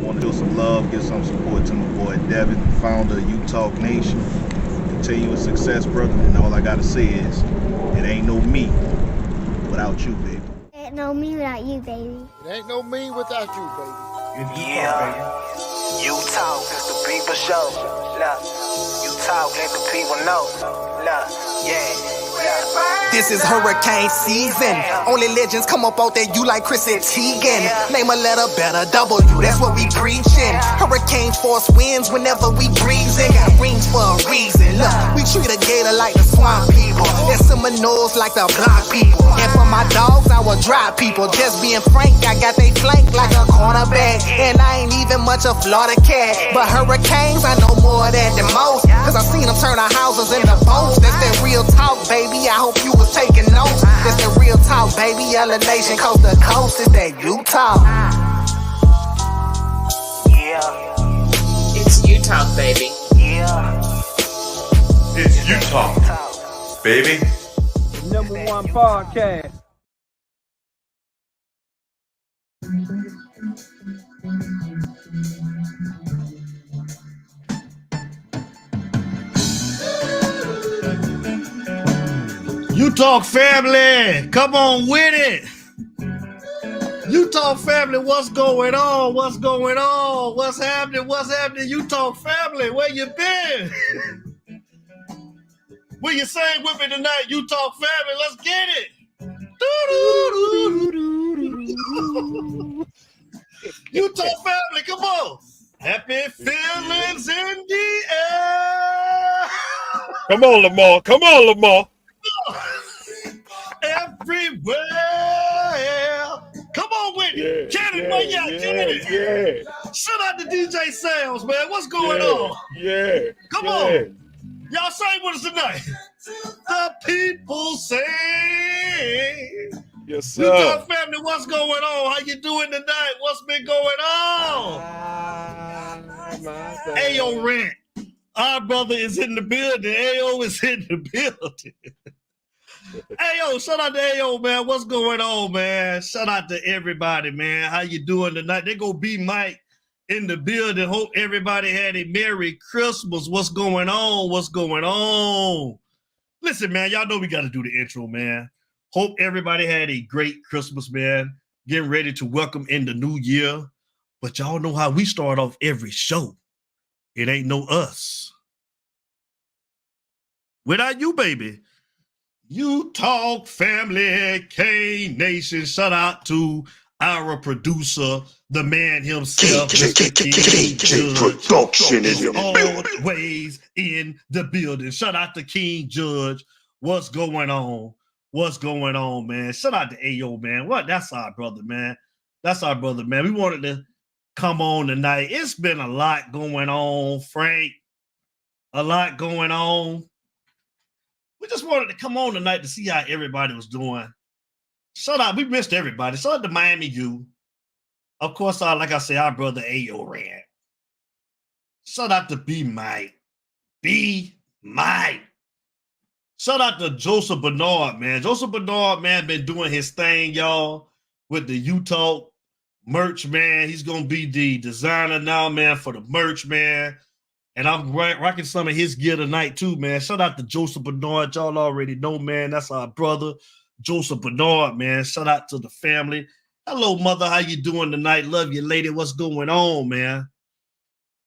want to do some love, give some support to my boy Devin, founder of U-Talk Nation. Continuous success, brother. And all I gotta say is, it ain't no me without you, baby. Ain't no me without you, baby. It ain't no me without you, baby. Yeah, U-Talk is the people show. Look, U-Talk, let the people know. Look, yeah. This is hurricane season. Only legends come up out there, you like Chris and Teigen. Name a letter better, W, that's what we preaching. Hurricane force winds whenever we breezing. Got rings for a reason. Look, we treat a gator like the swamp people. There's Seminoles like the block people. And for my dogs, I will drive people. Just being frank, I got they flank like a cornerback. And I ain't even much a Florida cat. But hurricanes, I know more than the most. Cause I seen them turn our houses into boats. That's that real talk, baby. I hope you was taking notes. That's that real talk, baby. Yellow Nation, coast to coast. Is that U-Talk? Yeah. It's U-Talk, baby. Yeah. It's U-Talk, baby. The #1 podcast. U-Talk family, come on with it. U-Talk family, what's going on? What's going on? What's happening? What's happening? U-Talk family, where you been? Will you sing with me tonight, U-Talk family? Let's get it. U-Talk family, come on. Happy feelings in the air. Come on, Lamar. Come on, Lamar. Everywhere. Come on with it. Cannon, where y'all? Yeah. Shout out to DJ Sales, man. What's going on? Yeah. Come on. Y'all sing with us tonight. The people say. Yes, sir. U-Talk family, what's going on? How you doing tonight? What's been going on? Ayo Rant. Our brother is in the building. Ayo is in the building. Ayo, shout out to Ayo, man. What's going on, man? Shout out to everybody, man. How you doing tonight? They go be Mike in the building. Hope everybody had a Merry Christmas. What's going on? What's going on? Listen, man, y'all know we got to do the intro, man. Hope everybody had a great Christmas, man. Getting ready to welcome in the new year. But y'all know how we start off every show. It ain't no us. Without you, baby. U-Talk family, K-Nation. Shout out to our producer, the man himself. King Production is always in the building. Shout out to King Judge. What's going on? What's going on, man? Shout out to Ayo, man. What? That's our brother, man. That's our brother, man. We wanted to come on tonight. It's been a lot going on, Frank. A lot going on. We just wanted to come on tonight to see how everybody was doing. Shout out, we missed everybody. Shout out to Miami U. Of course, like I say, our brother Ayo Rant. Shout out to B Mike. B Mike. Shout out to Joseph Bernard, man. Joseph Bernard, man, been doing his thing, y'all, with the U-Talk merch, man. He's going to be the designer now, man, for the merch, man. And I'm rocking some of his gear tonight, too, man. Shout out to Joseph Bernard. Y'all already know, man. That's our brother, Joseph Bernard, man. Shout out to the family. Hello, mother. How you doing tonight? Love you, lady. What's going on, man?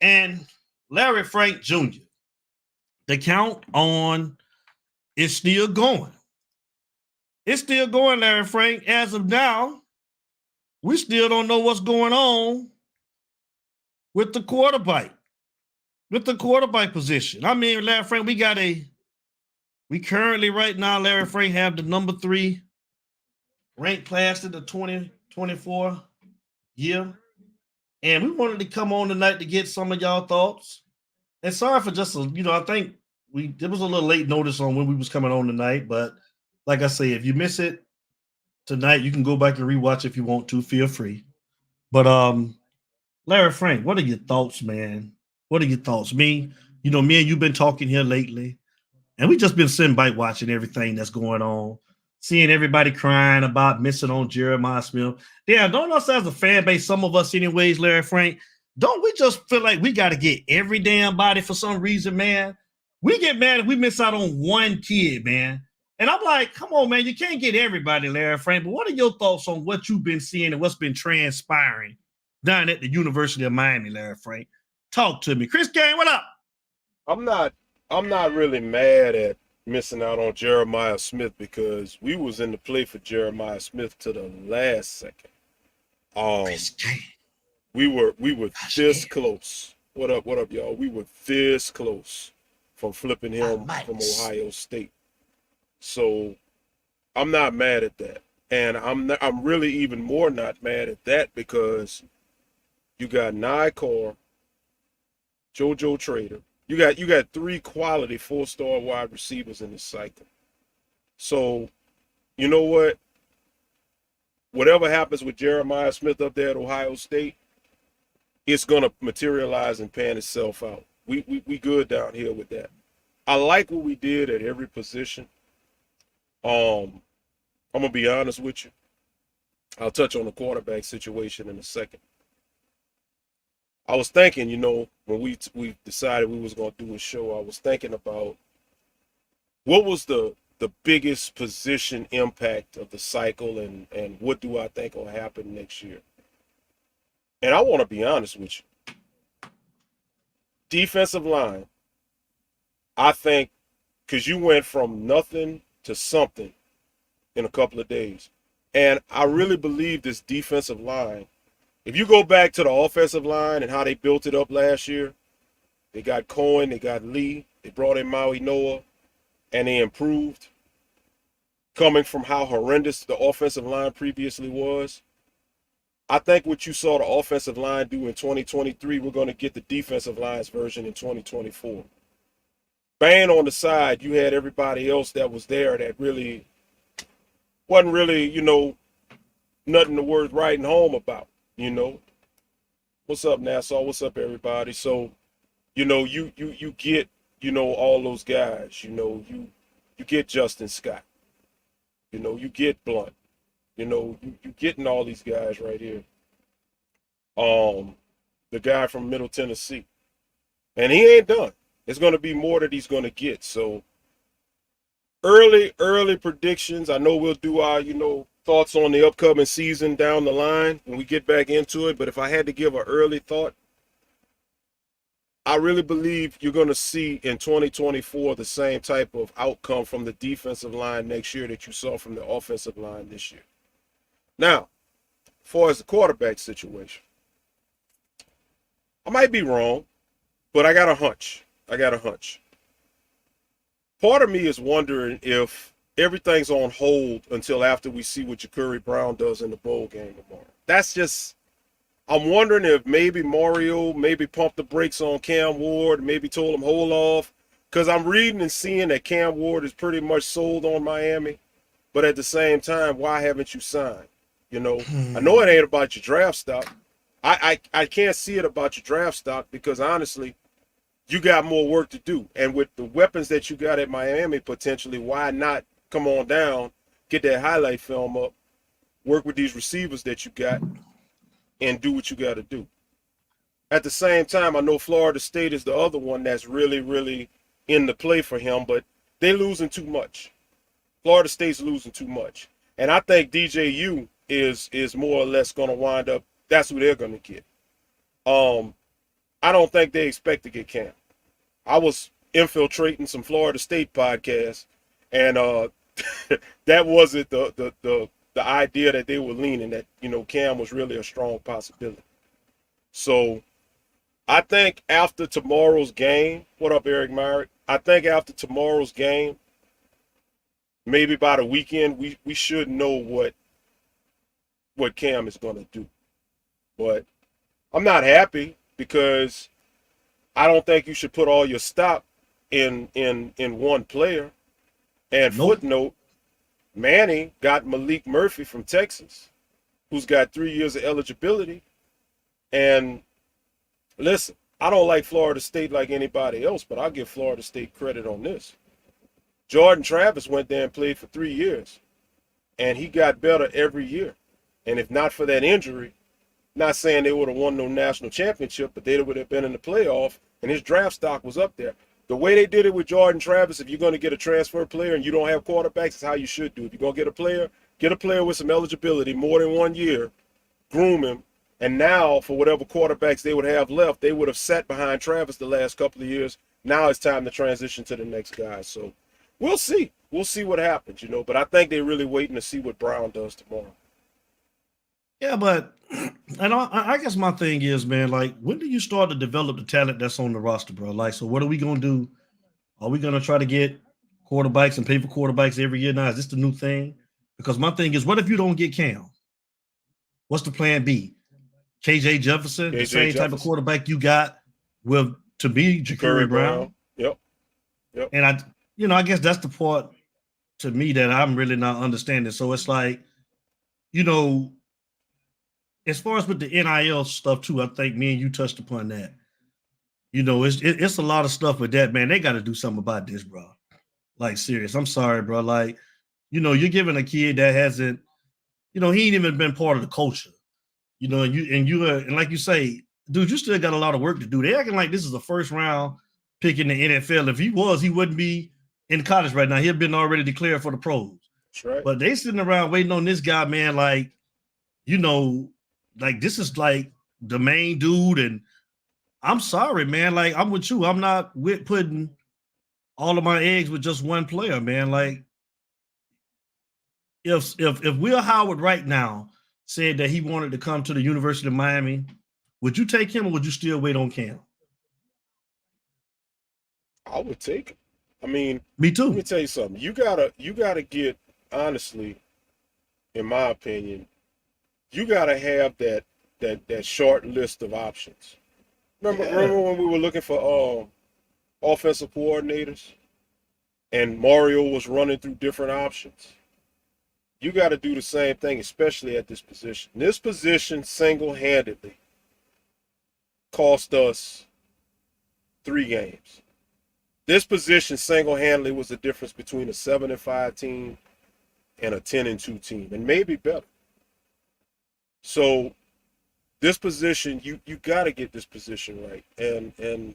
And Larry Frank Jr., the count on is still going. It's still going, Larry Frank. As of now, we still don't know what's going on with the quarterback. With the quarterback position. I mean, Larry Frank, we currently right now, Larry Frank, have the number 3 ranked class in the 2024 year. And we wanted to come on tonight to get some of y'all thoughts. And sorry for just, I think there was a little late notice on when we was coming on tonight. But like I say, if you miss it tonight, you can go back and rewatch if you want to. Feel free. But Larry Frank, what are your thoughts, man? What are your thoughts? Me and you've been talking here lately, and we just been sitting back watching everything that's going on, seeing everybody crying about missing on Jeremiah Smith. Yeah, don't us as a fan base, some of us anyways, Larry Frank, don't we just feel like we got to get every damn body for some reason, man? We get mad if we miss out on one kid, man. And I'm like, come on, man, you can't get everybody, Larry Frank. But what are your thoughts on what you've been seeing and what's been transpiring down at the University of Miami, Larry Frank? Talk to me. Chris Gang, what up? I'm not really mad at missing out on Jeremiah Smith because we was in the play for Jeremiah Smith to the last second. Chris Gang. We were this close. What up, y'all? We were this close from flipping him from Ohio State. So I'm not mad at that. And I'm really even more not mad at that because you got Nikor, JoJo Trader. You got 3 quality 4-star wide receivers in this cycle. So, you know what? Whatever happens with Jeremiah Smith up there at Ohio State, it's gonna materialize and pan itself out. We good down here with that. I like what we did at every position. I'm gonna be honest with you. I'll touch on the quarterback situation in a second. I was thinking, you know, when we decided we was gonna do a show, I was thinking about what was the biggest position impact of the cycle and what do I think will happen next year. And I want to be honest with you. Defensive line, I think, because you went from nothing to something in a couple of days. And I really believe this defensive line, if you go back to the offensive line and how they built it up last year, they got Cohen, they got Lee, they brought in Maui Noah, and they improved. Coming from how horrendous the offensive line previously was, I think what you saw the offensive line do in 2023, we're going to get the defensive line's version in 2024. Bang on the side, you had everybody else that was there that really wasn't really, you know, nothing to worth writing home about, you know. What's up, Nassau? What's up, everybody? So, you know, you get, you know, all those guys, you know, you get Justin Scott. You know, you get Blunt. You know, you getting all these guys right here. The guy from Middle Tennessee. And he ain't done. It's going to be more that he's going to get. So early predictions. I know we'll do our, you know, thoughts on the upcoming season down the line when we get back into it. But if I had to give an early thought, I really believe you're going to see in 2024 the same type of outcome from the defensive line next year that you saw from the offensive line this year. Now, as far as the quarterback situation, I might be wrong, but I got a hunch. Part of me is wondering if everything's on hold until after we see what Ja'Cory Brown does in the bowl game tomorrow. That's just, I'm wondering if maybe Mario maybe pumped the brakes on Cam Ward, maybe told him hold off, because I'm reading and seeing that Cam Ward is pretty much sold on Miami, but at the same time, why haven't you signed? You know, I know it ain't about your draft stock. I can't see it about your draft stock because honestly, you got more work to do. And with the weapons that you got at Miami potentially, why not come on down, get that highlight film up, work with these receivers that you got, and do what you got to do. At the same time, I know Florida State is the other one that's really, really in the play for him, but they losing too much. Florida State's losing too much. And I think DJU is more or less going to wind up, that's who they're going to get. I don't think they expect to get Cam. I was infiltrating some Florida State podcasts, and that wasn't the idea that they were leaning, that, you know, Cam was really a strong possibility. So I think after tomorrow's game, what up, Eric Myrick? I think after tomorrow's game, maybe by the weekend, we should know what Cam is going to do. But I'm not happy because I don't think you should put all your stock in one player. And footnote, Manny got Malik Murphy from Texas, who's got 3 years of eligibility. And listen, I don't like Florida State like anybody else, but I'll give Florida State credit on this. Jordan Travis went there and played for 3 years, and he got better every year. And if not for that injury, Not saying they would have won no national championship, but they would have been in the playoff, and his draft stock was up there. The way they did it with Jordan Travis, if you're going to get a transfer player and you don't have quarterbacks, is how you should do it. If you're going to get a player with some eligibility, more than 1 year, groom him, and now for whatever quarterbacks they would have left, they would have sat behind Travis the last couple of years. Now it's time to transition to the next guy. So we'll see. We'll see what happens, but I think they're really waiting to see what Brown does tomorrow. Yeah, but and I guess my thing is, man, like, when do you start to develop the talent that's on the roster, bro? Like, so what are we gonna do? Are we gonna try to get quarterbacks and pay for quarterbacks every year now? Is this the new thing? Because my thing is, what if you don't get Cam? What's the plan B? KJ Jefferson, the same type of quarterback you got with, to be Ja'Cory Brown. Yep. And I guess that's the part to me that I'm really not understanding. So it's like, as far as with the NIL stuff too, I think me and you touched upon that. It's a lot of stuff with that, man. They got to do something about this, bro. Like, serious. I'm sorry, bro. Like, you're giving a kid that hasn't, he ain't even been part of the culture. And like you say, dude, you still got a lot of work to do. They acting like this is a first round pick in the NFL. If he was, he wouldn't be in college right now. He'd been already declared for the pros. That's right. But they sitting around waiting on this guy, man. Like, like, this is like the main dude. And I'm sorry, man. Like, I'm with you. I'm not with putting all of my eggs with just one player, man. Like, if Will Howard right now said that he wanted to come to the University of Miami, would you take him or would you still wait on Cam? I would take him. I mean, me too. Let me tell you something. You gotta get, honestly, in my opinion, you gotta have that short list of options. Remember when we were looking for offensive coordinators and Mario was running through different options? You got to do the same thing, especially at this position. This position single-handedly cost us 3 games. This position single-handedly was the difference between a 7-5 team and a 10-2 team, and maybe better. So this position, you got to get this position right, and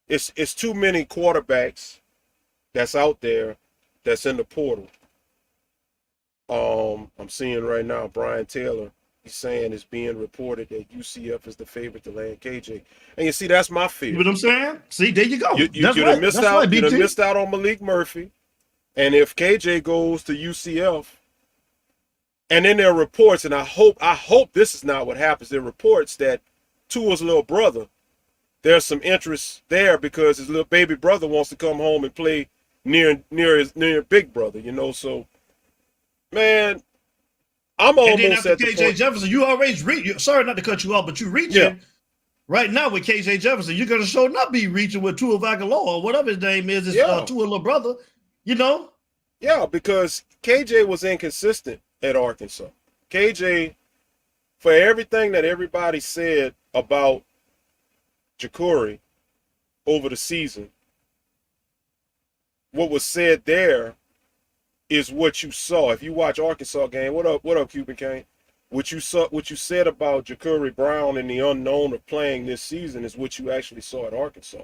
it's too many quarterbacks that's out there that's in the portal. I'm seeing right now Brian Taylor, he's saying it's being reported that UCF is the favorite to land KJ. And you see, that's my fear. You know what I'm saying? See, there you go. You missed out on Malik Murphy. And if KJ goes to UCF, and then there are reports, and I hope this is not what happens. There are reports that Tua's little brother, there's some interest there because his little baby brother wants to come home and play near big brother, so man, I'm almost at the KJ point. Jefferson, you always reach. Sorry not to cut you off, but you reaching right now with KJ Jefferson. You're gonna show not be reaching with Tua Vagaloa or whatever his name is. Tua's little brother. Yeah, because KJ was inconsistent at Arkansas. KJ, for everything that everybody said about Ja'Cory over the season, what was said there is what you saw. If you watch Arkansas game, what up, Cuban Kane? What you said about Ja'Cory Brown and the unknown of playing this season is what you actually saw at Arkansas.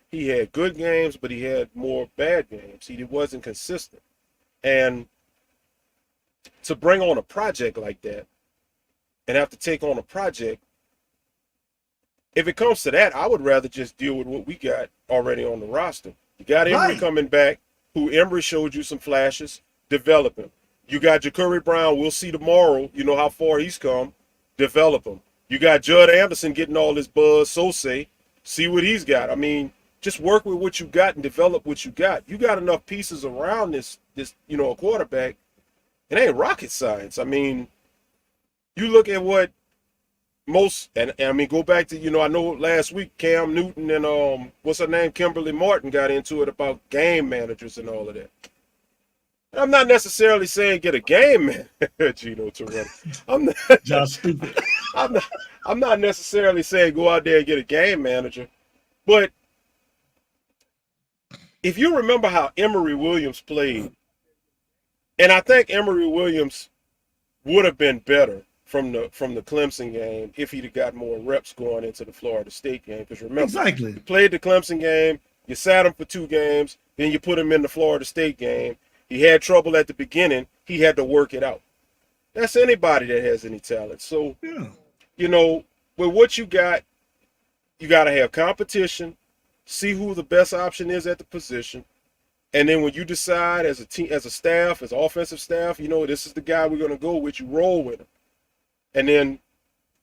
He had good games, but he had more bad games. He wasn't consistent. And to bring on a project like that and have to take on a project, if it comes to that, I would rather just deal with what we got already on the roster. You got Emory coming back, who Emory showed you some flashes. Develop him. You got Ja'Cory Brown. We'll see tomorrow, how far he's come. Develop him. You got Judd Anderson getting all this buzz, so say. See what he's got. I mean, just work with what you got and develop what you got. You got enough pieces around this a quarterback. It ain't rocket science. I mean, you look at what most, and I mean, go back to, I know last week Cam Newton and what's her name, Kimberly Martin got into it about game managers and all of that. I'm not necessarily saying get a game manager, Gino Torretta. I'm not necessarily saying go out there and get a game manager, but if you remember how Emory Williams played, and I think Emory Williams would have been better from the Clemson game if he'd have got more reps going into the Florida State game. Because remember, Exactly. you played the Clemson game, you sat him for 2 games, then you put him in the Florida State game. He had trouble at the beginning. He had to work it out. That's anybody that has any talent. So, you know, with what you got to have competition, see who the best option is at the position. And then when you decide as a team, as a staff, as offensive staff, you know, this is the guy we're going to go with, you roll with him. And then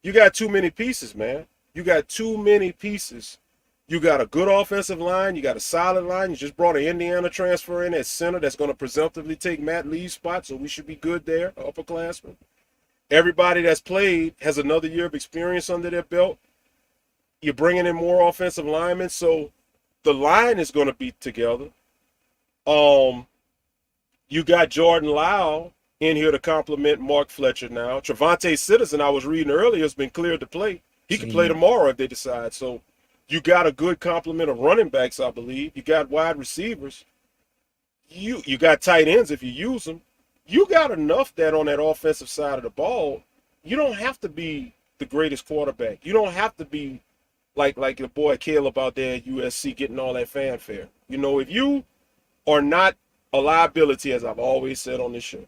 you got too many pieces, man. You got too many pieces. You got a good offensive line. You got a solid line. You just brought an Indiana transfer in at center that's going to presumptively take Matt Lee's spot, so we should be good there, upperclassmen. Everybody that's played has another year of experience under their belt. You're bringing in more offensive linemen, so the line is going to be together. You got Jordan Lyle in here to complement Mark Fletcher now. Trevante Citizen, I was reading earlier, has been cleared to play. He can play tomorrow if they decide. So you got a good complement of running backs, I believe. You got wide receivers. You got tight ends if you use them. You got enough that on that offensive side of the ball, you don't have to be the greatest quarterback. You don't have to be like the boy Caleb out there at USC getting all that fanfare. You know, if you are not a liability, as I've always said on this show,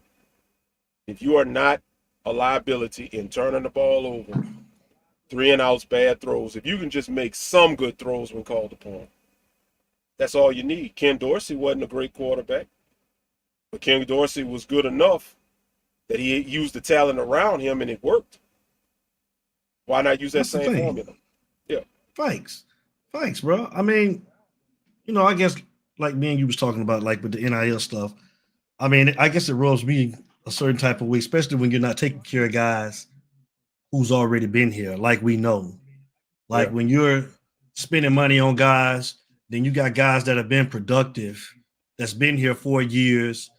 if you are not a liability in turning the ball over, 3 and outs, bad throws, if you can just make some good throws when called upon, that's all you need. Ken Dorsey wasn't a great quarterback, but Ken Dorsey was good enough that he used the talent around him and it worked. Why not use that same formula? Yeah. Thanks, bro. I mean, you know, I guess like me and you was talking about, like with the NIL stuff. I mean, I guess it rubs me a certain type of way, especially when you're not taking care of guys who's already been here, like we know. Like when you're spending money on guys, then you got guys that have been productive, that's been here 4 years,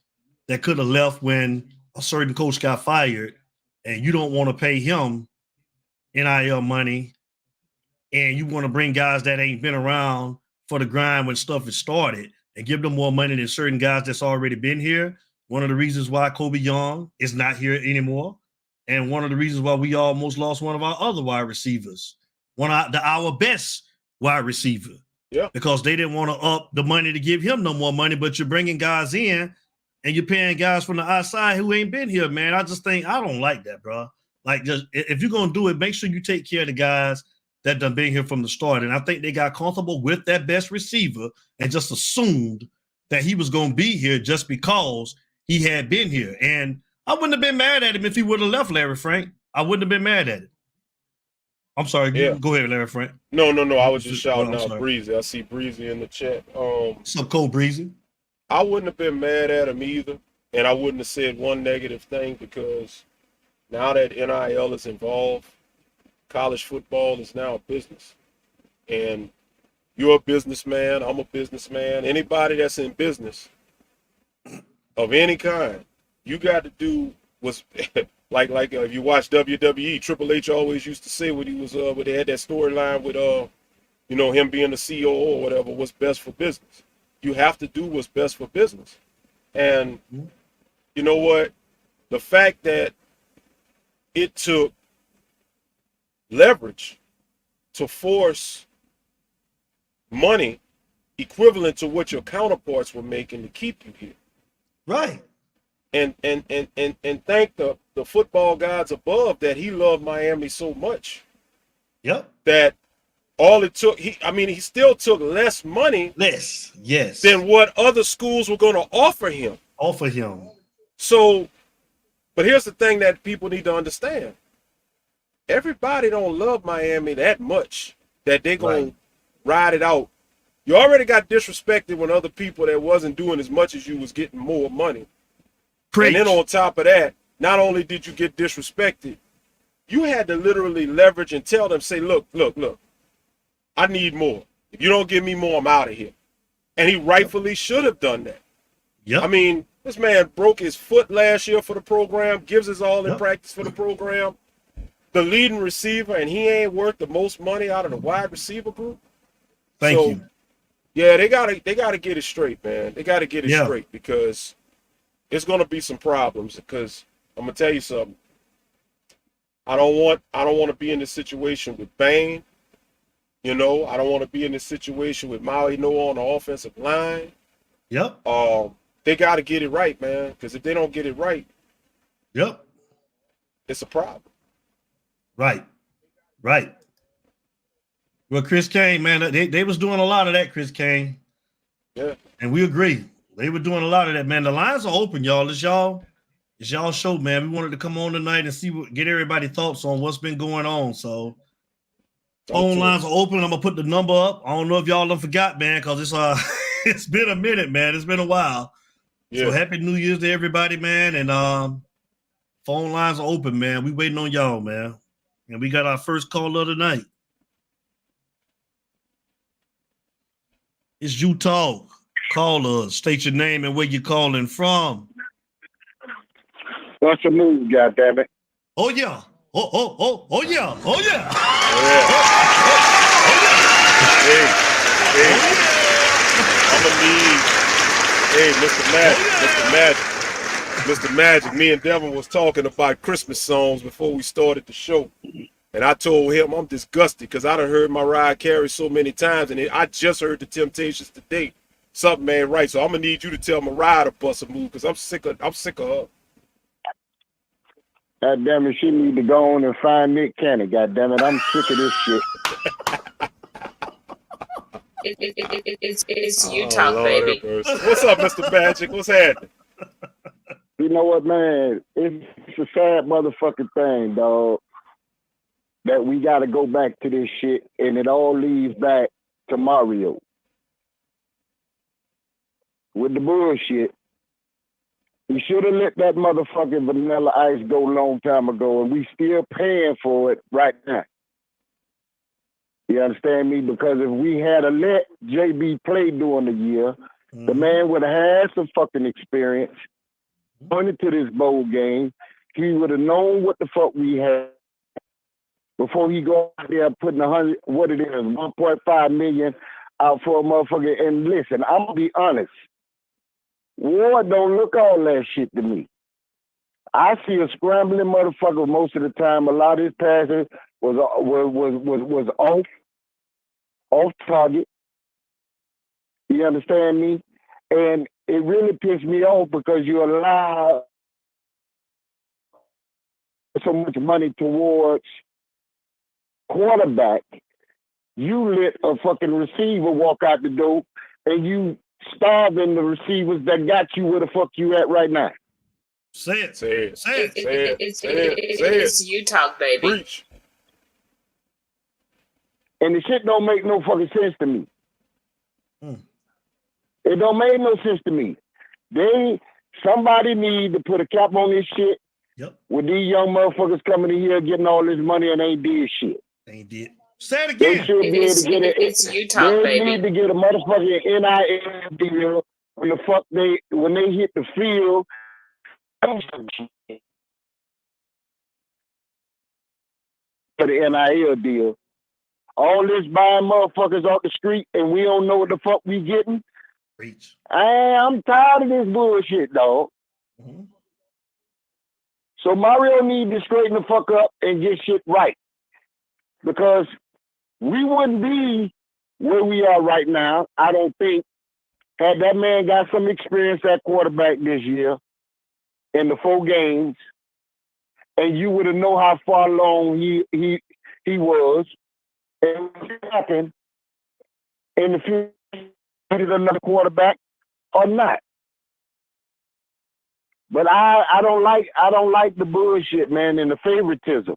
that could have left when a certain coach got fired, and you don't want to pay him NIL money, and you want to bring guys that ain't been around for the grind when stuff is started and give them more money than certain guys that's already been here. One of the reasons why Kobe Young is not here anymore, and one of the reasons why we almost lost one of our other wide receivers, our best wide receiver, because they didn't want to up the money to give him no more money, but you're bringing guys in and you're paying guys from the outside who ain't been here, man. I just think I don't like that, bro. Like, just if you're going to do it, make sure you take care of the guys that done been here from the start. And I think they got comfortable with that best receiver and just assumed that he was going to be here just because he had been here. And I wouldn't have been mad at him if he would have left, Larry Frank. I wouldn't have been mad at it. I'm sorry. Go ahead, Larry Frank. No. I was just shouting out Breezy. I see Breezy in the chat. What's up, Cole Breezy? I wouldn't have been mad at him either. And I wouldn't have said one negative thing, because now that NIL is involved, college football is now a business. And you're a businessman. I'm a businessman. Anybody that's in business of any kind, you got to do what's like if you watch WWE, Triple H always used to say when he was when they had that storyline with you know, him being the COO or whatever, what's best for business. You have to do what's best for business. And you know what? The fact that it took leverage to force money equivalent to what your counterparts were making to keep you here. Right. And thank the football gods above that he loved Miami so much. Yep. That all it took, he still took less money. Yes. Than what other schools were going to offer him. So, but here's the thing that people need to understand. Everybody don't love Miami that much that they're going to ride it out. You already got disrespected when other people that wasn't doing as much as you was getting more money. And then on top of that, not only did you get disrespected, you had to literally leverage and tell them, say, look, I need more. If you don't give me more, I'm out of here. And he rightfully should have done that. Yep. I mean, this man broke his foot last year for the program, gives his all in practice for the program. The leading receiver, and he ain't worth the most money out of the wide receiver group. Thank you. Yeah, they gotta get it straight, man. They gotta get it straight, because it's gonna be some problems. Because I'm gonna tell you something. I don't want to be in this situation with Bane. You know, I don't want to be in this situation with Maui Noah on the offensive line. Yep. They got to get it right, man. Because if they don't get it right, yep, it's a problem. Right. Well, Chris Kane, man, they was doing a lot of that, Chris Kane. Yeah. And we agree. They were doing a lot of that, man. The lines are open, y'all. It's y'all show, man. We wanted to come on tonight and get everybody's thoughts on what's been going on. So phone lines are open. I'm gonna put the number up. I don't know if y'all done forgot, man, because it's it's been a minute, man. It's been a while. Yeah. So happy New Year's to everybody, man. And phone lines are open, man. We waiting on y'all, man. And we got our first call of the night. It's you talk. Call us. State your name and where you're calling from. What's the move, goddammit? Oh yeah. Oh yeah. I'm gonna need. Hey, Mr. Magic. Me and Devin was talking about Christmas songs before we started the show. And I told him I'm disgusted because I done heard Mariah Carey so many times, and I just heard the Temptations today. Something ain't right, so I'm gonna need you to tell Mariah to bust a move because I'm sick of her. God damn it, she need to go on and find Nick Cannon. God damn it, I'm sick of this shit. It's you talk, baby. What's up, Mr. Magic? What's happening? You know what, man? It's a sad motherfucking thing, dog. That we got to go back to this shit, and it all leads back to Mario. With the bullshit, we should have let that motherfucking Vanilla Ice go a long time ago, and we still paying for it right now. You understand me? Because if we had let JB play during the year, the man would have had some fucking experience. Going into this bowl game, he would have known what the fuck we had. Before he go out there putting 1.5 million out for a motherfucker. And listen, I'm gonna be honest. Ward don't look all that shit to me. I see a scrambling motherfucker most of the time. A lot of his passes was off target. You understand me? And it really pissed me off because you allow so much money towards quarterback, you let a fucking receiver walk out the door and you starving the receivers that got you where the fuck you at right now. Say it. It's you talk, baby. Preach. And the shit don't make no fucking sense to me. It don't make no sense to me. Somebody need to put a cap on this shit. Yep. With these young motherfuckers coming in here getting all this money and ain't did shit. They did. Say it again. They should be able to get it. It's you talk, baby. They need to get a motherfucking NIL deal when they hit the field. For the NIL deal. All this buying motherfuckers off the street and we don't know what the fuck we getting. Preach. I'm tired of this bullshit, dog. So Mario need to straighten the fuck up and get shit right. Because we wouldn't be where we are right now, I don't think, had that man got some experience at quarterback this year in the 4 games, and you would have known how far along he was, and what happened in the future, another quarterback or not. But I don't like the bullshit, man, and the favoritism.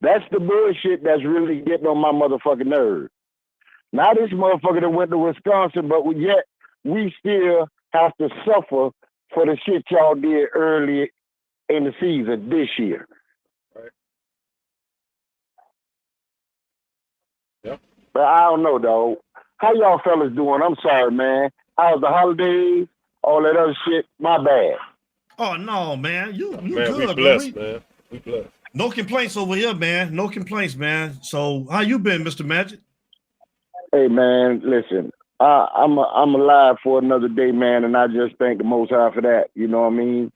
That's the bullshit that's really getting on my motherfucking nerves. Now this motherfucker that went to Wisconsin, but yet we still have to suffer for the shit y'all did early in the season this year. Right. Yep. But I don't know, dog. How y'all fellas doing? I'm sorry, man. How's the holidays? All that other shit? My bad. Oh no, man. You man, good, we blessed, man. We blessed. No complaints over here, man. No complaints, man. So how you been, Mr. Magic? Hey, man, listen. I'm alive for another day, man, and I just thank the Most High for that. You know what I mean?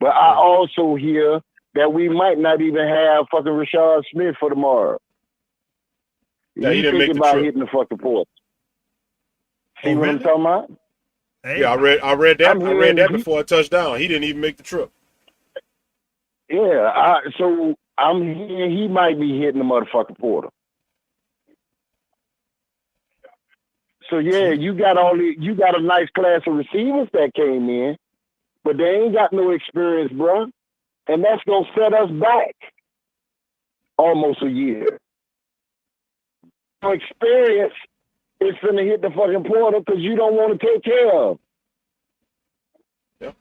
But I also hear that we might not even have fucking Rashad Smith for tomorrow. Yeah, he didn't make thinking the about trip. hitting the fucking port. See Oh, what really? I'm talking about? Hey, Yeah, I read that. I'm I read that hearing- before I touched down. He didn't even make the trip. Yeah, so I'm hearing he might be hitting the motherfucking portal. So yeah, you got a nice class of receivers that came in, but they ain't got no experience, bro. And that's gonna set us back almost a year. No experience is gonna hit the fucking portal because you don't want to take care of. Yep.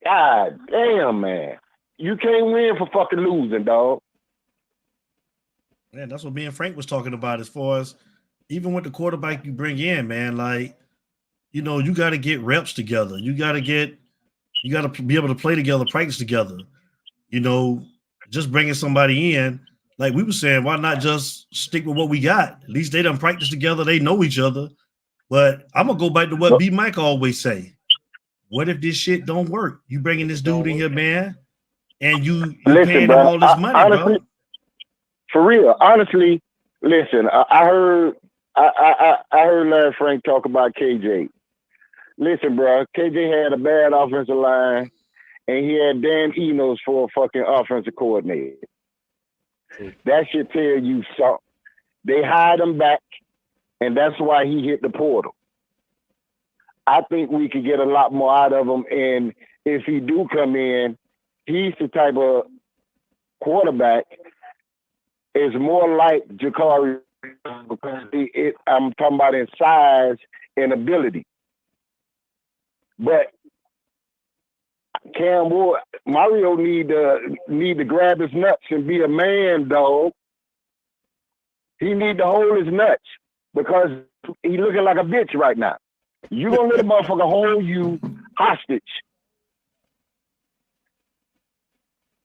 God damn, man. You can't win for fucking losing, dog. Man, that's what me and Frank was talking about as far as even with the quarterback you bring in, man, like, you know, you got to get reps together. You got to be able to play together, practice together. You know, just bringing somebody in, like we were saying, why not just stick with what we got? At least they done practice together. They know each other. But I'm going to go back to what B. Mike always say. What if this shit don't work? You bringing this dude in here, man, and you paying him all this money, honestly, bro. For real, honestly, listen, I heard Larry Frank talk about KJ. Listen, bro, KJ had a bad offensive line, and he had Dan Enos for a fucking offensive coordinator. That should tell you something. They hired him back, and that's why he hit the portal. I think we could get a lot more out of him, and if he do come in, he's the type of quarterback is more like Jakari because I'm talking about in size and ability. But Cam Ward, Mario need to grab his nuts and be a man, dog. He need to hold his nuts because he looking like a bitch right now. You gonna let a motherfucker hold you hostage?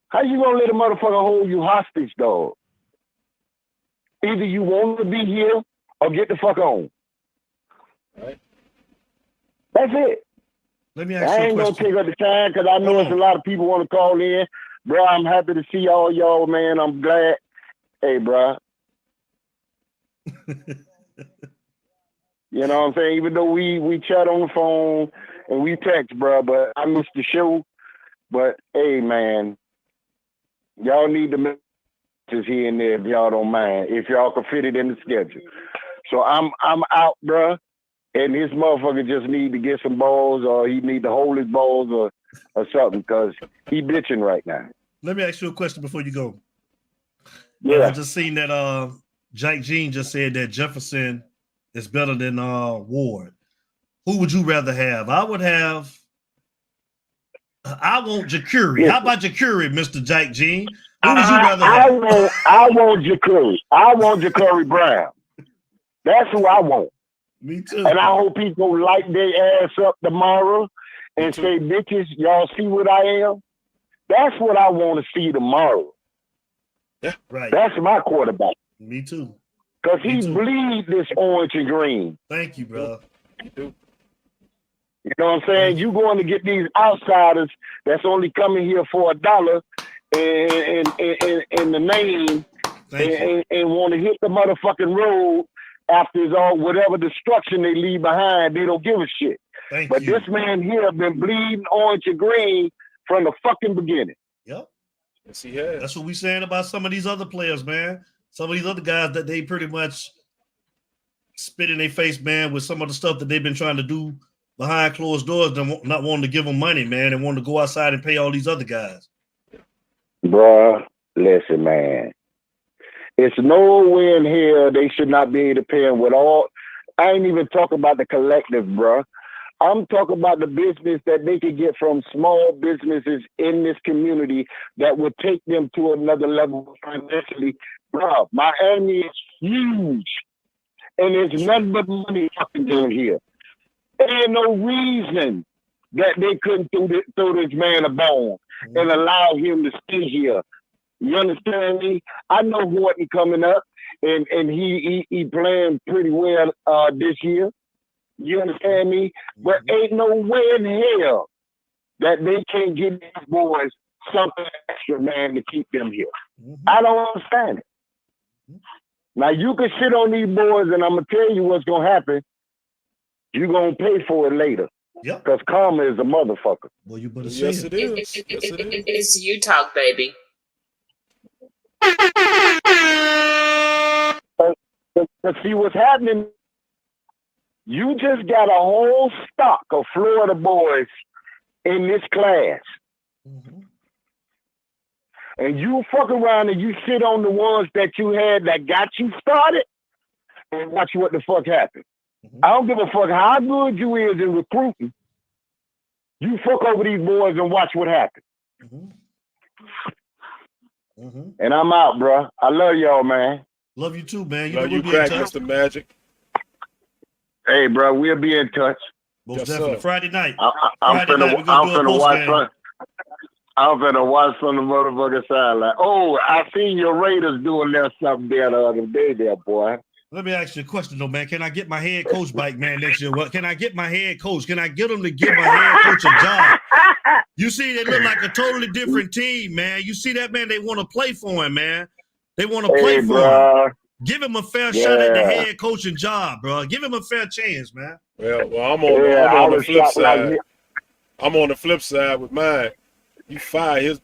How you gonna let a motherfucker hold you hostage, dog? Either you want to be here or get the fuck on. Right. That's it. Let me ask I you a ain't gonna question. take up the time because I know it's a lot of people want to call in. Bro, I'm happy to see all y'all, man. I'm glad. Hey, bro. You know what I'm saying? Even though we chat on the phone and we text, bro, but I missed the show. But hey, man, y'all need to messages here and there if y'all don't mind, if y'all can fit it in the schedule. So I'm out, bro, and this motherfucker just need to get some balls, or he need to hold his balls, or something, because he bitching right now. Let me ask you a question before you go. Yeah, I just seen that Jack Jean just said that Jefferson is better than Ward. Who would you rather have? I want Jacuri. How about Jacuri, Mr. Jack Jean? Who would you rather have? I want Jacuri. I want Jacuri Brown. That's who I want. Me too. And I hope people light their ass up tomorrow and say, bitches, y'all see what I am? That's what I want to see tomorrow. Yeah, right. That's my quarterback. Me too. Because he bleeds this orange and green. Thank you, bro. You do. You know what I'm saying? You going to get these outsiders that's only coming here for $1 in the name and want to hit the motherfucking road after it's all whatever destruction they leave behind. They don't give a shit. But this man here have been bleeding orange and green from the fucking beginning. Yep. Yes, he has. That's what we saying about some of these other players, man. Some of these other guys that they pretty much spit in their face, man, with some of the stuff that they've been trying to do behind closed doors, not wanting to give them money, man, and wanting to go outside and pay all these other guys. Bruh, listen, man. It's nowhere in here they should not be able to pay them with all. I ain't even talking about the collective, bruh. I'm talking about the business that they could get from small businesses in this community that would take them to another level financially. Bro, Miami is huge. And there's nothing but money fucking down here. There ain't no reason that they couldn't throw this man a bone and allow him to stay here. You understand me? I know Horton coming up, and he playing pretty well this year. You understand me? But ain't no way in hell that they can't get these boys something extra, man, to keep them here. I don't understand it. Now, you can shit on these boys, and I'm going to tell you what's going to happen. You're going to pay for it later. Yep. Because karma is a motherfucker. Well, you better say Yes, it. it is. Yes, it is. It's you talk, baby. But see what's happening, you just got a whole stock of Florida boys in this class. And you fuck around and you sit on the ones that you had that got you started and watch what the fuck happened. I don't give a fuck how good you is in recruiting. You fuck over these boys and watch what happens. And I'm out, bro. I love y'all, man. Love you too, man. Love know you we'll be in crack, touch. Mr. Magic. Hey, bro, we'll be in touch. Most Yes, definitely. sir. Friday night. I'm Friday night, we're gonna do a post game. I'm finna watch from the motherfucking sideline. Oh, I seen your Raiders doing that something there the other day there, boy. Let me ask you a question, though, man. Can I get my head coach back, man, next year? What? Can I get my head coach? Can I get him to give my head coach a job? You see, they look like a totally different team, man. You see that, man? They want to play for him, man. They want to play for him. Give him a fair shot at the head coaching job, bro. Give him a fair chance, man. Well, I'm on the flip side. I'm on the flip side with mine. You fire his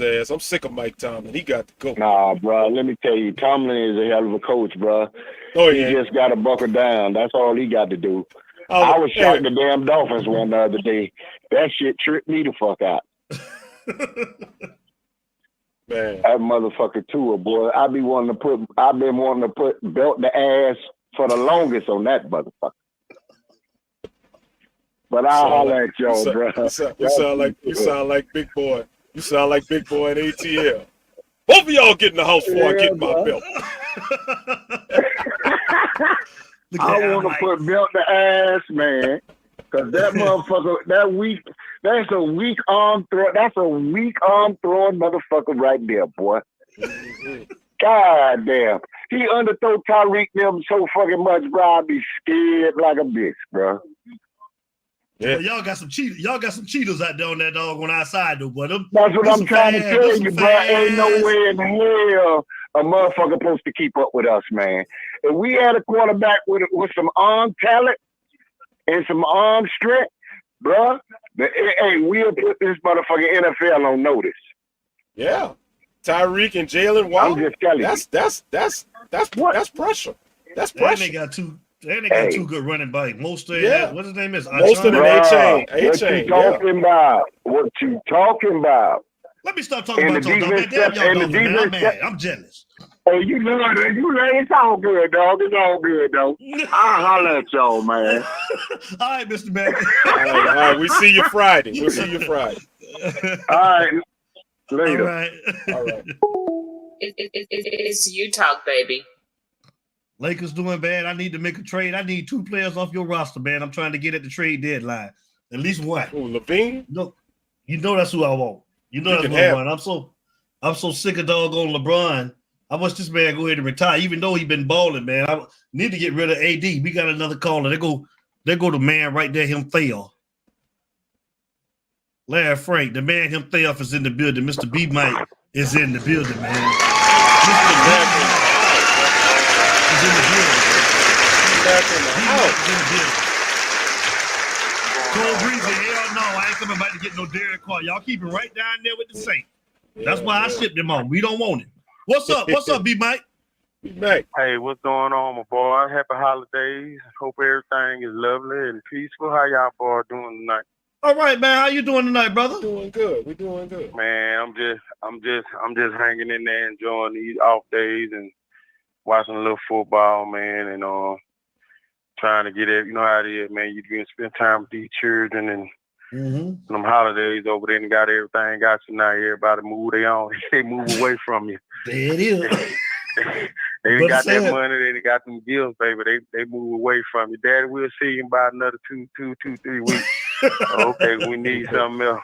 ass. I'm sick of Mike Tomlin. He got to go. Nah, bro. Let me tell you, Tomlin is a hell of a coach, bro. Oh, he yeah. just got to buckle down. That's all he got to do. I was shocked the damn Dolphins won the other day. That shit tripped me the fuck out. Man, that motherfucker Tua, boy. I've been wanting to put belt the ass for the longest on that motherfucker. But I'll holler at y'all, bro. You sound like Big Boy. You sound like Big Boy in ATL. Both of y'all get in the house before I get my belt. I want to put belt the ass, man. Because that motherfucker, that's a weak arm throw. That's a weak arm throwing motherfucker right there, boy. God damn. He underthrow Tyreek them so fucking much, bro. I'd be scared like a bitch, bro. Yeah. Well, y'all got some cheaters out there on that dog on our side, though, boy. That's what I'm trying to tell you, bro. Ain't no way in hell a motherfucker supposed to keep up with us, man. If we had a quarterback with some arm talent and some arm strength, bro, hey, we'll put this motherfucking NFL on notice. Yeah, Tyreek and Jalen Waddle. I'm just telling you. That's pressure. That's pressure. And they got two good running backs. Mostert, what his name is? Mostert and A-Chain. What you talking about? Let me stop talking about y'all, dog. Damn y'all, dog, man. I'm mad. I'm jealous. Hey, you know it. It's all good, dog. It's all good, though. I'll holler at y'all, man. All right, Mr. Mack. All right. We see you Friday. All right. Later. All right. It's you talk, baby. Lakers doing bad. I need to make a trade. I need 2 players off your roster, man. I'm trying to get at the trade deadline. At least one. Ooh, Levine? No, you know that's who I want. You know that's who I want. I'm so sick of doggone LeBron. I wish this man go ahead and retire, even though he been balling, man. I need to get rid of AD. We got another caller. They go the man right there, him Theo. Larry Frank, the man him Theo is in the building. Mr. B Mike is in the building, man. Mr. B is in the building. He's in the building. Cole Breezy, hell no, I ain't coming back to get no Derek Carr. Y'all keep him right down there with the Saints. That's why I shipped him on. We don't want him. What's up? What's up, B Mike? B Mike. Hey, what's going on, my boy? Happy holidays. Hope everything is lovely and peaceful. How y'all boy doing tonight? All right, man. How you doing tonight, brother? Doing good. We're doing good. Man, I'm just hanging in there, enjoying these off days and watching a little football, man, and trying to get it. You know how it is, man. You can spend time with these children and them holidays over there and got everything got you now. Everybody move they move away from you. There it is. They got that money, they got them gifts, baby. They move away from you. Daddy, we'll see you in about another 3 weeks. Okay, we need something else.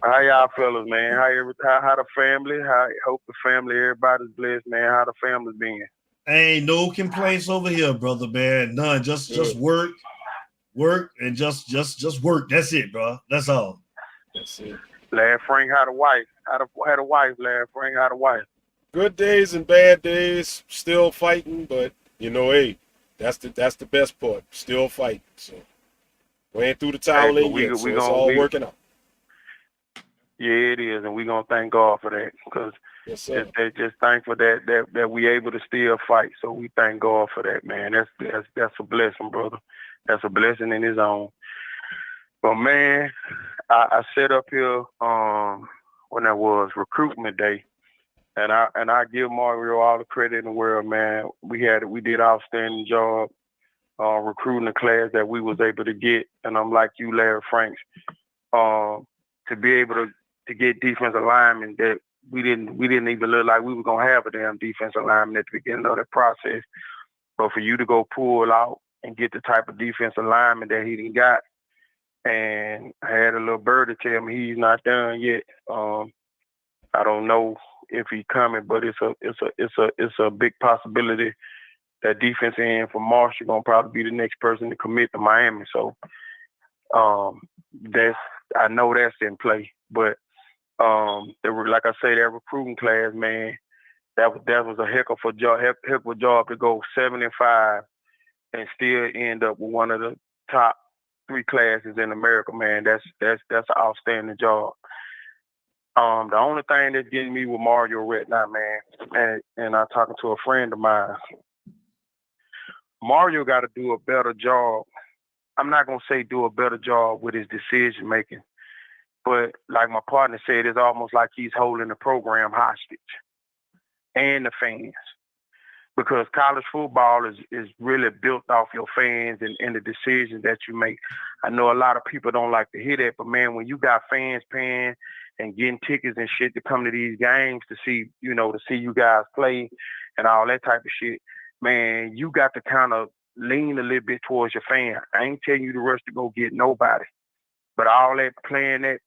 How y'all fellas, man? How the family? Hope the family, everybody's blessed, man. How the family's been? Ain't no complaints over here, brother, man. None. Just work, and just work. That's it, bro. That's all. That's it. Lad Frank had a wife. Had a wife, Lad Frank had a wife. Good days and bad days, still fighting, but you know, hey, that's the best part. Still fighting. So we ain't through the towel in yet, so it's all working out. Yeah, it is, and we're gonna thank God for that, because yes, just thankful that we able to still fight. So we thank God for that, man. That's a blessing, brother. That's a blessing in his own. But man, I set up here when that was recruitment day, and I give Mario all the credit in the world, man. We did outstanding job recruiting the class that we was able to get, and I'm like you, Larry Franks, to be able to get defensive linemen that we didn't even look like we were gonna have a damn defensive lineman at the beginning of the process. But for you to go pull out and get the type of defensive lineman that he done got, and I had a little bird to tell me he's not done yet. I don't know if he's coming, but it's a big possibility that defense end for Marshall gonna probably be the next person to commit to Miami. So I know that's in play. But like I say, that recruiting class, man, that was a heck of a job to go 7-5 and still end up with one of the top 3 classes in America, man. That's an outstanding job. The only thing that's getting me with Mario right now, man, and I'm talking to a friend of mine, Mario got to do a better job. I'm not gonna say do a better job with his decision making, but like my partner said, it's almost like he's holding the program hostage and the fans, because college football is really built off your fans and the decisions that you make. I know a lot of people don't like to hear that, but man, when you got fans paying and getting tickets and shit to come to these games to see you guys play and all that type of shit, man, you got to kind of lean a little bit towards your fan. I ain't telling you to rush to go get nobody, but all that playing that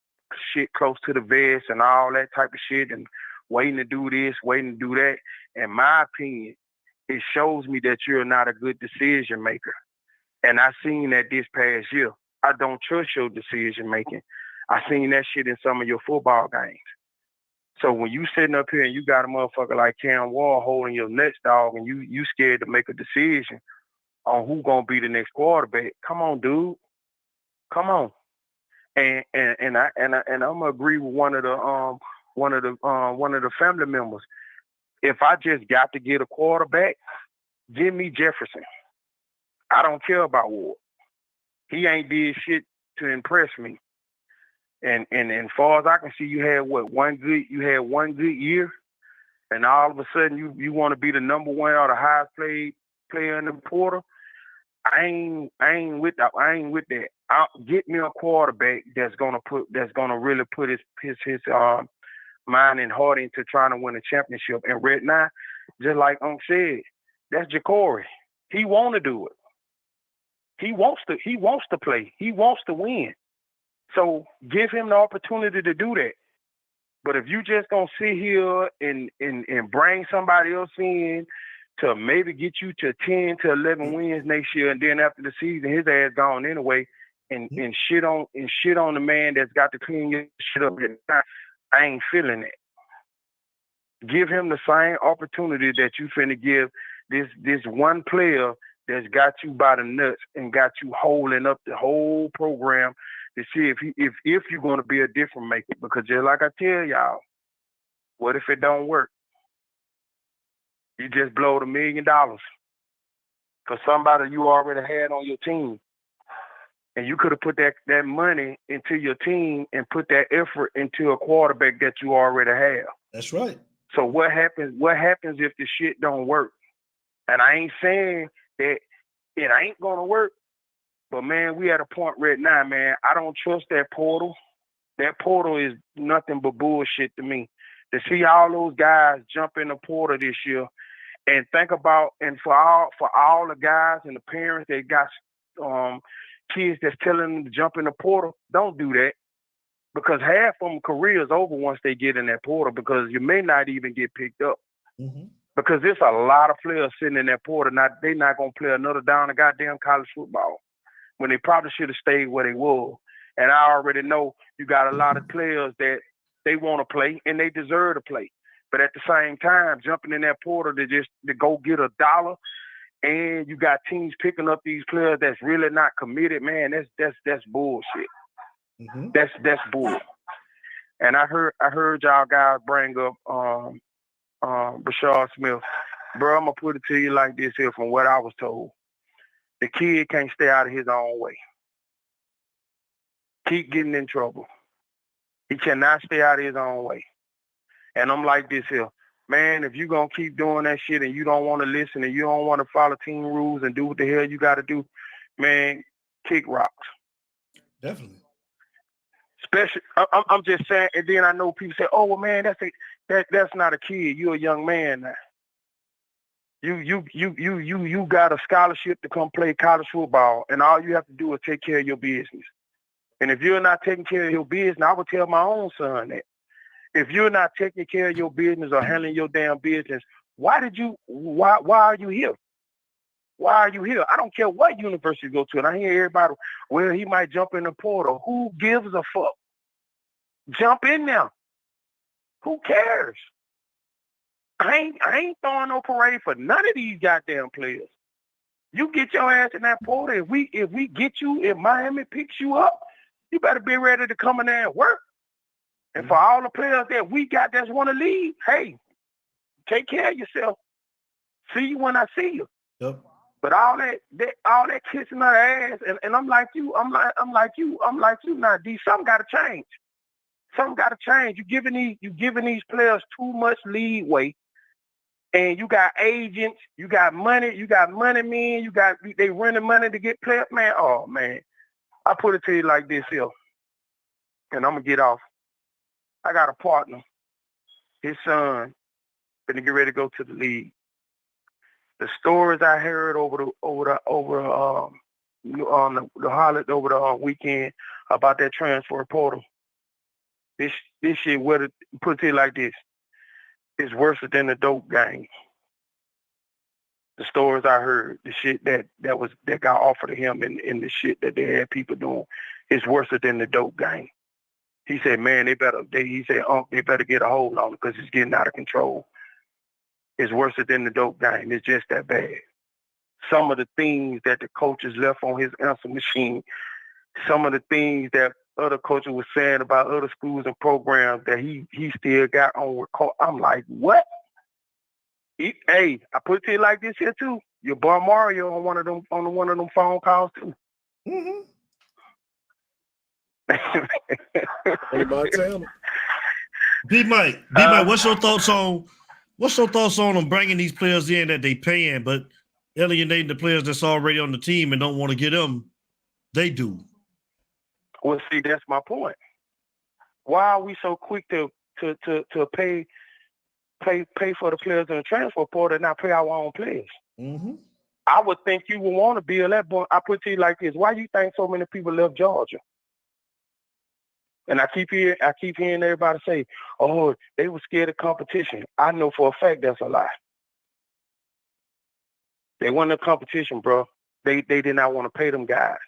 shit close to the vest and all that type of shit and waiting to do this, waiting to do that, in my opinion, it shows me that you're not a good decision maker. And I seen that this past year. I don't trust your decision making. I seen that shit in some of your football games. So when you sitting up here and you got a motherfucker like Cam Ward holding your nuts, dog, and you scared to make a decision on who gonna be the next quarterback, come on, dude, come on. And I'm gonna agree with one of the family members. If I just got to get a quarterback, give me Jefferson. I don't care about Ward. He ain't did shit to impress me. And as far as I can see, you had one good year, and all of a sudden you want to be the number one or the highest paid player in the portal. I ain't with that. Get me a quarterback that's gonna really put his mind and heart into trying to win a championship. And right now, just like said, that's Jacory. He want to do it. He wants to play. He wants to win. So give him the opportunity to do that. But if you just gonna sit here and bring somebody else in to maybe get you to 10 to 11 wins next year, and then after the season his ass gone anyway, and shit on the man that's got to clean your shit up, I ain't feeling it. Give him the same opportunity that you finna give this one player that's got you by the nuts and got you holding up the whole program, to see if you're going to be a difference maker. Because just like I tell y'all, what if it don't work? You just blowed $1 million for somebody you already had on your team. And you could have put that money into your team and put that effort into a quarterback that you already have. That's right. So what happens if the shit don't work? And I ain't saying that it ain't going to work. But, man, we at a point right now, man, I don't trust that portal. That portal is nothing but bullshit to me. To see all those guys jump in the portal this year and think about, and for all the guys and the parents that got kids that's telling them to jump in the portal, don't do that. Because half of them careers over once they get in that portal, because you may not even get picked up. Mm-hmm. Because there's a lot of players sitting in that portal. They're not going to play another down of goddamn college football, when they probably should have stayed where they were. And I already know You got a lot of players that they want to play and they deserve to play. But at the same time, jumping in that portal to go get $1, and you got teams picking up these players that's really not committed, man, that's bullshit. Mm-hmm. That's bull. And I heard y'all guys bring up Bashar Smith. Bro, I'm gonna put it to you like this here from what I was told. The kid can't stay out of his own way. Keep getting in trouble. He cannot stay out of his own way. And I'm like this here, man, if you're going to keep doing that shit and you don't want to listen and you don't want to follow team rules and do what the hell you got to do, man, kick rocks. Definitely. Especially, I'm just saying, and then I know people say, oh, well, man, that's not a kid. You're a young man now. You got a scholarship to come play college football, and all you have to do is take care of your business. And if you're not taking care of your business, I would tell my own son that. If you're not taking care of your business or handling your damn business, why are you here? Why are you here? I don't care what university you go to. And I hear everybody, well, he might jump in the portal. Who gives a fuck? Jump in there. Who cares? I ain't throwing no parade for none of these goddamn players. You get your ass in that portal. If we get you, if Miami picks you up, you better be ready to come in there and work. And for all the players that we got that want to leave, hey, take care of yourself. See you when I see you. Yep. But all that kissing her ass, and I'm like you now, D. Something got to change. Something got to change. You giving these players too much leeway, and you got agents, you got money men, they renting money to get players, man. Oh man, I put it to you like this here, and I'm gonna get off. I got a partner. His son gonna get ready to go to the league. The stories I heard over the weekend about that transfer portal. This shit, put it to you like this, is worse than the dope game. The stories I heard, the shit that got offered to him, and the shit that they had people doing, is worse than the dope game. He said, man, they better get a hold on it because it's getting out of control. It's worse than the dope game. It's just that bad. Some of the things that the coaches left on his answer machine, some of the things that other coaches were saying about other schools and programs that he still got on record. I'm like, what? Hey, I put it to you like this here too. Your boy Mario on one of them phone calls too. Mm-hmm. B Mike, what's your thoughts on them bringing these players in that they paying, but alienating the players that's already on the team and don't want to get them? They do. Well, see, that's my point. Why are we so quick to pay for the players in the transfer portal and not pay our own players? Mm-hmm. I would think you would want to build that, but I put it to you like this: why do you think so many people left Georgia? And I keep hearing everybody say, "Oh, they were scared of competition." I know for a fact that's a lie. They wanted competition, bro. They did not want to pay them guys.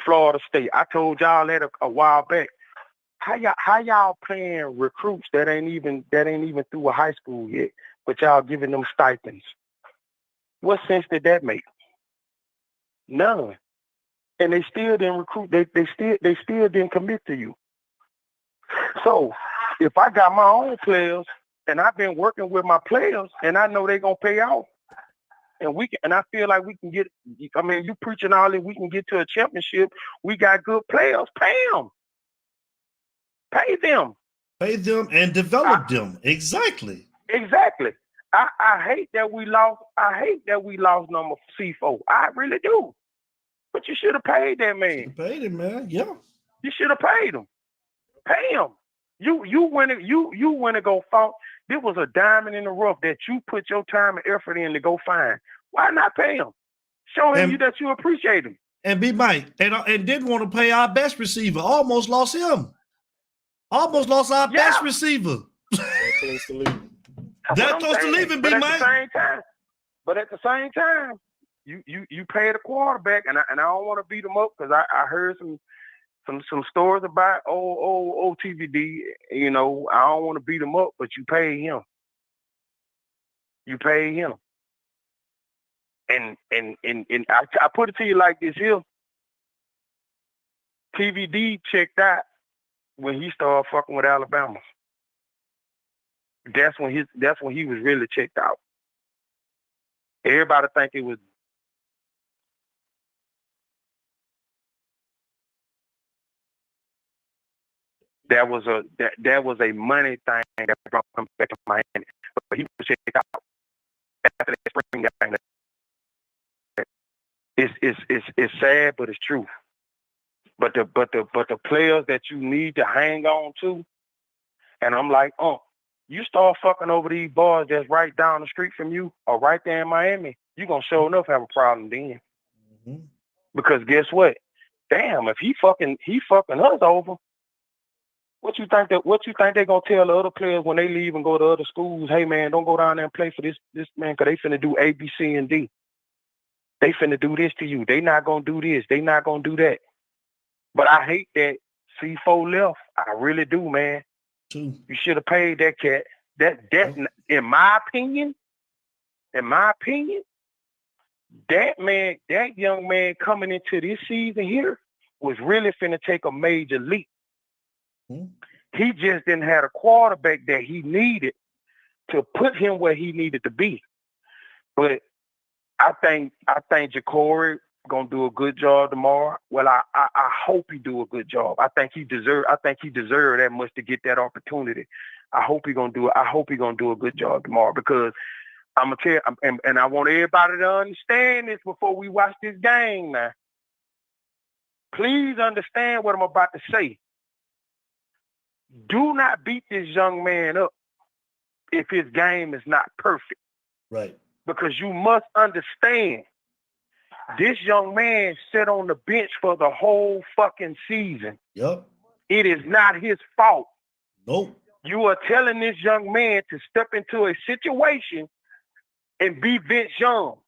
Florida State. I told y'all that a while back. How y'all paying recruits that ain't even through a high school yet, but y'all giving them stipends? What sense did that make? None. And they still didn't recruit. They still didn't commit to you. So if I got my own players and I've been working with my players and I know they're gonna pay off, and I feel like we can get. I mean, you preaching all that we can get to a championship. We got good players. Pay them. Pay them. Pay them and develop them. Exactly. Exactly. I hate that we lost. I hate that we lost number C4. I really do. But you should have paid that man. Paid him, man. Yeah. You should have paid him. Pay him. You went to go fight. There was a diamond in the rough that you put your time and effort in to go find. Why not pay him? Show him that you appreciate him. And B Mike and didn't want to pay our best receiver. Almost lost him. Almost lost our best receiver. Close to leaving. That close to leaving, B Mike. But at the same time, you pay the quarterback, and I don't want to beat him up because I heard some stories about old TVD. You know, I don't want to beat him up, but you pay him. You pay him. And I put it to you like this here. TVD checked out when he started fucking with Alabama. That's when he was really checked out. Everybody think it was. That was a money thing that brought him back to Miami. But he was checked out after that spring game. It's sad, but it's true. But the players that you need to hang on to, and I'm like, you start fucking over these boys that's right down the street from you or right there in Miami, you gonna sure enough have a problem then. Mm-hmm. Because guess what? Damn, if he fucking us over, what you think they gonna tell the other players when they leave and go to other schools? Hey man, don't go down there and play for this man, cause they finna do A, B, C, and D. They finna do this to you. They not gonna do this. They not gonna do that. But I hate that C4 left. I really do, man. You should have paid that cat. That in my opinion, that young man coming into this season here was really finna take a major leap. He just didn't have a quarterback that he needed to put him where he needed to be. But I think Jacory gonna do a good job tomorrow. Well, I hope he do a good job. I think he deserve that much to get that opportunity. I hope he gonna do a good job tomorrow, because I'm gonna tell you, and I want everybody to understand this before we watch this game now. Please understand what I'm about to say. Do not beat this young man up if his game is not perfect. Right. Because you must understand, this young man sat on the bench for the whole fucking season. Yep. It is not his fault. Nope. You are telling this young man to step into a situation and be Vince Young.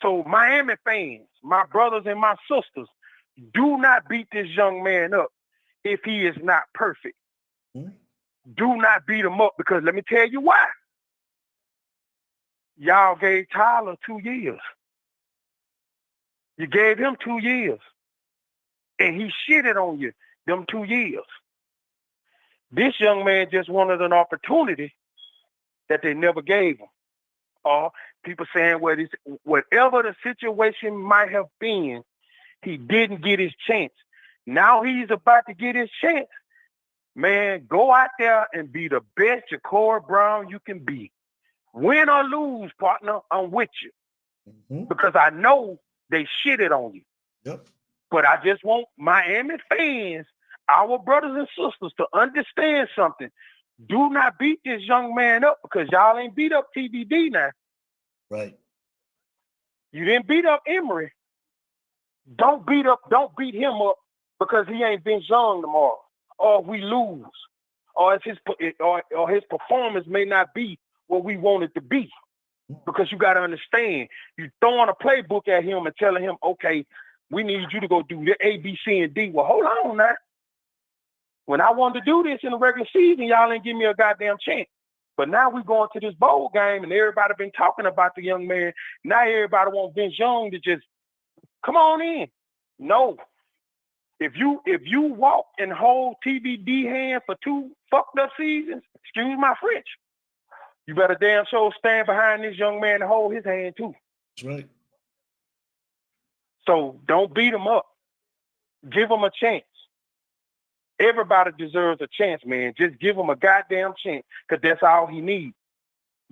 So Miami fans, my brothers and my sisters, do not beat this young man up if he is not perfect. Do not beat him up, because let me tell you why. Y'all gave Tyler 2 years. You gave him 2 years. And he shitted on you them 2 years. This young man just wanted an opportunity that they never gave him. Or people saying, well, whatever the situation might have been, he didn't get his chance. Now he's about to get his chance. Man, go out there and be the best Jacory Brown you can be. Win or lose, partner, I'm with you. Because I know they shitted on you. Yep. But I just want Miami fans, our brothers and sisters, to understand something. Do not beat this young man up, because y'all ain't beat up TVD now. Right. You didn't beat up Emory. Don't beat him up because he ain't Vince Young tomorrow. Or we lose. Or his performance may not be what we want it to be. Because you got to understand, you throwing a playbook at him and telling him, okay, we need you to go do the A, B, C, and D. Well, hold on now. When I wanted to do this in the regular season, y'all ain't give me a goddamn chance. But now we going to this bowl game, and everybody been talking about the young man. Now everybody want Vince Young to just come on in. No. If you walk and hold TVD hand for 2 fucked up seasons, excuse my French, you better damn sure stand behind this young man and hold his hand too. That's right. So don't beat him up. Give him a chance. Everybody deserves a chance, man. Just give him a goddamn chance, because that's all he needs.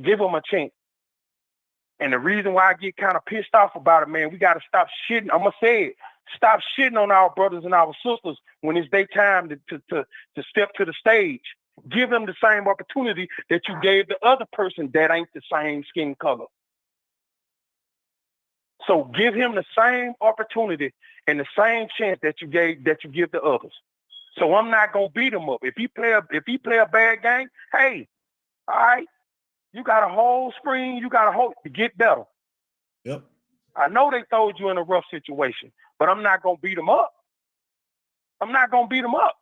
Give him a chance. And the reason why I get kind of pissed off about it, man, we got to stop shitting. I'm going to say it. Stop shitting on our brothers and our sisters when it's their time to step to the stage. Give them the same opportunity that you gave the other person that ain't the same skin color. So give him the same opportunity and the same chance that you give the others. So I'm not gonna beat him up. If he play a bad game, hey, all right, you got a whole spring, you got a whole to get better. Yep. I know they throwed you in a rough situation, but I'm not gonna beat him up. I'm not going to beat them up.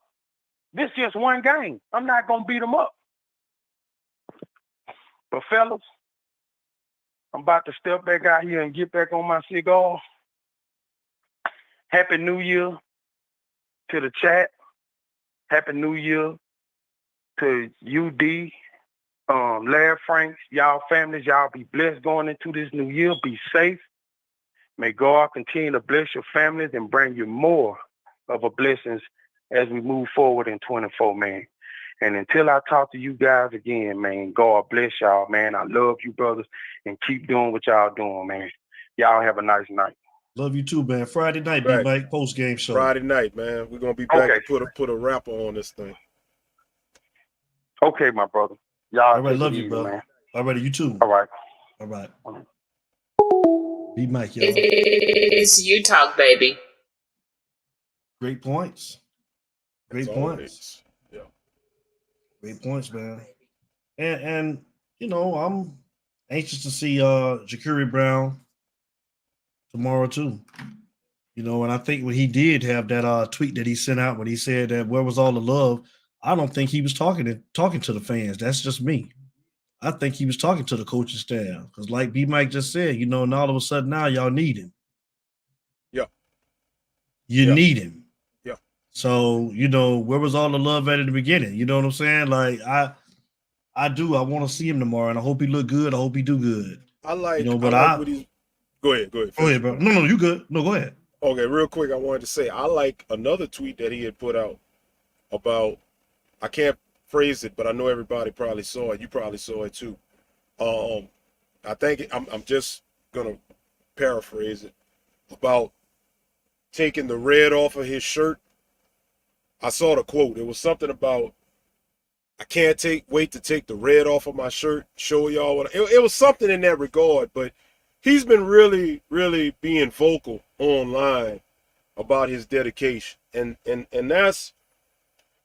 This just one game. I'm not going to beat them up. But fellas, I'm about to step back out here and get back on my cigar. Happy New Year to the chat. Happy New Year to UD, Larry Franks, y'all families. Y'all be blessed going into this new year. Be safe. May God continue to bless your families and bring you more of a blessings as we move forward in 24, man. And until I talk to you guys again, man, God bless y'all, man. I love you, brothers, and keep doing what y'all doing, man. Y'all have a nice night. Love you too, man. Friday night, Right. B-Mike, post-game show. Friday night, man. We're gonna be back Okay. to put a wrapper on this thing. Okay, my brother. Y'all All right, take it love you, easy, bro. man. All right, you too. All right. All right. B-Mike, y'all. It's you talk, baby. Great points. Great As points. always. Yeah. Great points, man. And you know, I'm anxious to see Ja'Cory Brown tomorrow too. You know, and I think when he did have that tweet that he sent out when he said that where was all the love, I don't think he was talking to the fans. That's just me. I think he was talking to the coaching staff because, like B Mike just said, you know, and all of a sudden now y'all need him. Yeah. You need him. Yeah. So, you know, where was all the love at in the beginning? You know what I'm saying? Like I want to see him tomorrow, and I hope he look good. I hope he do good. I like, you know, but I like what he's. Go ahead. Go ahead, bro. No, you good. No, go ahead. Okay, real quick, I wanted to say I like another tweet that he had put out about. I can't phrase it, but I know everybody probably saw it. You probably saw it too. I think I'm just gonna paraphrase it about taking the red off of his shirt. I saw the quote. It was something about I can't wait to take the red off of my shirt. Show y'all what it was something in that regard. But he's been really, really being vocal online about his dedication, and that's.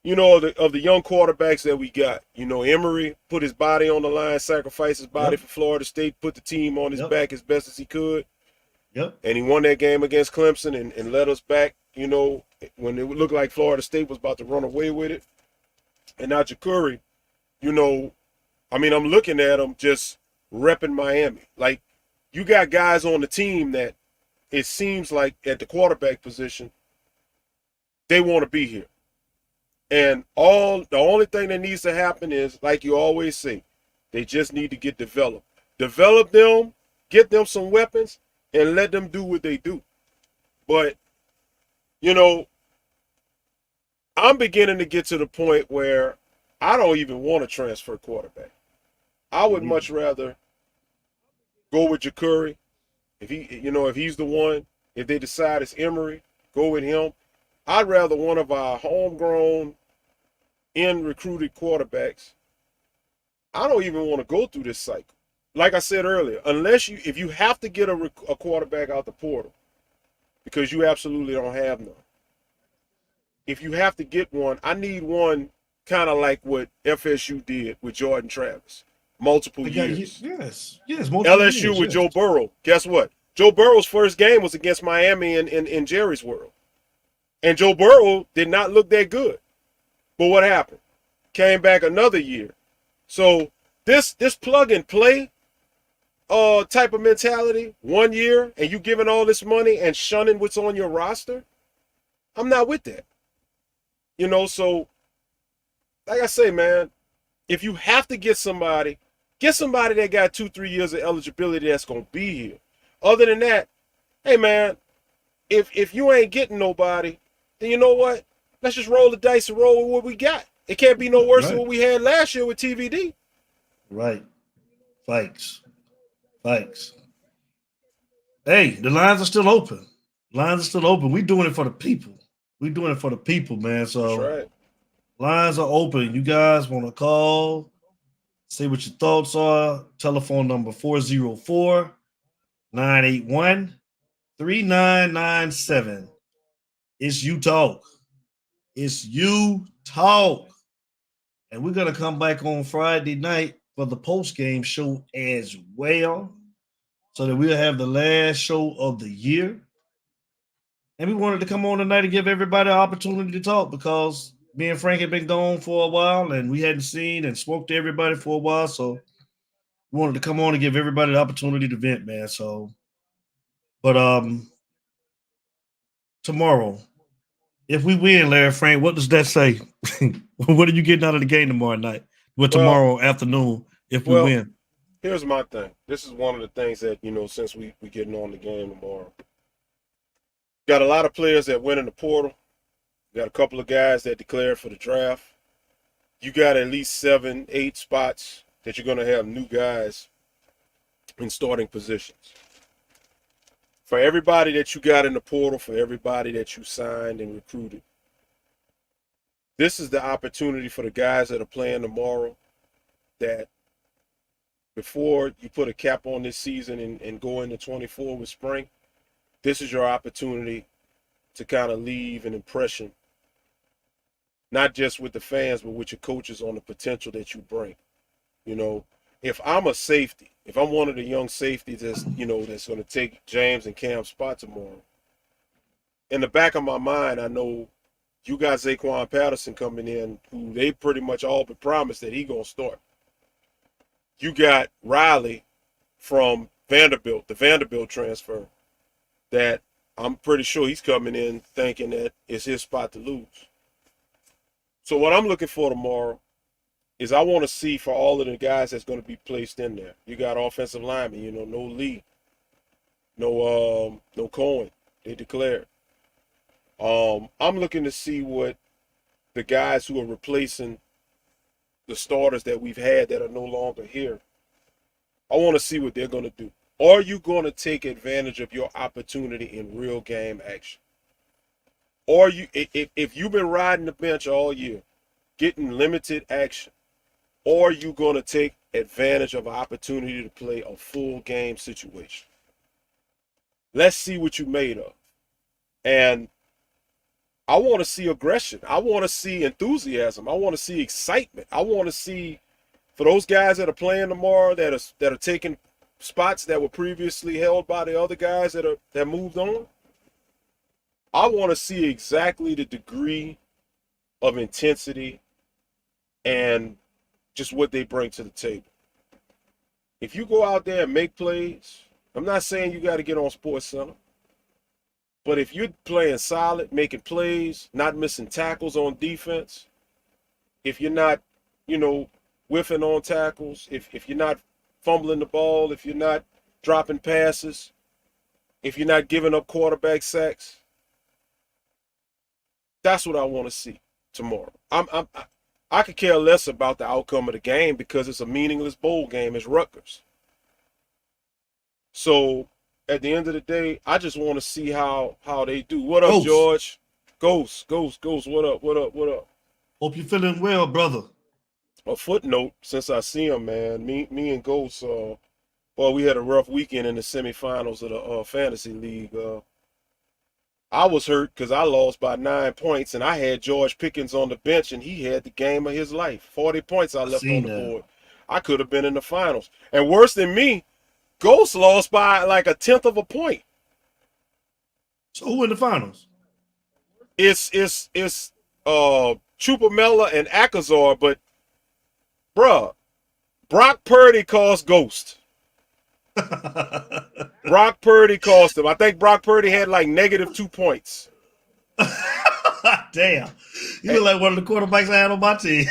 You know, of the young quarterbacks that we got, you know, Emory put his body on the line, sacrificed his body for Florida State, put the team on his back as best as he could. Yep. And he won that game against Clemson and led us back, you know, when it looked like Florida State was about to run away with it. And now Ja'Cory, you know, I mean, I'm looking at him just repping Miami. Like, you got guys on the team that it seems like at the quarterback position, they want to be here. And the only thing that needs to happen is, like you always say, they just need to get developed. Develop them, get them some weapons, and let them do what they do. But, you know, I'm beginning to get to the point where I don't even want to transfer quarterback. I would much rather go with Ja'Cory. If he's the one, if they decide it's Emory, go with him. I'd rather one of our homegrown recruited quarterbacks. I don't even want to go through this cycle. Like I said earlier, if you have to get a quarterback out the portal because you absolutely don't have none. If you have to get one, I need one kind of like what FSU did with Jordan Travis. Multiple years. Yes. LSU years, with Joe Burrow. Guess what? Joe Burrow's first game was against Miami in Jerry's World. And Joe Burrow did not look that good. But what happened? Came back another year. So this plug and play type of mentality, 1 year, and you giving all this money and shunning what's on your roster, I'm not with that. You know, so like I say, man, if you have to get somebody that got 2-3 years of eligibility that's gonna be here. Other than that, hey man, if you ain't getting nobody, then you know what? Let's just roll the dice and roll with what we got. It can't be no worse than what we had last year with TVD. Right. Thanks. Hey, the lines are still open. We're doing it for the people. Man. So That's right. Lines are open. You guys want to call, say what your thoughts are. Telephone number 404-981-3997. It's You Talk. And we're going to come back on Friday night for the post-game show as well, so that we'll have the last show of the year. And we wanted to come on tonight and give everybody an opportunity to talk because me and Frank had been gone for a while and we hadn't seen and spoke to everybody for a while. So we wanted to come on and give everybody the opportunity to vent, man. So, but tomorrow, if we win, Larry Frank, what does that say? What are you getting out of the game tomorrow night? Well, tomorrow afternoon, if we win. Here's my thing. This is one of the things that, since we getting on the game tomorrow. Got a lot of players that went in the portal. Got a couple of guys that declared for the draft. You got at least 7, 8 spots that you're going to have new guys in starting positions. For everybody that you got in the portal, for everybody that you signed and recruited, this is the opportunity for the guys that are playing tomorrow that before you put a cap on this season and go into 24 with spring, this is your opportunity to kind of leave an impression, not just with the fans, but with your coaches on the potential that you bring. If I'm a safety, if I'm one of the young safeties that's going to take James and Cam's spot tomorrow, in the back of my mind, I know you got Zaquan Patterson coming in, who they pretty much all but promised that he going to start. You got Riley from Vanderbilt, the Vanderbilt transfer, that I'm pretty sure he's coming in thinking that it's his spot to lose. So what I'm looking for tomorrow is I want to see for all of the guys that's going to be placed in there. You got offensive linemen, no Lee, no Cohen. They declared. I'm looking to see what the guys who are replacing the starters that we've had that are no longer here, I want to see what they're going to do. Are you going to take advantage of your opportunity in real game action? Or if you've been riding the bench all year, getting limited action, or are you going to take advantage of an opportunity to play a full game situation? Let's see what you're made of. And I want to see aggression. I want to see enthusiasm. I want to see excitement. I want to see, for those guys that are playing tomorrow, that are taking spots that were previously held by the other guys that moved on, I want to see exactly the degree of intensity and just what they bring to the table. If you go out there and make plays, I'm not saying you got to get on SportsCenter, but if you're playing solid, making plays, not missing tackles on defense, if you're not, whiffing on tackles, if you're not fumbling the ball, if you're not dropping passes, if you're not giving up quarterback sacks, that's what I want to see tomorrow. I could care less about the outcome of the game because it's a meaningless bowl game. It's Rutgers. So at the end of the day, I just want to see how they do. What up, George? Ghost. What up? Hope you're feeling well, brother. A footnote, since I see him, man. Me and Ghost, we had a rough weekend in the semifinals of the fantasy league. I was hurt because I lost by 9 points, and I had George Pickens on the bench, and he had the game of his life. 40 points I left on the board. I could have been in the finals. And worse than me, Ghost lost by like 1/10 of a point. So who in the finals? It's Chupamela and Akazar, but bruh, Brock Purdy cost Ghost. Brock Purdy cost him. I think Brock Purdy had like -2 points. Damn. You look like one of the quarterbacks I had on my team.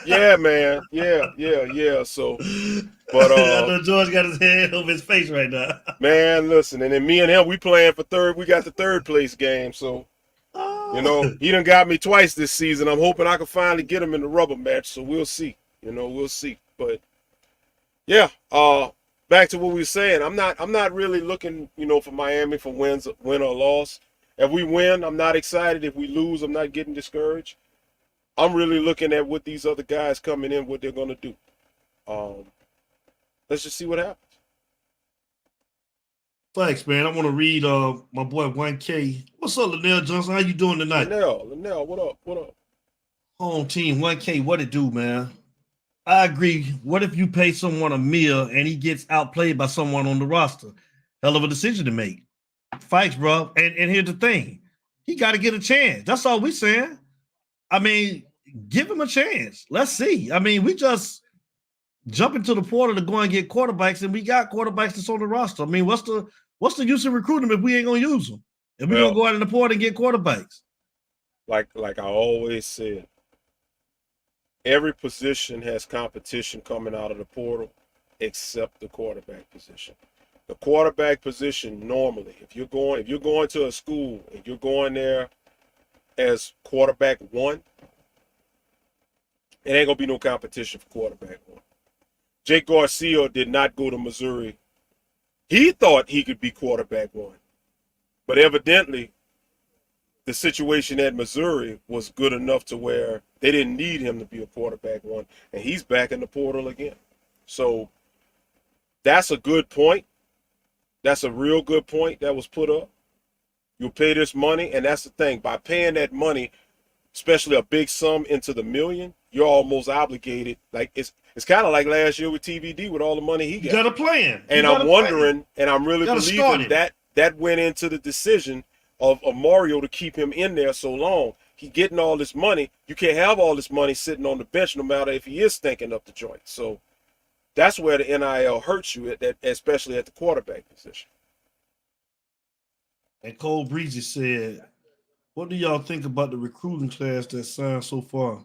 Yeah, man. Yeah. So, but I know George got his head over his face right now. Man, listen, and then me and him, we playing for third. We got the third place game, so he done got me twice this season. I'm hoping I can finally get him in the rubber match. So we'll see. We'll see. But yeah, back to what we were saying. I'm not really looking, for Miami for win or loss. If we win, I'm not excited. If we lose, I'm not getting discouraged. I'm really looking at what these other guys coming in, what they're gonna do. Let's just see what happens. Thanks, man. I want to read my boy 1K. What's up, Linnell Johnson? How you doing tonight? Linnell, what up? Home team 1K, what it do, man? I agree. What if you pay someone $1 million and he gets outplayed by someone on the roster? Hell of a decision to make. Thanks, bro. And here's the thing. he got to get a chance. That's all we saying. I mean, give him a chance. Let's see. I mean, we just jump into the portal to go and get quarterbacks, and we got quarterbacks that's on the roster. I mean, what's the use of recruiting them if we ain't gonna use them? If we're gonna go out in the portal and get quarterbacks. Like I always said, every position has competition coming out of the portal except the quarterback position. The quarterback position, normally, if you're going to a school and you're going there as quarterback one, it ain't gonna be no competition for quarterback one. Jake Garcia did not go to Missouri. He thought he could be quarterback one, but evidently the situation at Missouri was good enough to where they didn't need him to be a quarterback one, and he's back in the portal again. So that's a good point. That's a real good point that was put up. You'll pay this money, and that's the thing. By paying that money, especially a big sum into the million, you're almost obligated. Like it's kind of like last year with TVD with all the money he got. You got a plan. And I'm wondering, and I'm really believing that went into the decision of Mario to keep him in there so long. He getting all this money. You can't have all this money sitting on the bench no matter if he is stinking up the joint. So that's where the NIL hurts you, especially at the quarterback position. And Cole Breezy said, what do y'all think about the recruiting class that signed so far?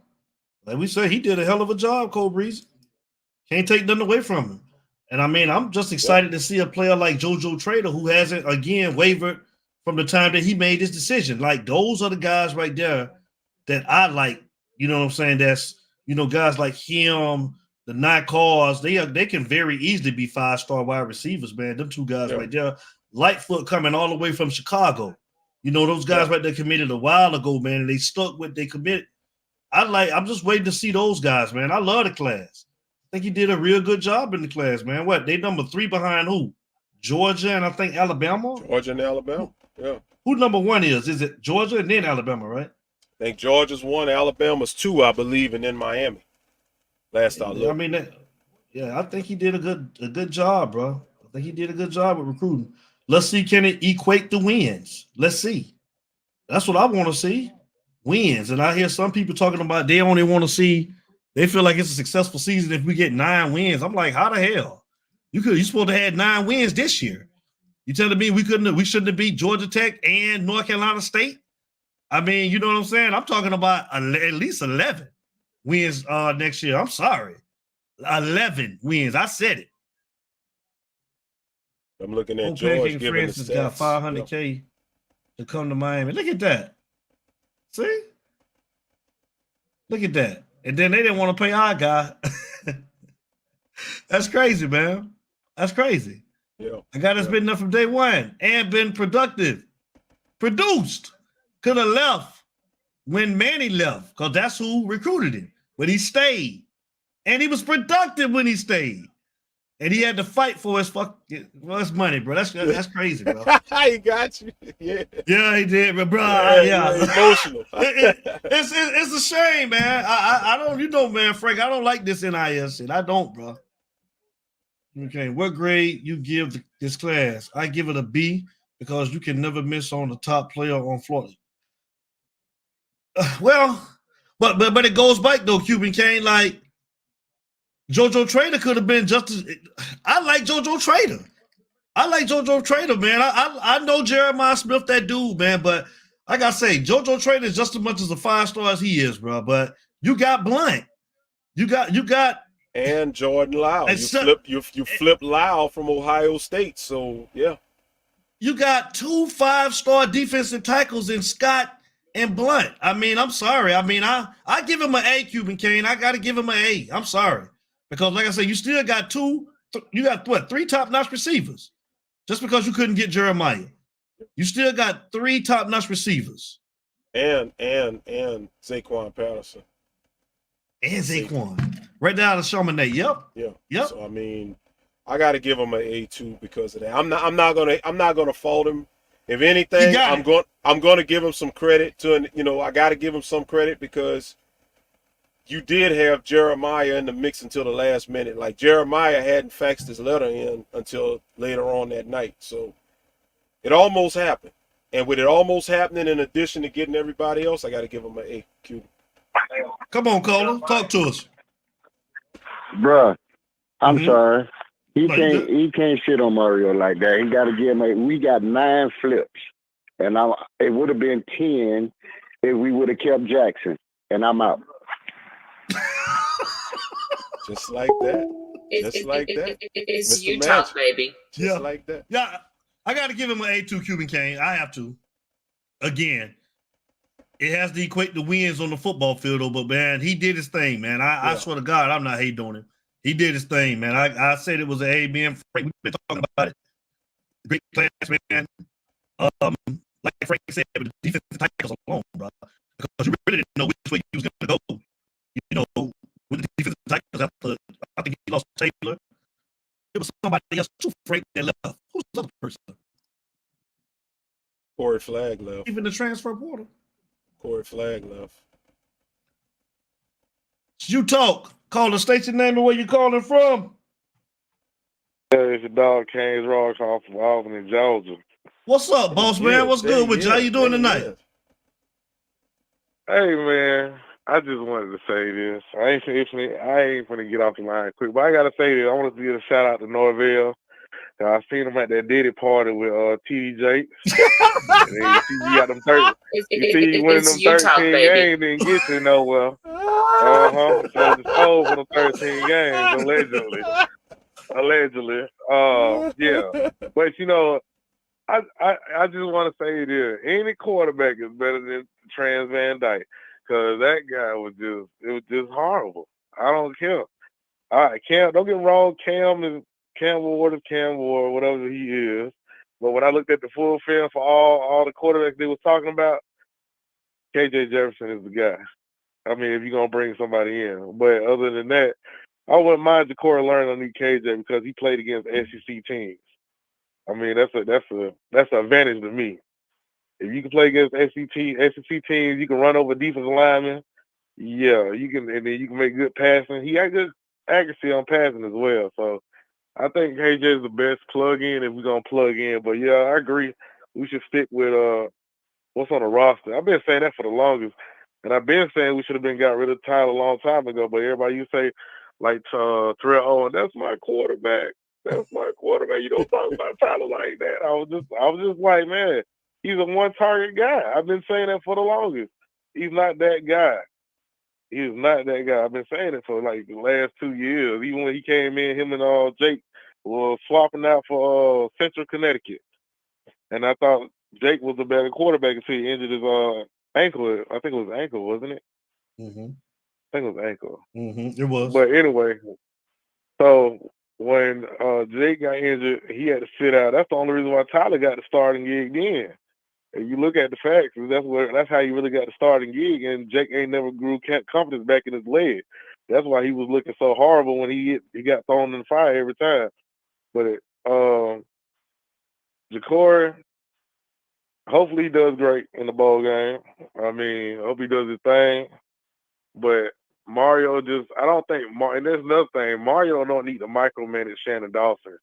Like we said, he did a hell of a job, Cole Breezy. Can't take nothing away from him. And I mean, I'm just excited to see a player like JoJo Trader who hasn't, again, wavered from the time that he made this decision. Like, those are the guys right there that I like, you know what I'm saying? That's, guys like him, the Nine Cars, they can very easily be 5-star wide receivers, man. Them two guys right there. Lightfoot coming all the way from Chicago. Those guys right there committed a while ago, man, and they stuck what they committed. I'm just waiting to see those guys, man. I love the class. I think he did a real good job in the class, man. What? They number 3 behind who? Georgia and I think Alabama? Georgia and Alabama, yeah. Who number 1 is? Is it Georgia and then Alabama, right? I think Georgia's 1, Alabama's 2, I believe, and then Miami. Last I looked. I mean, I think he did a good job, bro. I think he did a good job with recruiting. Let's see, can it equate to wins? Let's see. That's what I want to see. Wins. And I hear some people talking about they only want to see, they feel like it's a successful season if we get 9 wins. I'm like, how the hell? You supposed to have 9 wins this year. You telling me we shouldn't have beat Georgia Tech and North Carolina State? I mean, you know what I'm saying? I'm talking about at least 11 wins next year. I'm sorry. 11 wins. I said it. I'm looking at George giving Francis got $500K to come to Miami. Look at that. See? Look at that. And then they didn't want to pay our guy. That's crazy, man. That's crazy. Yeah. A guy that's been there from day one and been productive. Produced. Could have left when Manny left because that's who recruited him. But he stayed. And he was productive when he stayed. And he had to fight for his money, bro. That's crazy, bro. He got you. Yeah. Yeah, he did, bro. Yeah. Emotional. It's a shame, man. I don't, man, Frank, I don't like this NIL shit. I don't, bro. Okay, what grade you give this class? I give it a B because you can never miss on the top player on Florida. Well, but it goes back though, Cuban Kane. Like JoJo Trader could have been just as. I like JoJo Trader. Man. I know Jeremiah Smith, that dude, man. But I gotta say, JoJo Trader is just as much as a 5-star as he is, bro. But you got Blunt. You got. And Jordan Lau. You flip Lau from Ohio State. So yeah. You got 2 5-star defensive tackles in Scott and Blunt. I mean, I'm sorry. I mean, I give him an A, Cuban Kane. I gotta give him an A. I'm sorry. Because like I said, you still got 3 top-notch receivers. Just because you couldn't get Jeremiah. You still got 3 top-notch receivers. And Zaquan Patterson. And Zaquan. Right down to Chaminade. Yep. So I mean, I got to give him an A2 because of that. I'm not gonna fault him. If anything, I'm gonna give him some credit I got to give him some credit because you did have Jeremiah in the mix until the last minute. Like Jeremiah hadn't faxed his letter in until later on that night. So it almost happened. And with it almost happening, in addition to getting everybody else, I got to give him an A. Cuban. Come on, Cola. Talk to us. Bruh, I'm sorry. He No, you good. He can't shit on Mario like that. He got to give him. We got 9 flips, and it would have been 10 if we would have kept Jackson. And I'm out. Just like that. Just like that. It's Mr. Utah, Magic. baby. Just like that. Yeah, I got to give him an A2 Cuban Kane. I have to. Again, it has to equate the wins on the football field, though, but, man, he did his thing, man. I swear to God, I'm not hating on him. He did his thing, man. I said it was an A, man. Frank, we've been talking about it. Great class, man. Like Frank said, with the defensive tackles alone, bro. Because you really didn't know which way he was going to go. You know, with the defensive tackles after, I think he lost Taylor. It was somebody else too, Frank, that left. Who's the other person? Corey Flagg left. Even the transfer portal. Corey Flagg left. You talk. Call the station name and where you calling from. It's your dog Cane's Rocks off of Albany, Georgia. What's up, boss man? What's good with you? How you doing tonight? Hey man, I just wanted to say this. I ain't gonna get off the line quick, but I gotta say this. I want to give a shout out to Norvell. I seen him at that Diddy party with TD Jakes. And then you see he got them 30. You see he winning them 13 games and get you nowhere. So just sold for them 13 games, allegedly. Yeah. But you know, I just want to say this: any quarterback is better than Trans Van Dyke, because that guy was just horrible. I don't care. All right, Cam. Don't get me wrong. Cam Ward is Cam Ward, whatever he is. But when I looked at the full film for all the quarterbacks they was talking about, KJ Jefferson is the guy. I mean, if you're gonna bring somebody in. But other than that, I wouldn't mind Ja'Cory Learning on KJ because he played against SEC teams. I mean, that's an advantage to me. If you can play against SEC teams, you can run over defensive linemen. Yeah, you can, and then you can make good passing. He had good accuracy on passing as well. So I think KJ is the best plug-in if we're gonna plug in. But yeah, I agree. We should stick with what's on the roster. I've been saying that for the longest, and I've been saying we should have got rid of Tyler a long time ago. But everybody, you say like Terrell Owen, that's my quarterback. That's my quarterback. You don't talk about Tyler like that. I was just like, man, he's a one-target guy. I've been saying that for the longest. He's not that guy. He is not that guy. I've been saying it for like the last 2 years. Even when he came in, him and Jake were swapping out for Central Connecticut. And I thought Jake was a better quarterback until he injured his ankle. I think it was ankle, wasn't it? Mm-hmm. I think it was ankle. Mm-hmm. It was. But anyway, so when Jake got injured, he had to sit out. That's the only reason why Tyler got the starting gig then. If you look at the facts, that's how he really got the starting gig, and Jake ain't never grew confidence back in his leg. That's why he was looking so horrible when he got thrown in the fire every time. But Ja'Cory, hopefully he does great in the bowl game. I mean, I hope he does his thing. But Mario I don't think, and there's another thing, Mario don't need to micromanage Shannon Dawson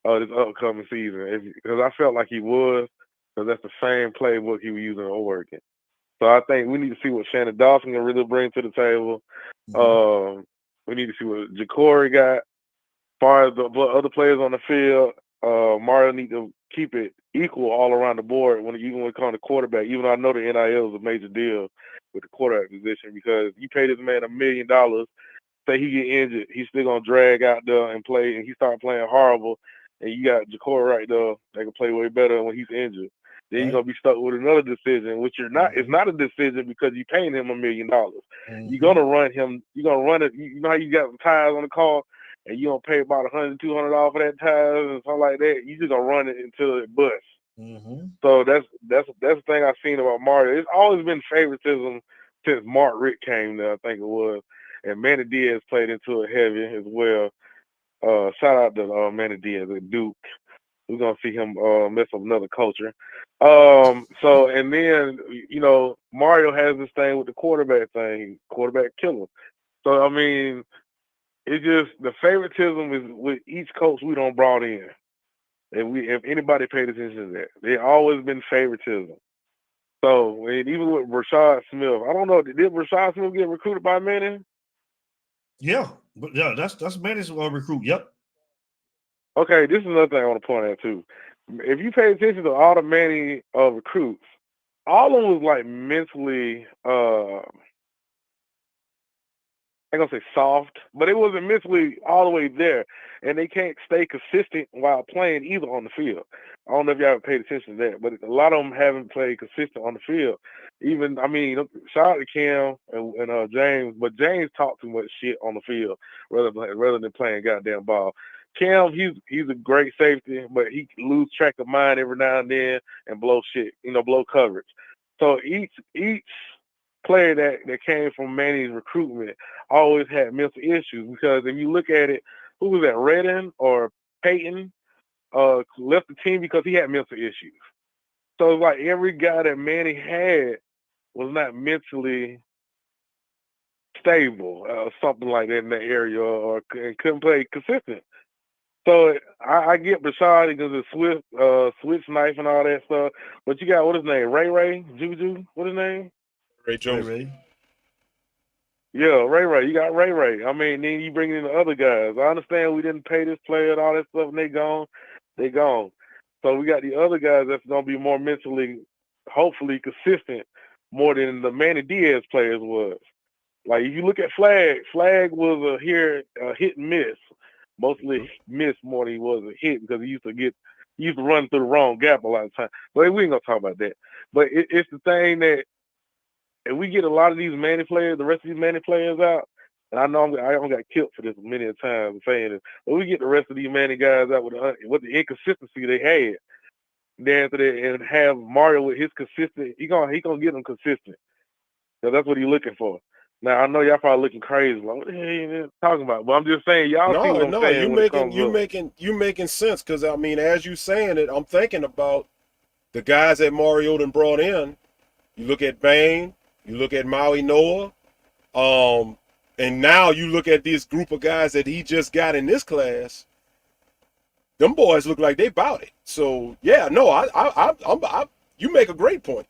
this upcoming season, because I felt like he was. Because that's the same playbook he was using in Oregon. So I think we need to see what Shannon Dawson can really bring to the table. Mm-hmm. We need to see what Ja'Cory got. As far as the other players on the field, Mario need to keep it equal all around the board when it comes to quarterback. Even though I know the NIL is a major deal with the quarterback position, because you pay this man $1 million, say he get injured, he's still gonna drag out there and play, and he start playing horrible. And you got Ja'Cory right there that can play way better when he's injured. Then you're gonna be stuck with another decision, which you're not. It's not a decision because you're paying him $1 million. Mm-hmm. You're gonna run him. You're gonna run it. You know how you got some tires on the car, and you're gonna pay about $100, $200 for that tires and something like that. You just gonna run it until it busts. Mm-hmm. So that's the thing I've seen about Mario. It's always been favoritism since Mark Richt came there, I think it was, and Manny Diaz played into it heavy as well. Shout out to Manny Diaz at Duke. We're gonna see him mess up another culture. So, and then, you know, Mario has this thing with the quarterback killer. So I mean, it's just the favoritism is with each coach we don't brought in. If anybody paid attention to that, there always been favoritism. So and even with Rashad Smith, I don't know, did Rashad Smith get recruited by Manning? Yeah, but yeah, that's Manning's recruit. Yep. Okay, this is another thing I want to point out too. If you pay attention to all the Manning recruits, all of them was like mentally I ain't gonna say soft, but it wasn't mentally all the way there, and they can't stay consistent while playing either on the field. I don't know if y'all ever paid attention to that, but a lot of them haven't played consistent on the field. Even, I mean, shout out to Cam and James, but James talked too much shit on the field rather than playing goddamn ball. Cam, he's a great safety, but he lose track of mind every now and then and blow shit, blow coverage. So each player that came from Manning's recruitment always had mental issues, because if you look at it, who was that, Redden or Peyton left the team because he had mental issues. So it's like every guy that Manning had was not mentally stable or something like that in that area, or couldn't play consistent. So I get Brashad because of switch knife and all that stuff, but you got, what his name, Ray Juju, what his name? Ray Jones. Ray. Yeah, Ray. You got Ray. I mean, then you bring in the other guys. I understand we didn't pay this player and all that stuff, and they gone. So we got the other guys that's going to be more mentally, hopefully, consistent more than the Manny Diaz players was. Like, if you look at Flag was a hit and miss. Mostly miss more than he was a hit, because he used to run through the wrong gap a lot of times. But we ain't going to talk about that. But it's the thing that, and we get a lot of these Manny players, the rest of these Manny players out, and I know I don't got killed for this many a time saying it, but we get the rest of these Manny guys out with the inconsistency they had. Then after that, and have Mario with his consistent, he gonna get them consistent. So that's what he's looking for. Now I know y'all probably looking crazy, like, what the hell are you talking about? But I'm just saying, y'all see what I'm saying. You making sense, because I mean, as you saying it, I'm thinking about the guys that Mario done brought in. You look at Bain, you look at Maui Noah, and now you look at this group of guys that he just got in this class. Them boys look like they bout it. So yeah, no, you make a great point.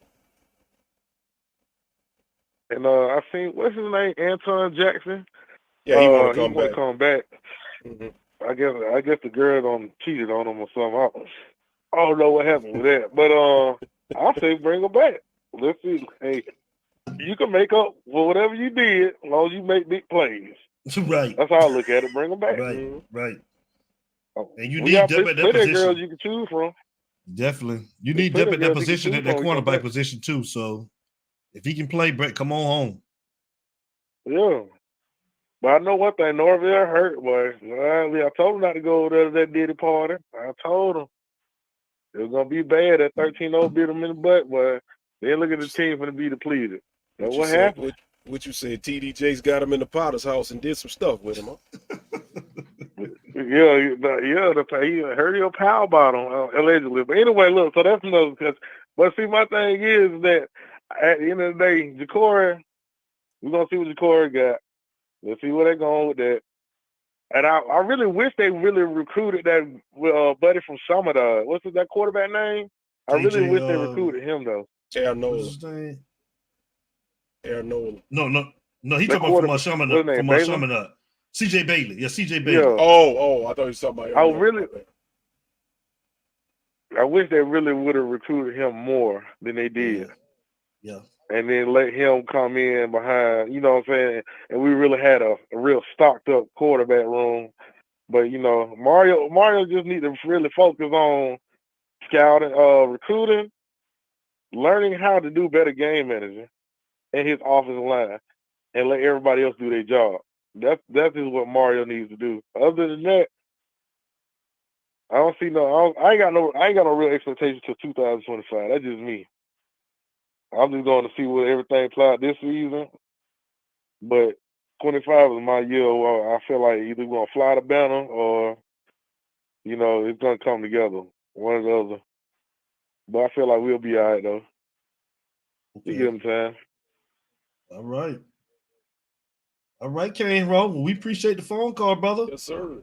And I seen, what's his name, Anton Jackson. Yeah, he want to come back. Mm-hmm. I guess the girl cheated on him or something. I don't know what happened with that, but I say bring him back. Let's see. Hey, you can make up for whatever you did as long as you make big plays. Right. That's how I look at it. Bring them back. Right. And you we need depth at that position. Girls you can choose from. Definitely. You need depth at that position, at that cornerback position too. So if he can play, Brett, come on home. Yeah. But I know one thing, Norville hurt, boy. I told him not to go over there to that Diddy party. I told him. It was going to be bad. That 13-0 beat him in the butt, boy. Then look at the team going to be depleted. That's what happened. What you said, TD Jakes got him in the Potter's house and did some stuff with him, huh? He hurt your power bottom, allegedly. But anyway, look, so that's another, but see, my thing is that at the end of the day, Ja'Cory, we're going to see what Ja'Cory got. Let's see where they're going with that. And I really wish they really recruited that buddy from Summer. What's that quarterback name? I really wish they recruited him, though. Aaron Nolan. No, he talking about from Summer. CJ Bailey. Yeah, CJ Bailey. Yeah. Oh, I thought he was talking about I wish they really would have recruited him more than they did. Yeah. And then let him come in behind, you know what I'm saying? And we really had a real stocked up quarterback room. But, Mario just need to really focus on scouting, recruiting, learning how to do better game managing and his offensive line, and let everybody else do their job. That is what Mario needs to do. Other than that, I ain't got no real expectations till 2025. That's just me. I'm just going to see what everything play out this season. But 25 is my year where I feel like either we're going to fly the banner or, it's going to come together. One or the other. But I feel like we'll be all right, though. Okay. You get what I'm saying? All right, Kane Rowe. Well, we appreciate the phone call, brother. Yes, sir.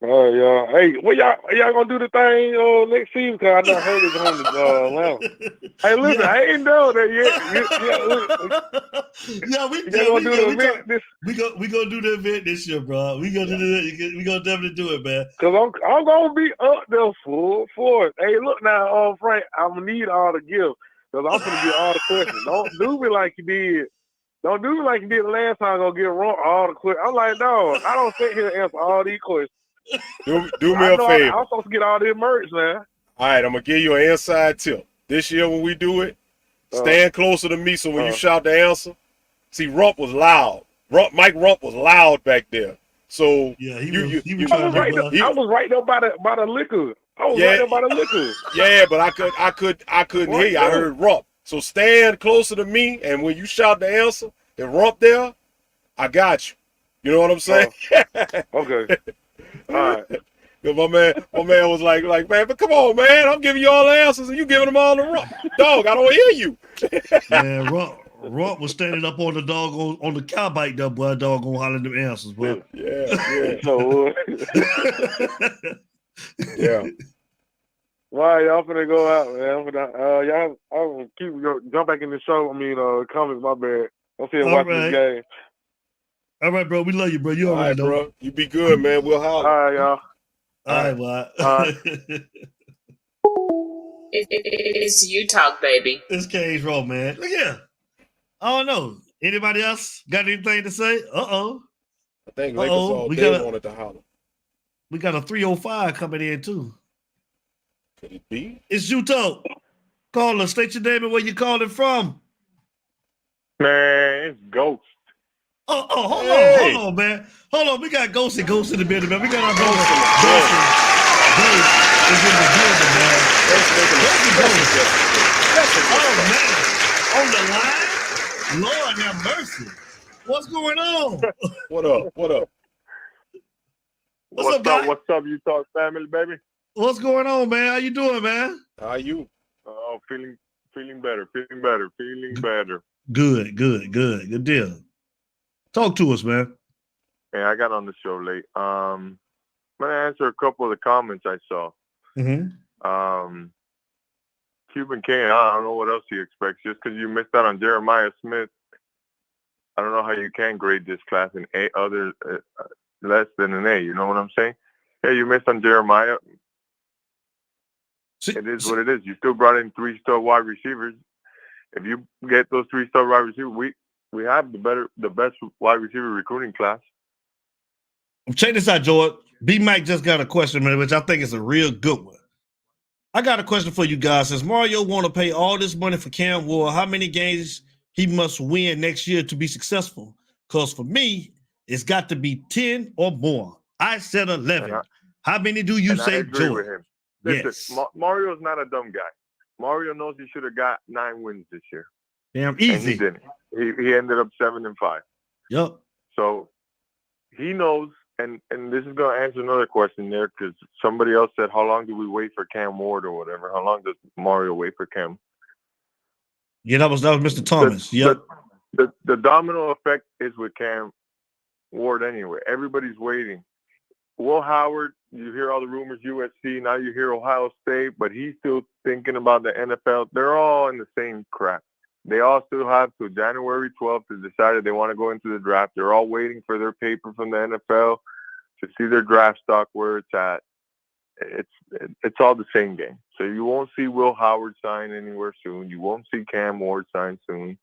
Oh yeah. Hey, what y'all gonna do the thing next season? Cause I done heard it's on the lounge. Hey, listen, Yeah. I ain't know that yet. We gonna do the event this. We gonna do the event this year, bro. We gonna do the. We gonna definitely do it, man. Cause I'm gonna be up there full force. Hey, look now, Frank, I'm gonna need all the gifts. Cause I'm gonna get all the questions. Don't do me like you did. Don't do me like you did the last time. Gonna get wrong all the questions. I'm like, no, I don't sit here and answer all these questions. Do me a favor. I'm supposed to get all this merch, man. All right, I'm gonna give you an inside tip. This year when we do it, stand closer to me so when you shout the answer, see Rump was loud. Mike Rump was loud back there. So yeah, I was right there by the liquor. I was right there by the liquor. Yeah, but I couldn't hear you. I heard Rump. So stand closer to me, and when you shout the answer, if Rump there, I got you. You know what I'm saying? Okay. All right. My man was like, man, but come on, man. I'm giving you all the answers, and you giving them all to Rump. Dog, I don't hear you. Man, Rump was standing up on the dog on the cow bike there, boy. Dog gonna holler them answers, boy. Yeah. So, yeah. Why y'all finna go out, man? Y'all, I'm gonna jump back in the show. I mean, comments. My bad. I'm still watching this game. All right, bro. We love you, bro. You all right, though? Bro. You be good, man. We'll holler. All right, y'all. All right, boy. It's you talk, baby. It's Cage Roll, man. Look here. I don't know. Anybody else got anything to say? I think Lakers all day wanted to holler. We got a 305 coming in, too. Could it be? It's Juto. Caller, state your name and where you calling from. Man, it's Ghost. Hold on, man. Hold on, we got Ghost in the building, man. We got our Ghost is in the building, man. On the line? Lord have mercy. What's going on? What up? What's up, guy? What's up, you talk family, baby? What's going on, man? How you doing, man? How are you? Oh, feeling better. Good deal. Talk to us, man. Hey, I got on the show late. I'm gonna answer a couple of the comments I saw. Cuban King, I don't know what else he expects. Just because you missed out on Jeremiah Smith, I don't know how you can grade this class in A other less than an A. You know what I'm saying? Hey, you missed on Jeremiah. It is what it is. You still brought in 3-star wide receivers. If you get those 3-star wide receivers, we have the best wide receiver recruiting class. Check this out, George. B Mike just got a question, man, which I think is a real good one. I got a question for you guys. Since Mario want to pay all this money for Cam Ward, how many games he must win next year to be successful? Because for me, it's got to be 10 or more. I said 11. How many do you say, I agree with him. Listen, yes. Mario's not a dumb guy. Mario knows he should have got 9 wins this year. Damn easy. And he didn't. He ended up 7-5. Yep. So he knows, and this is going to answer another question there, because somebody else said, how long do we wait for Cam Ward or whatever? How long does Mario wait for Cam? Yeah, that was Mr. Thomas. The domino effect is with Cam Ward anyway. Everybody's waiting. Will Howard, you hear all the rumors, USC, now you hear Ohio State, but he's still thinking about the NFL. They're all in the same crap. They all still have till January 12th to decide if they want to go into the draft. They're all waiting for their paper from the NFL to see their draft stock where it's at. It's all the same game. So you won't see Will Howard sign anywhere soon. You won't see Cam Ward sign soon.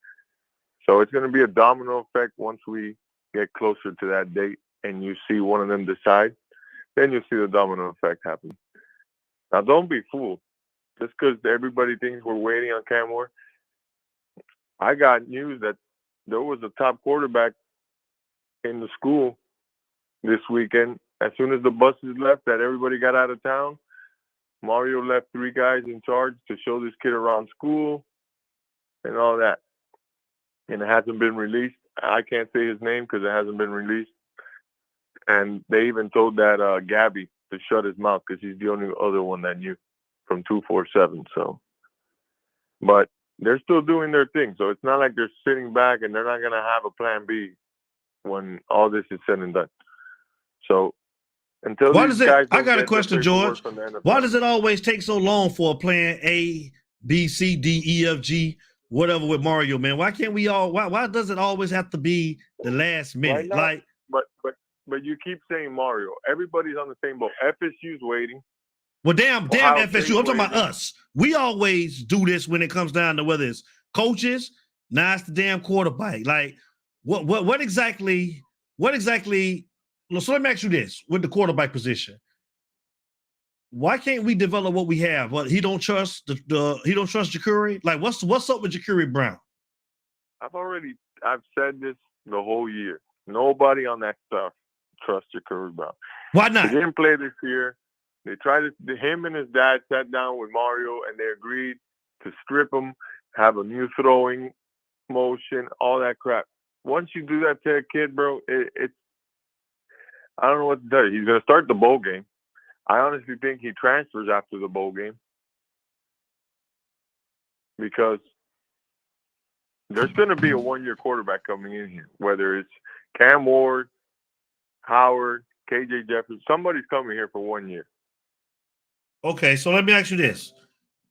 So it's going to be a domino effect once we get closer to that date and you see one of them decide. Then you'll see the domino effect happen. Now, don't be fooled. Just because everybody thinks we're waiting on Cam Ward, I got news that there was a top quarterback in the school this weekend. As soon as the buses left, that everybody got out of town, Mario left 3 guys in charge to show this kid around school and all that. And it hasn't been released. I can't say his name because it hasn't been released. And they even told that Gabby to shut his mouth because he's the only other one that knew from 247. So, but they're still doing their thing. So it's not like they're sitting back and they're not going to have a plan B when all this is said and done. So Until Why these does it? guys I don't got a get their question, paperwork George. from the NFL. Why does it always take so long for a plan A, B, C, D, E, F, G, whatever with Mario, man? Why can't we all? Why does it always have to be the last minute? Right now, but you keep saying Mario. Everybody's on the same boat. FSU's waiting. Well, damn Ohio FSU. State's I'm talking about waiting. us. We always do this when it comes down to whether it's coaches, now it's the damn quarterback. Like, what exactly? So let me ask you this: with the quarterback position, why can't we develop what we have? What he don't trust he don't trust Ja'Cory? Like, what's up with Ja'Cory Brown? I've said this the whole year. Nobody on that stuff trusts Ja'Cory Brown. Why not? He didn't play this year. They tried to. Him and his dad sat down with Mario and they agreed to strip him, have a new throwing motion, all that crap. Once you do that to a kid, bro, it's I don't know what to tell you. He's gonna start the bowl game. I honestly think he transfers after the bowl game because there's going to be a one-year quarterback coming in here, whether it's Cam Ward, Howard, KJ Jefferson. Somebody's coming here for 1 year. Okay, so let me ask you this.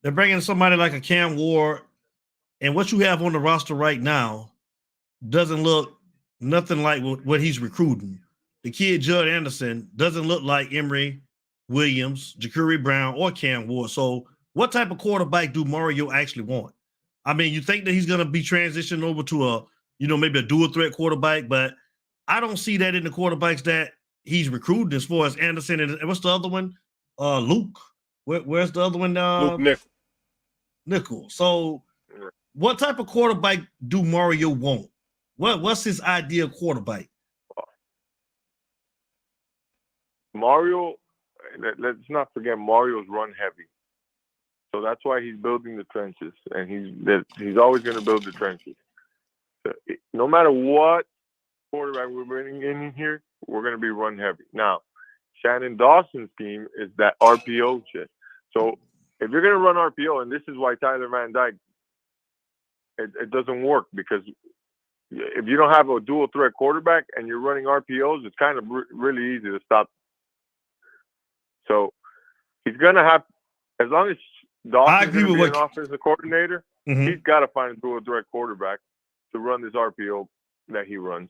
They're bringing somebody like a Cam Ward, and what you have on the roster right now doesn't look nothing like what he's recruiting. The kid, Judd Anderson, doesn't look like Emory Williams, Ja'Cory Brown, or Cam Ward. So what type of quarterback do Mario actually want? I mean, you think that he's going to be transitioned over to maybe a dual threat quarterback, but I don't see that in the quarterbacks that he's recruiting as far as Anderson and what's the other one? Luke. Where's the other one? Luke Nickel. So what type of quarterback do Mario want? What's his ideal quarterback? Mario, let's not forget Mario's run heavy. So that's why he's building the trenches, and he's always going to build the trenches. So no matter what quarterback we're bringing in here, we're going to be run heavy. Now, Shannon Dawson's team is that RPO shit. So if you're going to run RPO, and this is why Tyler Van Dyke, it doesn't work, because if you don't have a dual threat quarterback and you're running RPOs, it's kind of really easy to stop. So he's going to have, as long as Dawson's going to be an offensive coordinator, he's got to find a dual threat quarterback to run this RPO that he runs.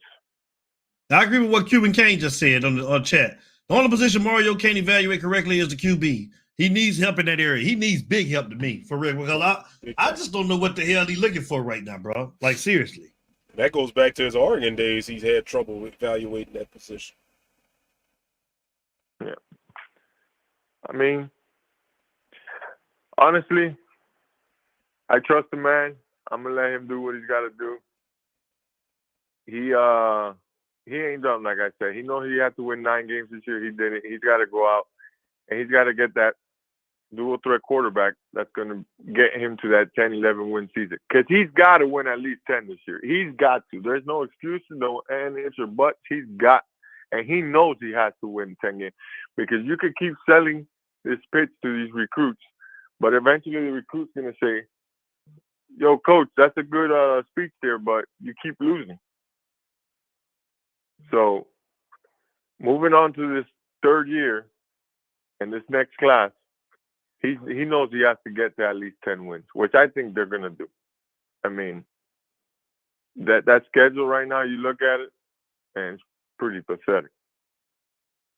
I agree with what Cuban Kane just said on chat. The only position Mario can't evaluate correctly is the QB. He needs help in that area. He needs big help to me, for real. Because I just don't know what the hell he's looking for right now, bro. Like, seriously. That goes back to his Oregon days. He's had trouble evaluating that position. Yeah. I mean, honestly, I trust the man. I'm going to let him do what he's got to do. He ain't done, like I said. He knows he had to win 9 games this year. He did it. He's got to go out, and he's got to get that dual threat quarterback that's going to get him to that 10-11 win season. Because he's got to win at least 10 this year. He's got to. There's no excuses, no ifs or buts. He's got, and he knows he has to win 10 games. Because you could keep selling this pitch to these recruits, but eventually the recruit's going to say, yo, coach, that's a good speech there, but you keep losing. So moving on to this third year and this next class, he knows he has to get to at least 10 wins, which I think they're going to do. I mean, that schedule right now, you look at it, and it's pretty pathetic.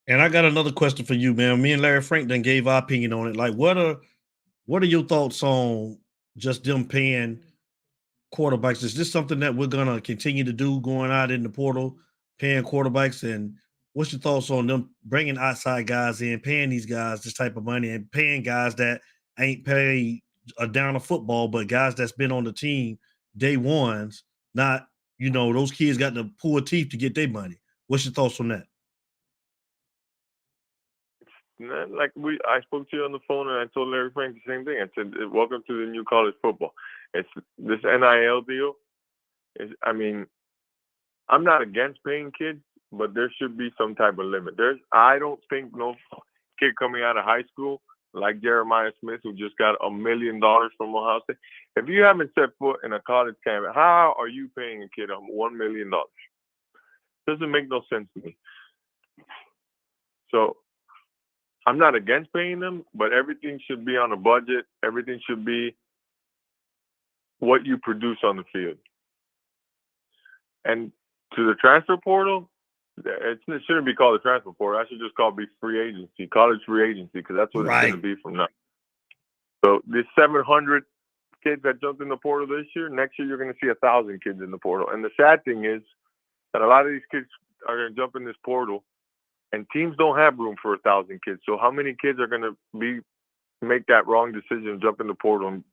And I got another question for you, man. Me and Larry Frank then gave our opinion on it. Like, what are your thoughts on just them paying quarterbacks? Is this something that we're gonna continue to do, going out in the portal, paying quarterbacks? And what's your thoughts on them bringing outside guys in, paying these guys this type of money, and paying guys that ain't paid a down of football, but guys that's been on the team day ones, not, those kids got to pull teeth to get their money. What's your thoughts on that? Like I spoke to you on the phone, and I told Larry Frank the same thing. I said, welcome to the new college football. It's this NIL deal. I mean, I'm not against paying kids, but there should be some type of limit. I don't think no kid coming out of high school like Jeremiah Smith, who just got $1 million from Ohio State. If you haven't set foot in a college campus, how are you paying a kid $1 million? Doesn't make no sense to me. So I'm not against paying them, but everything should be on a budget. Everything should be what you produce on the field. And to the transfer portal, it shouldn't be called a transfer portal. I should just call it be free agency, college free agency, because that's what it's going to be from now. So this 700 kids that jumped in the portal this year, next year you're going to see 1,000 kids in the portal. And the sad thing is that a lot of these kids are going to jump in this portal, and teams don't have room for 1,000 kids. So how many kids are going to make that wrong decision, jump in the portal, and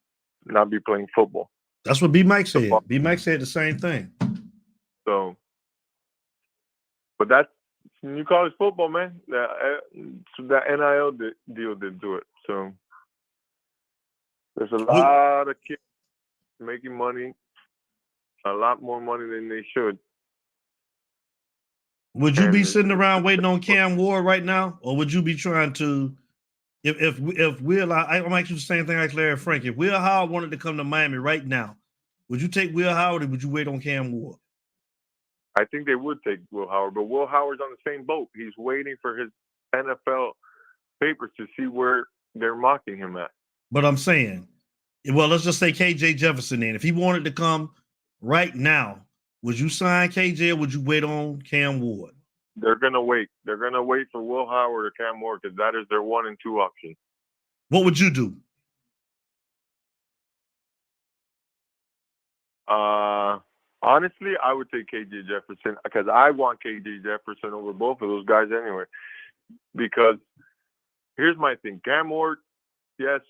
not be playing football? That's what B Mike said. B Mike said the same thing. So, but that's new college football, man. That NIL deal did do it. So there's a lot of kids making money, a lot more money than they should. Would you be sitting around waiting on Cam Ward right now, or would you be trying to? If Will, I'm actually the same thing like Larry Frank. If Will Howard wanted to come to Miami right now, would you take Will Howard, or would you wait on Cam Ward? I think they would take Will Howard, but Will Howard's on the same boat. He's waiting for his NFL papers to see where they're mocking him at. But I'm saying, well, let's just say KJ Jefferson then. If he wanted to come right now, would you sign KJ, or would you wait on Cam Ward? They're going to wait. They're going to wait for Will Howard or Cam Ward, because that is their 1 and 2 option. What would you do? Honestly, I would take KJ Jefferson, because I want KJ Jefferson over both of those guys anyway. Because here's my thing. Cam Ward, yes,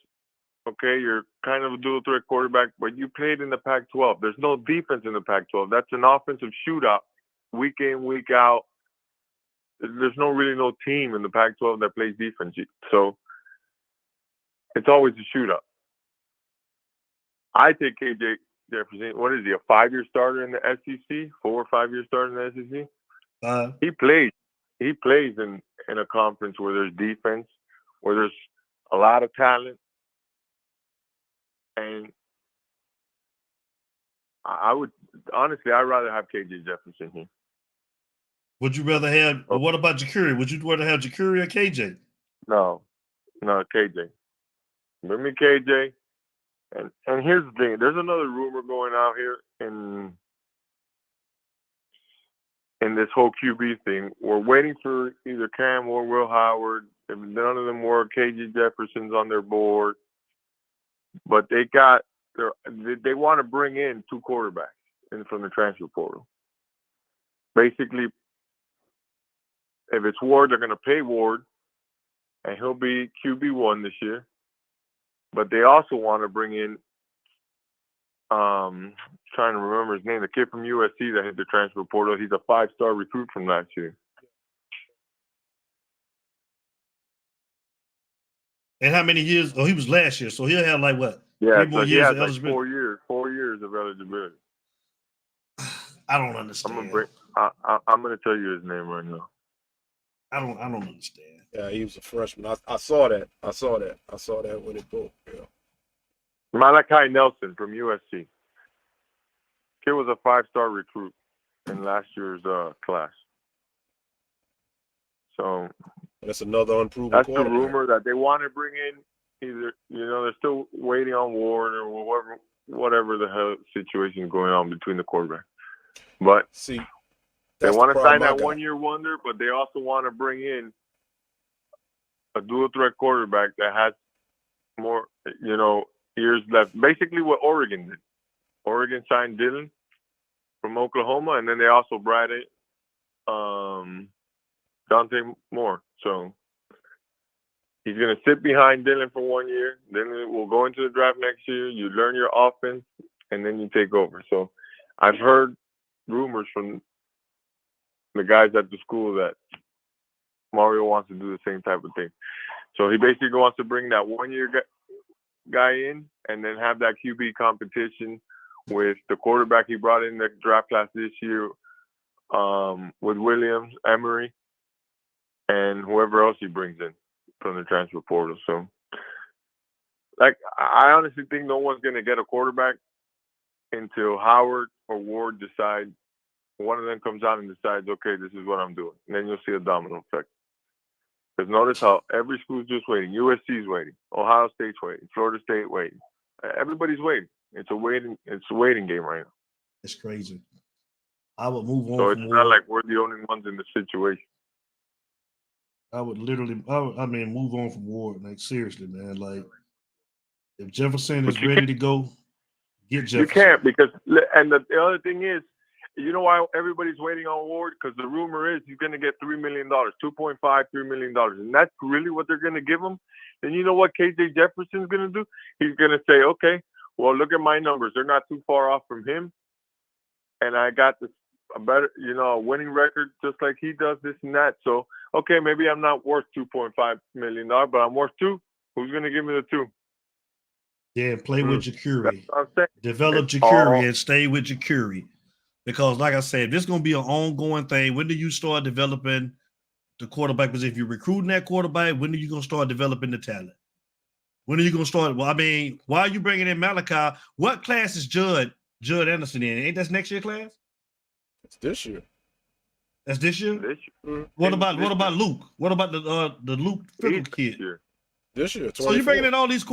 okay, you're kind of a dual threat quarterback, but you played in the Pac-12. There's no defense in the Pac-12. That's an offensive shootout, week in, week out. There's really no team in the Pac-12 that plays defense. So it's always a shootout. I take KJ Jefferson. What is he, a 5-year starter in the SEC? 4 or 5-year starter in the SEC? He plays in a conference where there's defense, where there's a lot of talent. And I would, honestly, I'd rather have KJ Jefferson here. Would you rather have, what about Ja'Cory? Would you rather have Ja'Cory or KJ? No, KJ. Bring me KJ. And here's the thing. There's another rumor going out here in this whole QB thing. We're waiting for either Cam or Will Howard. If none of them were, KJ Jefferson's on their board. But they want to bring in 2 quarterbacks from the transfer portal. Basically, if it's Ward, they're going to pay Ward, and he'll be QB1 this year. But they also want to bring in, trying to remember his name, the kid from USC that hit the transfer portal. He's a 5-star recruit from last year. And how many years? Oh, he was last year, so he'll have like what? Yeah, 3 more so years he has of like 4 years. 4 years of eligibility. I don't understand. I'm gonna tell you his name right now. I don't understand. Yeah, he was a freshman. I saw that. I saw that when it broke. Yeah. Malachi Nelson from USC. Kid was a 5-star recruit in last year's class. So that's another unproven. That's the rumor that they want to bring in. Either they're still waiting on Ward or whatever the hell situation is going on between the quarterbacks. But see, they want to sign that 1-year wonder, but they also want to bring in a dual threat quarterback that has more, years left. Basically what Oregon did. Oregon signed Dillon from Oklahoma, and then they also brought in Dante Moore. So he's going to sit behind Dillon for 1 year. Then we'll go into the draft next year. You learn your offense, and then you take over. So I've heard rumors from the guys at the school that Mario wants to do the same type of thing. So he basically wants to bring that 1-year guy in and then have that QB competition with the quarterback he brought in the draft class this year, with Williams, Emery, and whoever else he brings in from the transfer portal. So, I honestly think no one's going to get a quarterback until Howard or Ward decide. One of them comes out and decides, okay, this is what I'm doing. And then you'll see a domino effect. Because notice how every school's just waiting. USC's waiting. Ohio State's waiting. Florida State waiting. Everybody's waiting. It's a waiting game right now. It's crazy. I would move on. So it's from not Ward. like we're the only ones in the situation. I would literally, move on from Ward. Like, seriously, man. Like, if Jefferson is ready to go, get Jefferson. You can't because, and the other thing is, you know why everybody's waiting on Ward? Because the rumor is he's going to get $3 million, $2.5, $3 million. And that's really what they're going to give him. Then you know what KJ Jefferson's going to do? He's going to say, okay, well, look at my numbers. They're not too far off from him. And I got a better, a winning record just like he does, this and that. So, okay, maybe I'm not worth $2.5 million, but I'm worth $2 million. Who's going to give me the $2 million? Yeah, play with Jacuri. Develop It's Jacuri and stay with Jacuri. Because, like I said, this is going to be an ongoing thing. When do you start developing the quarterback? Because if you're recruiting that quarterback, when are you going to start developing the talent? When are you going to start? Well, I mean, why are you bringing in Malachi? What class is Judd Anderson in? Ain't that next year class? It's this year. That's this year? This year. What about Luke? What about the Luke Fickle kid? This year. 24. So you're bringing in all these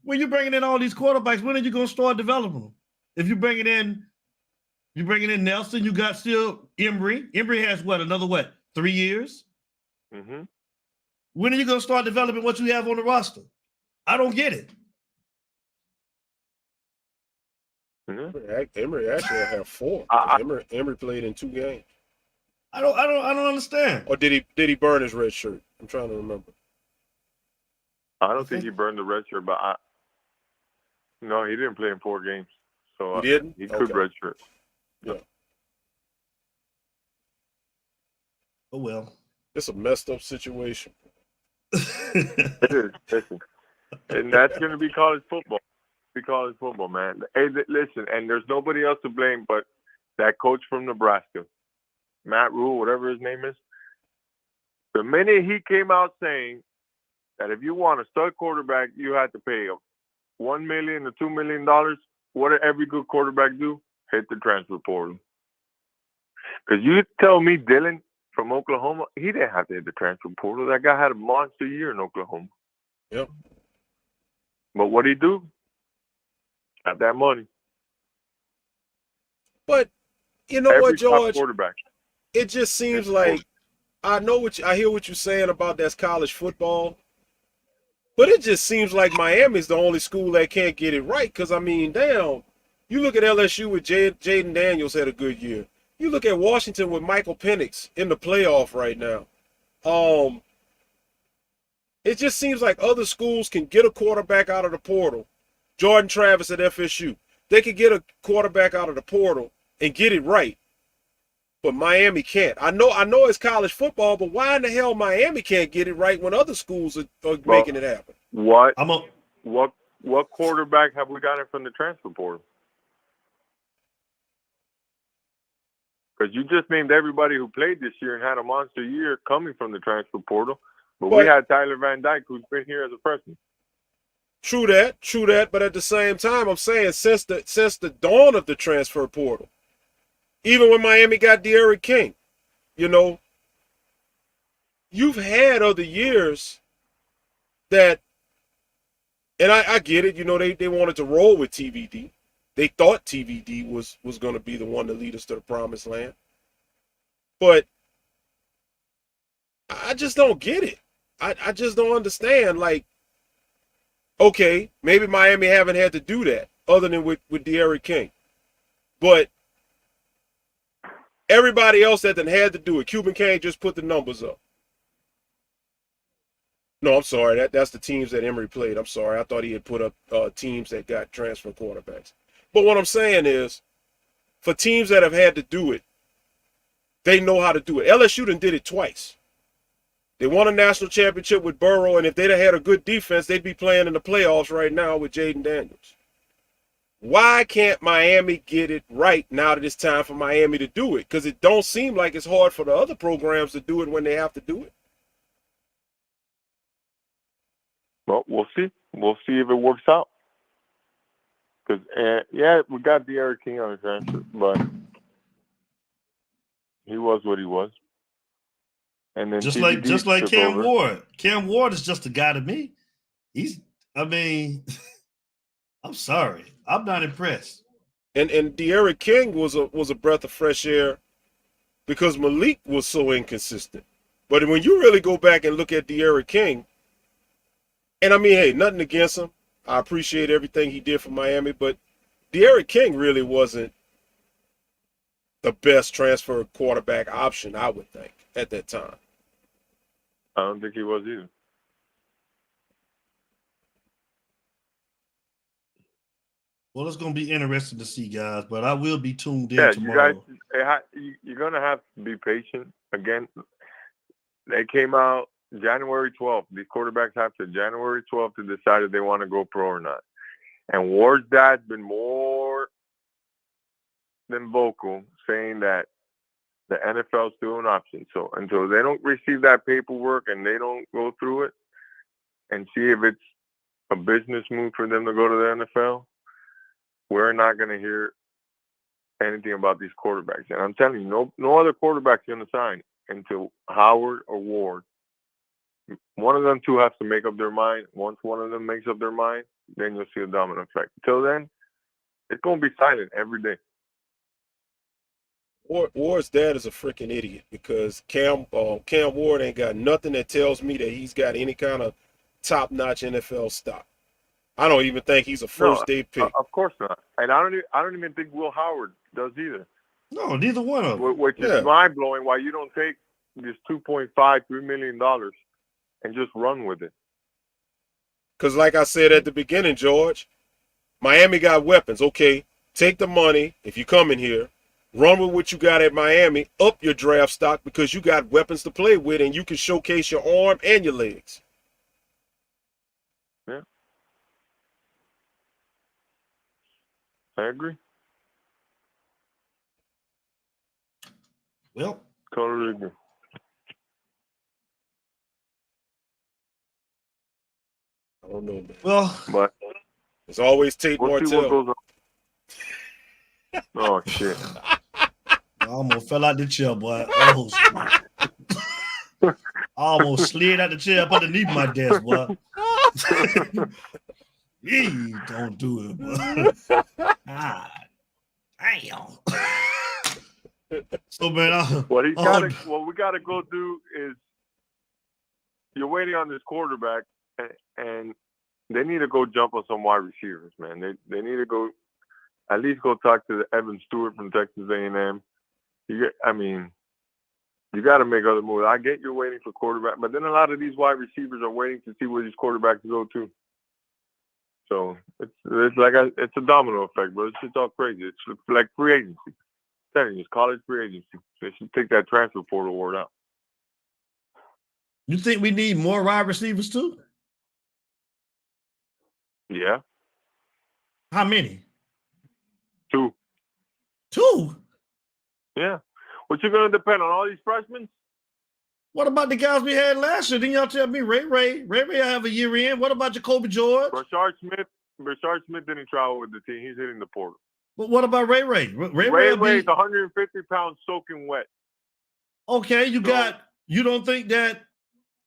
when you're bringing in all these quarterbacks, when are you going to start developing them? If you're bringing in Nelson, you got still Emory. Emory has another 3 years? Mm-hmm. When are you going to start developing what you have on the roster? I don't get it. Emory actually had 4. Emory played in 2 games. I don't understand. Or did he burn his red shirt? I'm trying to remember. I don't think he burned the red shirt, but no, he didn't play in 4 games. So he didn't. He could red shirt. Yeah. Oh well. It's a messed up situation. It is. Listen. And that's going to be college football. College football, man. Hey, listen, and there's nobody else to blame but that coach from Nebraska, Matt Rule, whatever his name is. The minute he came out saying that if you want a stud quarterback, you had to pay him $1 million to $2 million, what did every good quarterback do? Hit the transfer portal. Because you tell me Dylan from Oklahoma, he didn't have to hit the transfer portal. That guy had a monster year in Oklahoma. Yep. But what did he do? Got that money. But you know what, George? Quarterback. It just seems like I hear what you're saying about that's college football, but it just seems like Miami's the only school that can't get it right. Because I mean, damn, you look at LSU with Jaden Daniels had a good year. You look at Washington with Michael Penix in the playoff right now. It just seems like other schools can get a quarterback out of the portal. Jordan Travis at FSU. They could get a quarterback out of the portal and get it right. But Miami can't. I know it's college football, but why in the hell Miami can't get it right when other schools are making it happen? What quarterback have we gotten from the transfer portal? Because you just named everybody who played this year and had a monster year coming from the transfer portal. But we had Tyler Van Dyke, who's been here as a freshman. True that. But at the same time, I'm saying since the dawn of the transfer portal, even when Miami got De'Aaron King, you've had other years that, and I get it, they wanted to roll with TVD. They thought TVD was going to be the one to lead us to the promised land. But I just don't get it. I just don't understand. Like, okay, maybe Miami haven't had to do that other than with De'Aaron King. But everybody else that had to do it, Cuban King just put the numbers up. No, I'm sorry. That's the teams that Emory played. I'm sorry. I thought he had put up teams that got transfer quarterbacks. But what I'm saying is, for teams that have had to do it, they know how to do it. LSU did it twice. They won a national championship with Burrow, and if they'd have had a good defense, they'd be playing in the playoffs right now with Jaden Daniels. Why can't Miami get it right now that it's time for Miami to do it? Because it don't seem like it's hard for the other programs to do it when they have to do it. Well, we'll see. We'll see if it works out. Because, we got De'Aaron King on the transfer, but he was what he was. And then just like took Cam over. Ward. Cam Ward is just a guy to me. I mean, I'm sorry. I'm not impressed. And De'Aaron King was a breath of fresh air because Malik was so inconsistent. But when you really go back and look at De'Aaron King, and I mean, hey, nothing against him. I appreciate everything he did for Miami, but De'Aaron King really wasn't the best transfer quarterback option, I would think, at that time. I don't think he was either. Well, it's going to be interesting to see, guys, but I will be tuned in You tomorrow. guys, you're going to have to be patient. Again, they came out January 12th. These quarterbacks have to January 12th to decide if they want to go pro or not. And Ward's dad's been more than vocal saying that the NFL is still an option. So until they don't receive that paperwork and they don't go through it and see if it's a business move for them to go to the NFL, we're not going to hear anything about these quarterbacks. And I'm telling you, no other quarterback's going to sign until Howard or Ward. One of them two has to make up their mind. Once one of them makes up their mind, then you'll see a domino effect. Until then, it's going to be silent every day. Ward's dad is a freaking idiot because Cam Ward ain't got nothing that tells me that he's got any kind of top-notch NFL stock. I don't even think he's a first-day pick. Of course not. And I don't even think Will Howard does either. No, neither one of them. Which is mind-blowing why you don't take this $2.5, $3 million and just run with it. Because like I said at the beginning, George, Miami got weapons. Okay, take the money if you come in here. Run with what you got at Miami. Up your draft stock because you got weapons to play with and you can showcase your arm and your legs. Yeah. I agree. Well, totally agree. I don't know, man. Well, but it's always Tate we'll see what Martell. goes on. Oh shit! I almost fell out the chair, boy. I almost slid out the chair up underneath my desk, boy. Don't do it, boy. Damn. So, man, what we got to go do is you're waiting on this quarterback, and they need to go jump on some wide receivers, man. They need to go at least go talk to the Evan Stewart from Texas A&M. You got to make other moves. I get you're waiting for quarterback, but then a lot of these wide receivers are waiting to see where these quarterbacks go to. So it's a domino effect, bro. It's just all crazy. It's like free agency. I'm telling you, it's college free agency. They should take that transfer portal word out. You think we need more wide receivers too? Yeah. How many? 2. 2? Yeah. What's it going to depend on all these freshmen? What about the guys we had last year? Didn't y'all tell me Ray I have a year in? What about Jacoby George? Rashard Smith didn't travel with the team. He's hitting the portal. But what about Ray? Ray is 150 pounds soaking wet. Okay, you don't think that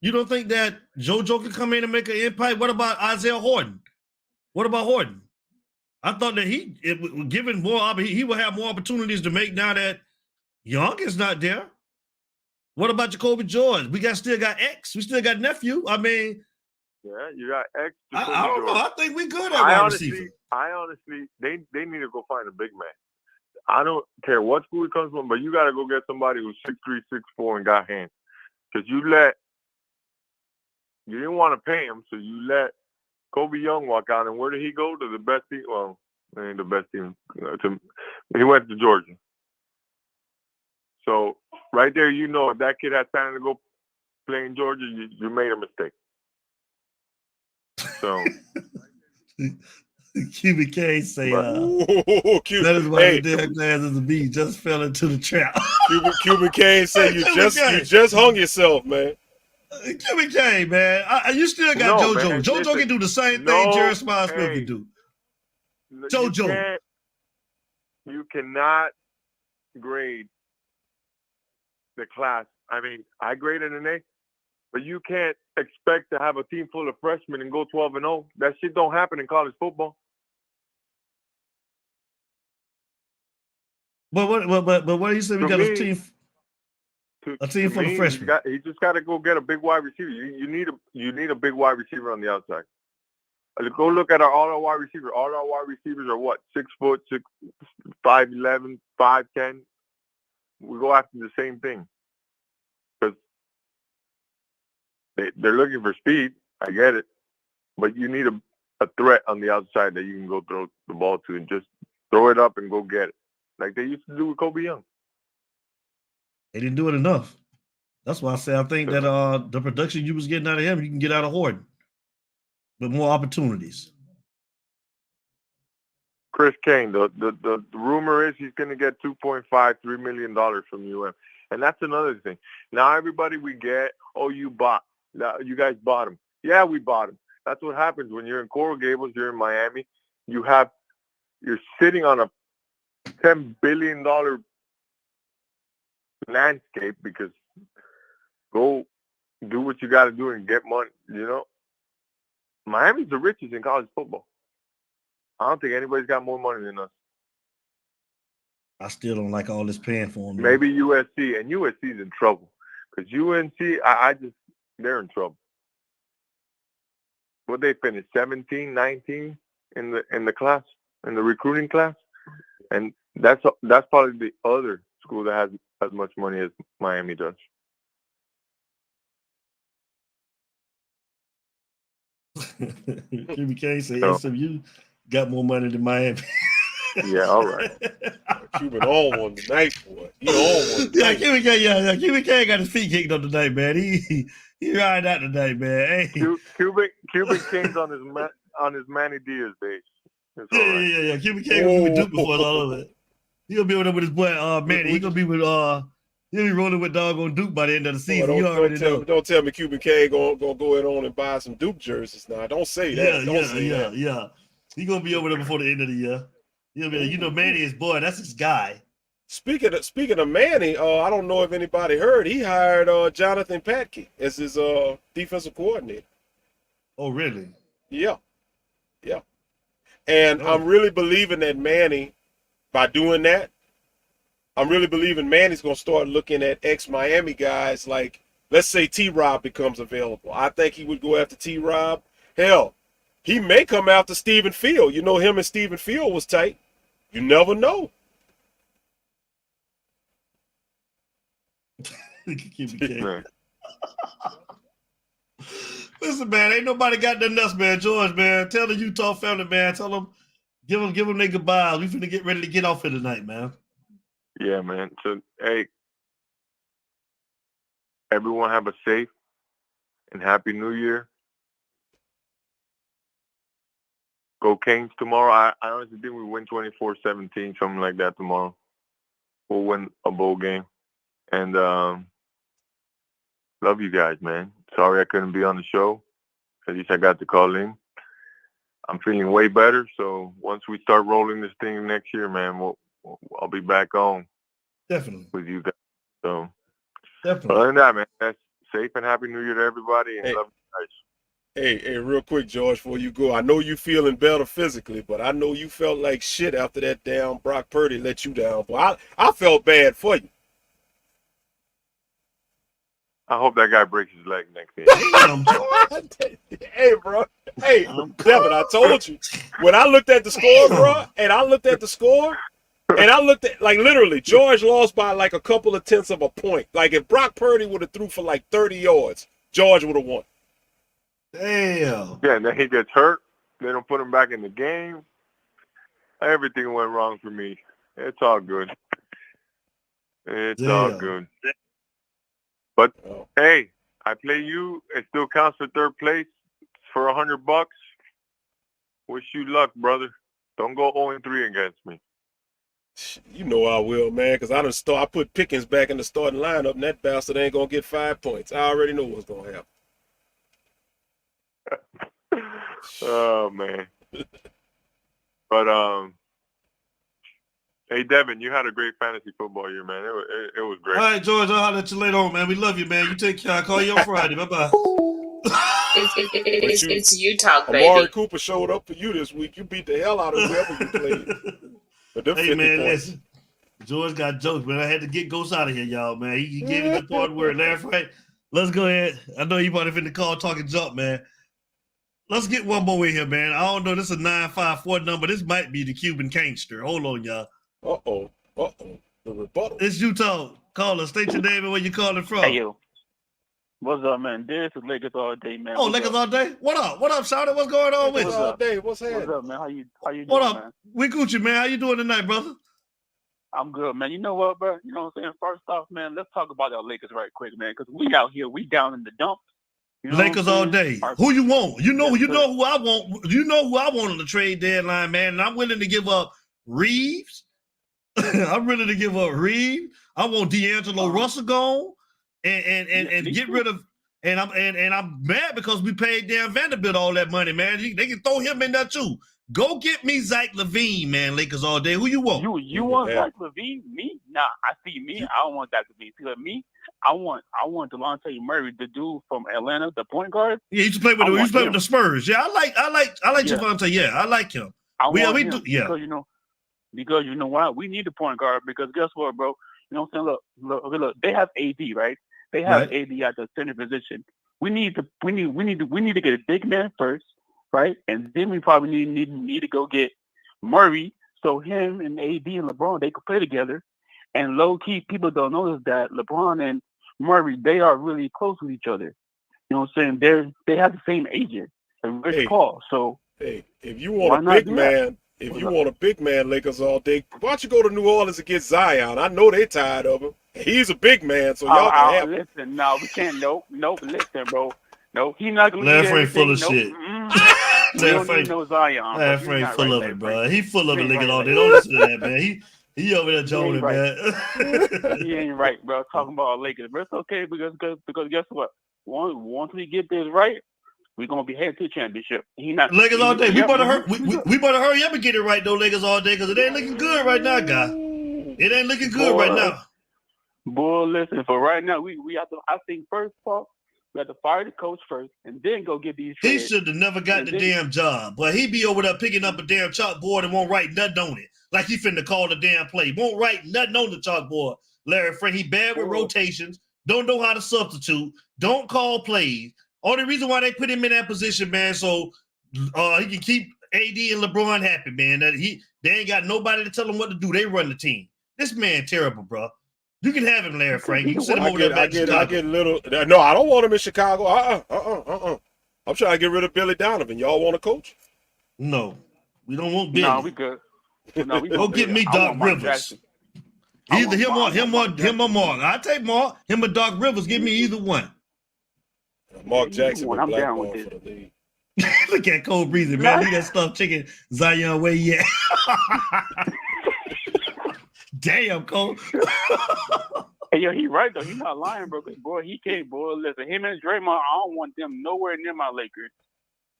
JoJo can come in and make an impact? What about Isaiah Horton? What about Horton? I thought that given more, he will have more opportunities to make now that Young is not there. What about Jacoby George? We still got X. We still got nephew. I mean, yeah, you got X. I don't know. I think we good at wide receiver. I honestly, they need to go find a big man. I don't care what school he comes from, but you got to go get somebody who's 6'3", 6'4", and got hands. Because you didn't want to pay him, so you let Kobe Young walk out. And where did he go? To the best team? Well, it ain't the best team. He went to Georgia. So right there, if that kid had time to go play in Georgia, you made a mistake. So Cuban K say that is why the damn glass is a bee just fell into the trap. Cuban K say you just hung yourself, man. Cuban K, man. You still got JoJo. Man, JoJo can do the same thing Jerry Smith can do. JoJo. You cannot grade the class I mean, I graded an A, but you can't expect to have a team full of freshmen and go 12-0. That shit don't happen in college football. But what do you say? We got a team. A team full of freshmen. He just got to go get a big wide receiver. You need a big wide receiver on the outside. Go look at all our wide receivers. All our wide receivers are what? 6 foot, 5'11", 5'10". We go after the same thing because they're looking for speed. I get it, but you need a threat on the outside that you can go throw the ball to and just throw it up and go get it, like they used to do with Kobe Young. They didn't do it enough. That's why I say I think that the production you was getting out of him, you can get out of Horton with more opportunities. Chris Kane, the rumor is he's going to get $2.5, $3 million from UM. And that's another thing. Now everybody we get, you guys bought him. Yeah, we bought him. That's what happens when you're in Coral Gables, you're in Miami. You're sitting on a $10 billion landscape because go do what you got to do and get money, Miami's the richest in college football. I don't think anybody's got more money than us. I still don't like all this paying for him. Maybe USC, and USC's in trouble because UNC, they're in trouble. Well, they finished 17, 19 in the class, in the recruiting class, and that's probably the other school that has as much money as Miami does. Jimmy Kane said SMU got more money than Miami. Yeah, all right. Cuban on one tonight, boy. He on one tonight. Cuban Kane got his feet kicked up tonight, man. He riding out tonight, man. Hey. Cuban Kane's on his Manny Diaz base. Yeah. Cuban Kane will be with Duke before all of it. He'll be over there with his boy Manny. He'll be rolling with doggone Duke by the end of the season. Don't tell me Cuban Kane gonna go in on and buy some Duke jerseys now. Don't say that. Yeah. He's gonna be over there before the end of the year. He'll be Manny is boy, that's his guy. Speaking of Manny, I don't know if anybody heard, he hired Jonathan Patke as his defensive coordinator. Oh, really? Yeah. And I'm really believing that Manny, by doing that, I'm really believing Manny's going to start looking at ex-Miami guys like, let's say T-Rob becomes available. I think he would go after T-Rob. Hell, he may come after Stephen Field. Him and Stephen Field was tight. You never know. Listen, man, ain't nobody got nothing else, man. George, man, tell the Utah family, man, tell them, give them their goodbyes. We finna get ready to get off here tonight, man. Yeah, man. So, hey, everyone have a safe and happy New Year. Go Canes tomorrow. I honestly think we win 24-17, something like that tomorrow. We'll win a bowl game. And love you guys, man. Sorry I couldn't be on the show. At least I got to call in. I'm feeling way better. So once we start rolling this thing next year, man, I'll be back on. Definitely. With you guys. So definitely. Other than that, man, that's safe and happy New Year to everybody, and love you guys. Hey, real quick, George, before you go, I know you feeling better physically, but I know you felt like shit after that damn Brock Purdy let you down. Boy, I felt bad for you. I hope that guy breaks his leg next year. Hey, bro. Hey, Devin, I told you. When I looked at the score, bro, and I looked at, like, literally, George lost by, like, a couple of tenths of a point. Like, if Brock Purdy would have threw for, like, 30 yards, George would have won. Damn. Yeah, and then he gets hurt. They don't put him back in the game. Everything went wrong for me. It's all good. It's all good. But, hey, I play you. It still counts for third place for $100. Wish you luck, brother. Don't go 0-3 against me. You know I will, man, because I put Pickens back in the starting lineup, and that bastard ain't going to get 5 points. I already know what's going to happen. Oh, man. But, Hey, Devin, you had a great fantasy football year, man. It was great. All right, George, I'll holler at you later on, man. We love you, man. You take care. I'll call you on Friday. Bye-bye. It's you talk, Amari baby. Cooper showed up for you this week. You beat the hell out of whoever you played. But them 50 man, points. listen. George got jokes, man. I had to get Ghost out of here, y'all, man. He gave me the part word. Larry Frank, let's go ahead. I know you about to in the call talking jump, man. Let's get one more in here, man. I don't know. This is a 954 number. This might be the Cuban gangster. Hold on, y'all. Uh-oh. The rebuttal. It's Utah. Caller, state your name and where you calling from. Hey, yo. What's up, man? This is Lakers all day, man. Oh, Lakers all day? What up? What up, Shawty? What's going on with you? Lakers all day. What's happening? What's up, man? How you doing, What up? man? We Gucci, man. How you doing tonight, brother? I'm good, man. You know what, bro? You know what I'm saying? First off, man, let's talk about our Lakers right quick, man, because we out here, we down in the dumps. You know Lakers all day. Who you want? You know who I want. You know who I want on the trade deadline, man. And I'm willing to give up Reeves. I'm willing to give up Reeves. I want D'Angelo Russell gone and get rid of. And I'm mad because we paid Dan Vanderbilt all that money, man. They can throw him in there too. Go get me Zach LaVine, man. Lakers all day. Who you want? You want Zach LaVine? Me? Nah, I don't want Zach LaVine. See, like me, I want Delonte Murray, the dude from Atlanta, the point guard. Yeah, he used to play with the Spurs. Yeah, I like Javonte. Yeah, I like him. Because you know why? We need a point guard because guess what, bro? You know what I'm saying? Look. They have AD, right? They have AD at the center position. We need to get a big man first, right? And then we probably need to go get Murray, so him and AD and LeBron they could play together. And low key, people don't notice that LeBron and Murray they are really close with each other. You know what I'm saying? They have the same agent, and Rich Paul. So if you want a big man. If you want a big man, Lakers all day, why don't you go to New Orleans and get Zion? I know they tired of him. He's a big man, so y'all can have him. Listen, no, we can't. Nope. Listen, bro. No, he's not gonna. Larry Frank full of shit. Larry Frank, no Zion. Larry Frank full of it, bro. He full of it, Lakers all day. Don't listen to that, man. He over there joning, man. He ain't right, bro. Talking about Lakers, but it's okay because guess what? Once we get this right. We're gonna be headed to the championship. Lakers all day. We better hurry up and get it right though, Lakers all day, because it ain't looking good right now, guy. It ain't looking good right now. Boy, listen, for right now, we have to. I think first, Paul, we have to fire the coach first, and then go get these. He should have never got the damn job, but he be over there picking up a damn chalkboard and won't write nothing on it, like he finna call the damn play. Won't write nothing on the chalkboard. Larry Frank, he bad with rotations. Don't know how to substitute. Don't call plays. Only reason why they put him in that position, man, so he can keep AD and LeBron happy, man. They ain't got nobody to tell them what to do. They run the team. This man terrible, bro. You can have him, Larry Frank. You can send him over there back to Chicago. I get little. No, I don't want him in Chicago. I'm trying to get rid of Billy Donovan. Y'all want a coach? No, we don't want Billy. No, we good. No, we go get me Doc Rivers. Either him or Mark. I take Mark. Him or Doc Rivers. Give me either one. Mark Jackson. I'm down with it. For the league. Look at Cole Breezy, man. Leave that stuff chicken Zion where he at. Damn, Cole. Hey, yo, he right, though. He's not lying, bro. Because, boy, he can't, boy. Listen, him and Draymond, I don't want them nowhere near my Lakers.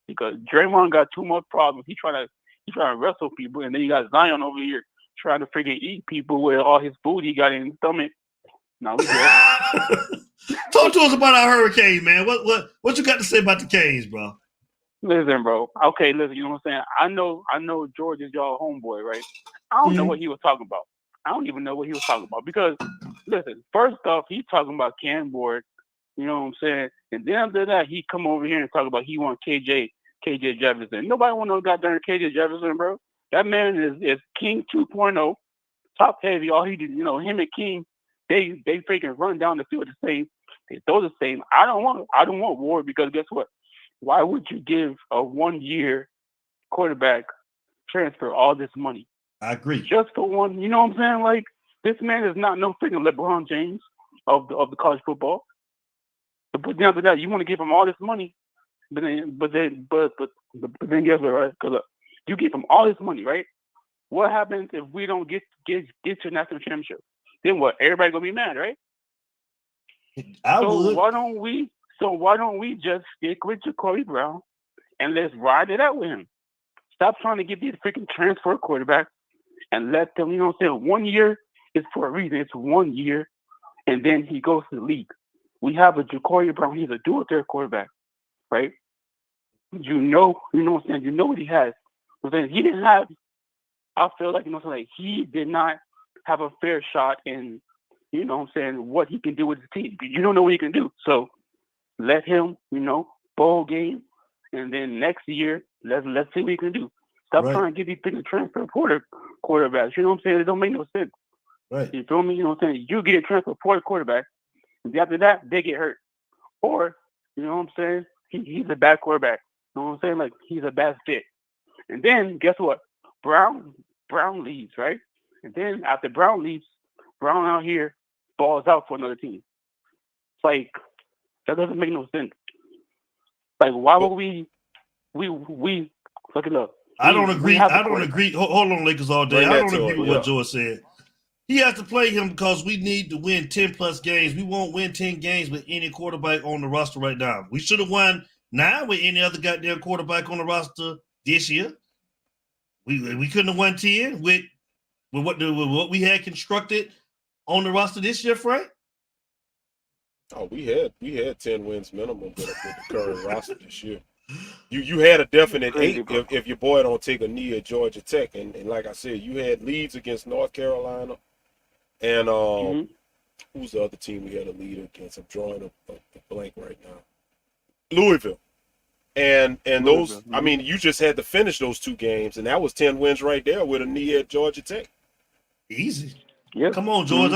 Because Draymond got too much problems. He trying to wrestle people. And then you got Zion over here trying to freaking eat people with all his food he got in his stomach. No, we good. Talk to us about our Hurricanes, man. What you got to say about the Canes, bro? Listen, bro. Okay, listen, you know what I'm saying? I know George is y'all homeboy, right? I don't know what he was talking about. I don't even know what he was talking about. Because, listen, first off, he's talking about Cam Ward, you know what I'm saying? And then after that, he come over here and talk about he want KJ Jefferson. Nobody want no goddamn KJ Jefferson, bro. That man is King 2.0, top heavy. All he did, you know, him and King, they freaking run down the field the same. They throw the same. I don't want Ward because guess what? Why would you give a 1-year quarterback transfer all this money? I agree. Just for one, you know what I'm saying? Like this man is not no freaking LeBron James of the college football. But then after that, you want to give him all this money, but then guess what? Right? Because you give him all this money, right? What happens if we don't get to the national championship? Then what? Everybody gonna be mad, right? Why don't we just stick with Jacoby Brown and let's ride it out with him? Stop trying to get these freaking transfer quarterbacks and let them, you know what I'm saying? 1 year is for a reason. It's 1 year, and then he goes to the league. We have a Jacory Brown. He's a dual-threat quarterback, right? You know what I'm saying? You know what he has. I'm saying he didn't have. I feel like, you know what I'm saying, like he did not have a fair shot in, you know what I'm saying, what he can do with his team. You don't know what he can do. So let him, you know, bowl game, and then next year, let's see what he can do. Stop trying to get these things transfer portal quarterbacks. You know what I'm saying? It don't make no sense. Right. You feel me? You know what I'm saying? You get a transfer portal quarterback, and after that, they get hurt. Or, you know what I'm saying? He's a bad quarterback. You know what I'm saying? Like, he's a bad fit. And then, guess what? Brown leaves, right? And then after Brown leaves, Brown out here balls out for another team. It's like, that doesn't make no sense. Like, why would we look it up? I don't agree. Hold on, Lakers all day. I don't agree with what George said. He has to play him because we need to win 10 plus games. We won't win 10 games with any quarterback on the roster right now. We should have won 9 with any other goddamn quarterback on the roster this year. We couldn't have won 10 with what we had constructed on the roster this year, Frank. Oh, we had 10 wins minimum with the current roster this year. You had a definite 8 if your boy don't take a knee at Georgia Tech, and like I said, you had leads against North Carolina, and who's the other team we had a lead against? I'm drawing a blank right now. Louisville. And those, I mean, you just had to finish those 2 games, and that was 10 wins right there with a knee at Georgia Tech. Easy. Yep. Come on, George.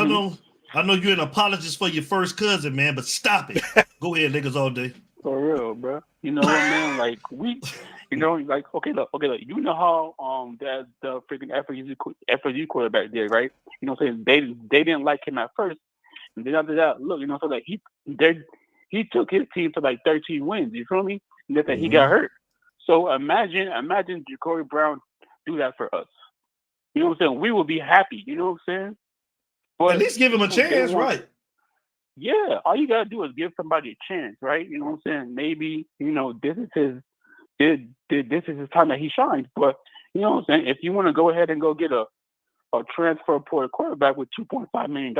I know you're an apologist for your first cousin, man, but stop it. Go ahead, niggas all day. For real, bro. You know what, man? Like okay, look. You know how the freaking FSU quarterback did, right? You know what I'm saying? They didn't like him at first, and then after that, look, you know, so like he took his team to like 13 wins. You feel me? And then he got hurt. So imagine Jacory Brown do that for us. You know what I'm saying? We will be happy. You know what I'm saying? But at least give him a chance, right? Yeah, all you gotta do is give somebody a chance, right? You know what I'm saying? Maybe, you know, this is his time that he shines. But you know what I'm saying? If you want to go ahead and go get a transfer portal quarterback with $2.5 million,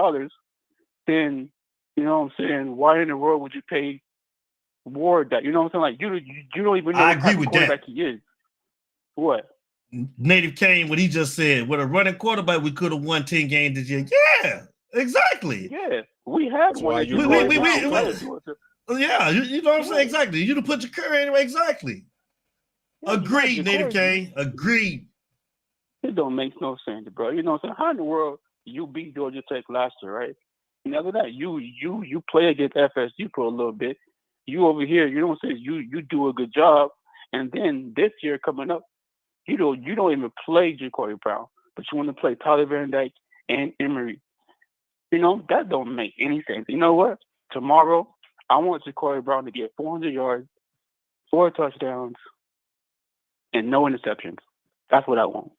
then you know what I'm saying? Why in the world would you pay Ward that? You know what I'm saying? Like you don't even know I what agree type with of quarterback that. he is. What? Native Kane, what he just said, with a running quarterback, we could have won 10 games this year. Yeah, exactly. Yeah, we had That's one. why you yeah, you know what I'm saying? Exactly. You'd have put your career anyway. Exactly. Yeah, agreed, Native Kane. Agreed. It don't make no sense, bro. You know what I'm saying? How in the world you beat Georgia Tech last year, right? And after that, you play against FSU for a little bit. You over here, you know what I'm saying? You do a good job, and then this year coming up, you don't even play Jacory Brown, but you want to play Tyler Van Dyke and Emery. You know, that don't make any sense. You know what? Tomorrow, I want Jacory Brown to get 400 yards, 4 touchdowns, and no interceptions. That's what I want.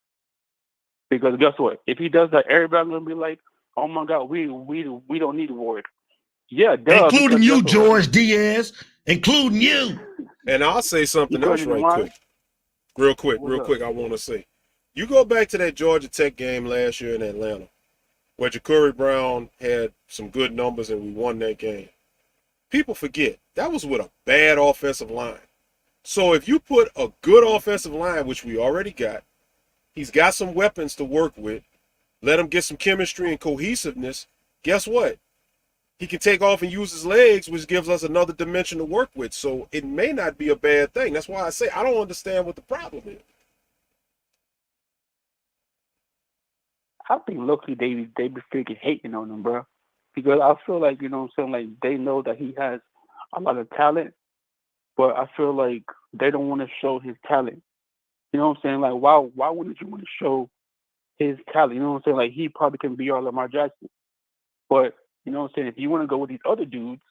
Because guess what? If he does that, everybody's gonna be like, "Oh my God, we don't need Ward." Yeah, including you, George Diaz, including you. And I'll say something else real quick. I want to say, you go back to that Georgia Tech game last year in Atlanta, where Jacory Brown had some good numbers and we won that game. People forget that was with a bad offensive line. So if you put a good offensive line, which we already got, he's got some weapons to work with, let him get some chemistry and cohesiveness, guess what? He can take off and use his legs, which gives us another dimension to work with. So it may not be a bad thing. That's why I say I don't understand what the problem is. I think luckily they be freaking hating on him, bro. Because I feel like, you know what I'm saying, like they know that he has a lot of talent, but I feel like they don't want to show his talent. You know what I'm saying? Like why wouldn't you want to show his talent? You know what I'm saying? Like he probably can be our Lamar Jackson. But you know what I'm saying? If you want to go with these other dudes,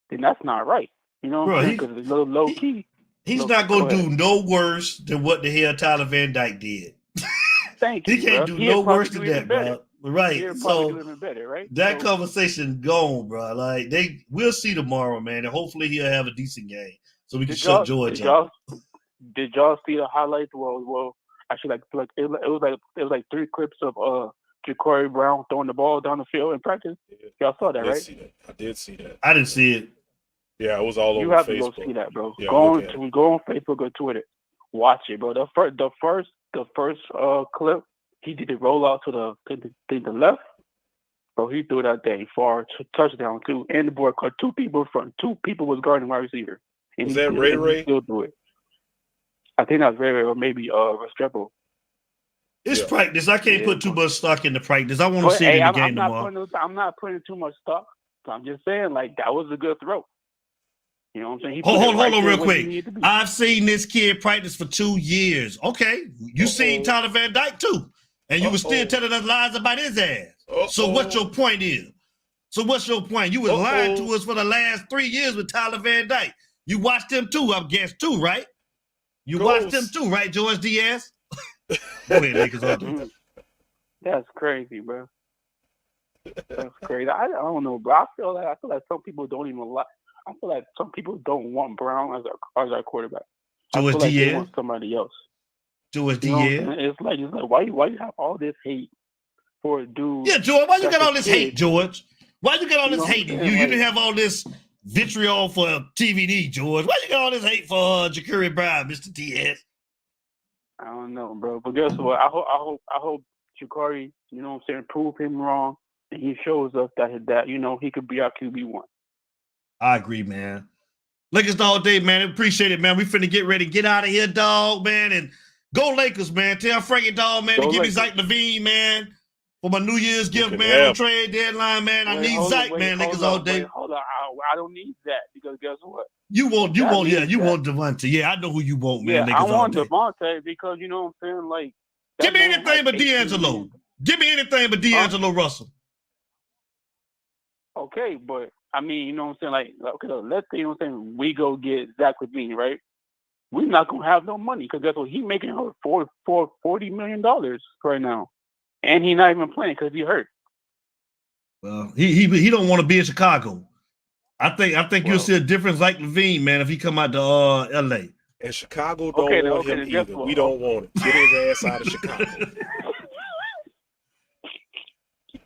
then that's not right. You know what I'm saying? Because it's a little low key. He's not going to do no worse than what the hell Tyler Van Dyke did. Thank you, He can't do no worse than that, bro. Right. So do even better, right? That conversation gone, bro. Like we'll see tomorrow, man, and hopefully he'll have a decent game so we can shut George up. Did y'all see the highlights? Well, Actually, it was like 3 clips of Ja'Cory Brown throwing the ball down the field in practice. Y'all saw that, right? I did see that. I didn't see it. Yeah, it was all over Facebook. You have to go see that, bro. Yeah, go on Facebook or Twitter. Watch it, bro. The first clip, he did the rollout to the left. Bro, he threw that thing far, touchdown too, and the board caught 2 people front. 2 people was guarding wide receiver. And was that Ray? He still do it. I think that's Ray or maybe Restrepo. It's practice. I can't put too much stock in the practice. I want to see it in the game tomorrow. I'm not putting too much stock. I'm just saying, like, that was a good throw. You know what I'm saying? Hold on real quick. I've seen this kid practice for 2 years. Okay. You seen Tyler Van Dyke too. And you were still telling us lies about his ass. So what your point is? So what's your point? You was lying to us for the last 3 years with Tyler Van Dyke. You watched him too, I guess, too, right? You watched him too, right, George Diaz? Go ahead, Lakers. That's crazy, bro. That's crazy. I don't know, bro. I feel like some people don't even like. I feel like some people don't want Brown as our quarterback. George Diaz. They Diaz. want somebody else. George Diaz. It's like why you have all this hate for a dude? Yeah, George. Why you got all this hate, George? Why you got all this hate? You didn't have all this vitriol for TVD, George. Why you got all this hate for Ja'Cory Brown, Mr. Diaz? I don't know, bro. But guess what? I hope Ja'Cory, you know what I'm saying, prove him wrong, and he shows us that you know he could be our QB1. I agree, man. Lakers all day, man. Appreciate it, man. We finna get ready, get out of here, dog, man, and go Lakers, man. Tell Frankie, dog, man, to give me Zach Levine, man, for my New Year's gift, man. On trade deadline, man. I need Zach, man. Lakers all day. Hold on, I don't need that because guess what? You want Devontae. Yeah, I know who you want, man. Yeah, I want Devontae because you know what I'm saying. Like, give me anything but D'Angelo. Give me anything but D'Angelo Russell. Okay, but I mean, you know what I'm saying? Like, okay, let's say, you know what I'm saying, we go get Zach Levine, right? We're not gonna have no money because that's what he's making $40 million right now, and he's not even playing because he hurt. Well, he don't want to be in Chicago. I think you'll see a difference like Levine, man, if he come out to LA. And Chicago don't want him either. We don't want him. Get his ass out of Chicago.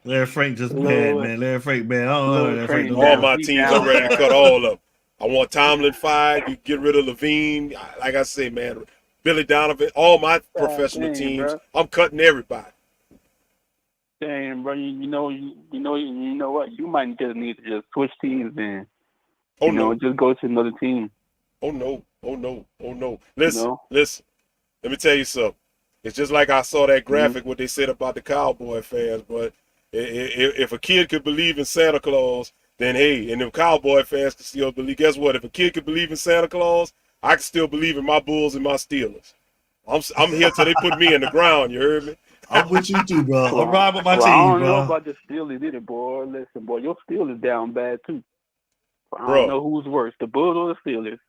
Larry Frank just bad, man. Larry Frank, man. I don't know. Larry Frank all my teams are ready to cut all up. I want Tomlin fired. You get rid of Levine. Like I say, man, Billy Donovan, all my professional teams, bro. I'm cutting everybody. Damn, bro. You know what? You might just need to just switch teams and just go to another team. Oh no. Listen. Let me tell you something. It's just like I saw that graphic what they said about the Cowboy fans, but if a kid could believe in Santa Claus, then hey, and if Cowboy fans can still believe, guess what? If a kid could believe in Santa Claus, I can still believe in my Bulls and my Steelers. I'm here till they put me in the ground, you heard me? I'm with you too, bro. I'm riding with my team, I don't bro. know about the Steelers either, boy. Listen, boy, your Steelers down bad too. I don't know who's worse, the Bulls or the Steelers.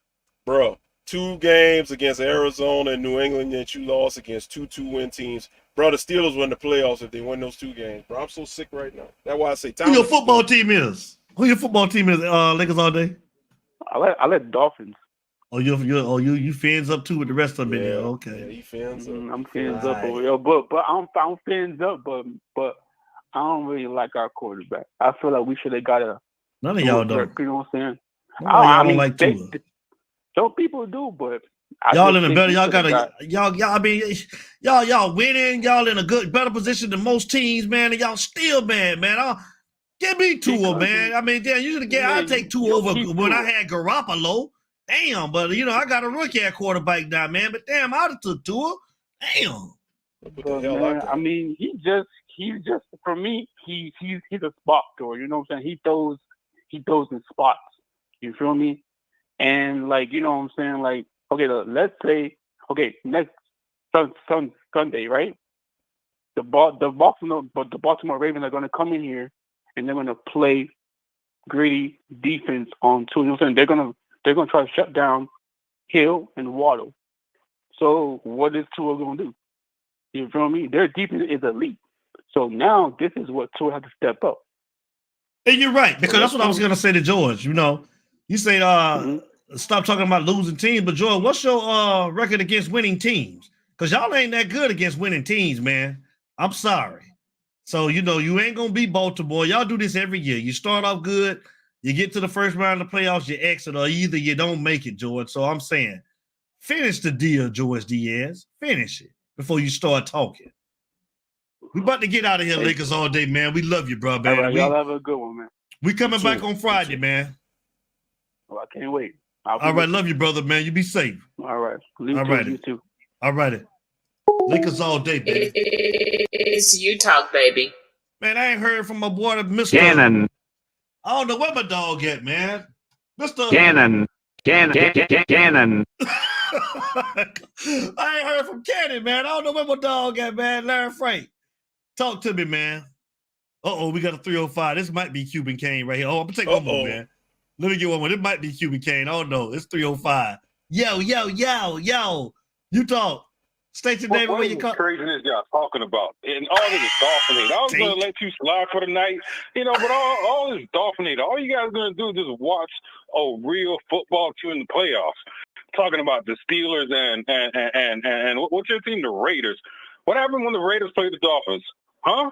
Bro, 2 games against Arizona and New England that you lost against 2 2-win teams. Bro, the Steelers win the playoffs if they win those 2 games. Bro, I'm so sick right now. That's why I say Who your football team is? Lakers all day? I let Dolphins. Oh, you fans up too with the rest of them. Yeah, okay. Yeah, he fans up. I'm fans up over here, but I'm fans up, but I don't really like our quarterback. I feel like we should have got a. None of y'all don't. You know what I'm saying? I don't like Tua. Some people do, but y'all in a better. Y'all got y'all. I mean, y'all winning. Y'all in a better position than most teams, man. And y'all still bad, man. Give me Tua, man. I mean, damn, I'll take Tua over when I had Garoppolo. Damn, but I got a rookie at quarterback now, man. But damn, I'd have took Tua. Damn. Man, I mean, he just for me, he's a spot thrower. You know what I'm saying? He throws in spots. You feel me? And like, you know what I'm saying? Like, okay, let's say, next Sunday, right? The Baltimore Ravens are gonna come in here and they're gonna play gritty defense on Tua. You know what I'm saying? They're gonna try to shut down Hill and Waddle. So what is Tua gonna do? You feel me? Their defense is elite. So now this is what Tua has to step up. And you're right, because that's what I was gonna say to George. You say stop talking about losing teams, but George, what's your record against winning teams? because y'all ain't that good against winning teams, man. I'm sorry. So, you know, you ain't going to beat Baltimore. Y'all do this every year. You start off good, you get to the first round of the playoffs, you exit, or either you don't make it, George. So I'm saying, finish the deal, George Diaz. Finish it before you start talking. We about to get out of here, Lakers all day, man. We love you, bro, man. All right, y'all have a good one, man. We coming back on Friday, man. Well, I can't wait. All right, love you, brother, man. You be safe. All right. You too. All righty. Lakers all day, baby. It's you talk, baby. Man, I ain't heard from my boy, Mr. Cannon. I don't know where my dog at, man. Mr. Cannon. Cannon. I ain't heard from Cannon, man. I don't know where my dog at, man. Larry Frank. Talk to me, man. Uh-oh, we got a 305. This might be Cuban Kane right here. Oh, I'm going to take one more, man. Let me get one more. It might be Cuban Kane. Oh, no. It's 305. Yo. You talk. State your name and where you come. What craziness y'all talking about? And all this is dolphin hate. I was going to let you slide for the night, you know, but all this dolphin hate. All you guys are going to do is just watch a real football team in the playoffs. Talking about the Steelers and what's your team? The Raiders. What happened when the Raiders played the Dolphins? Huh?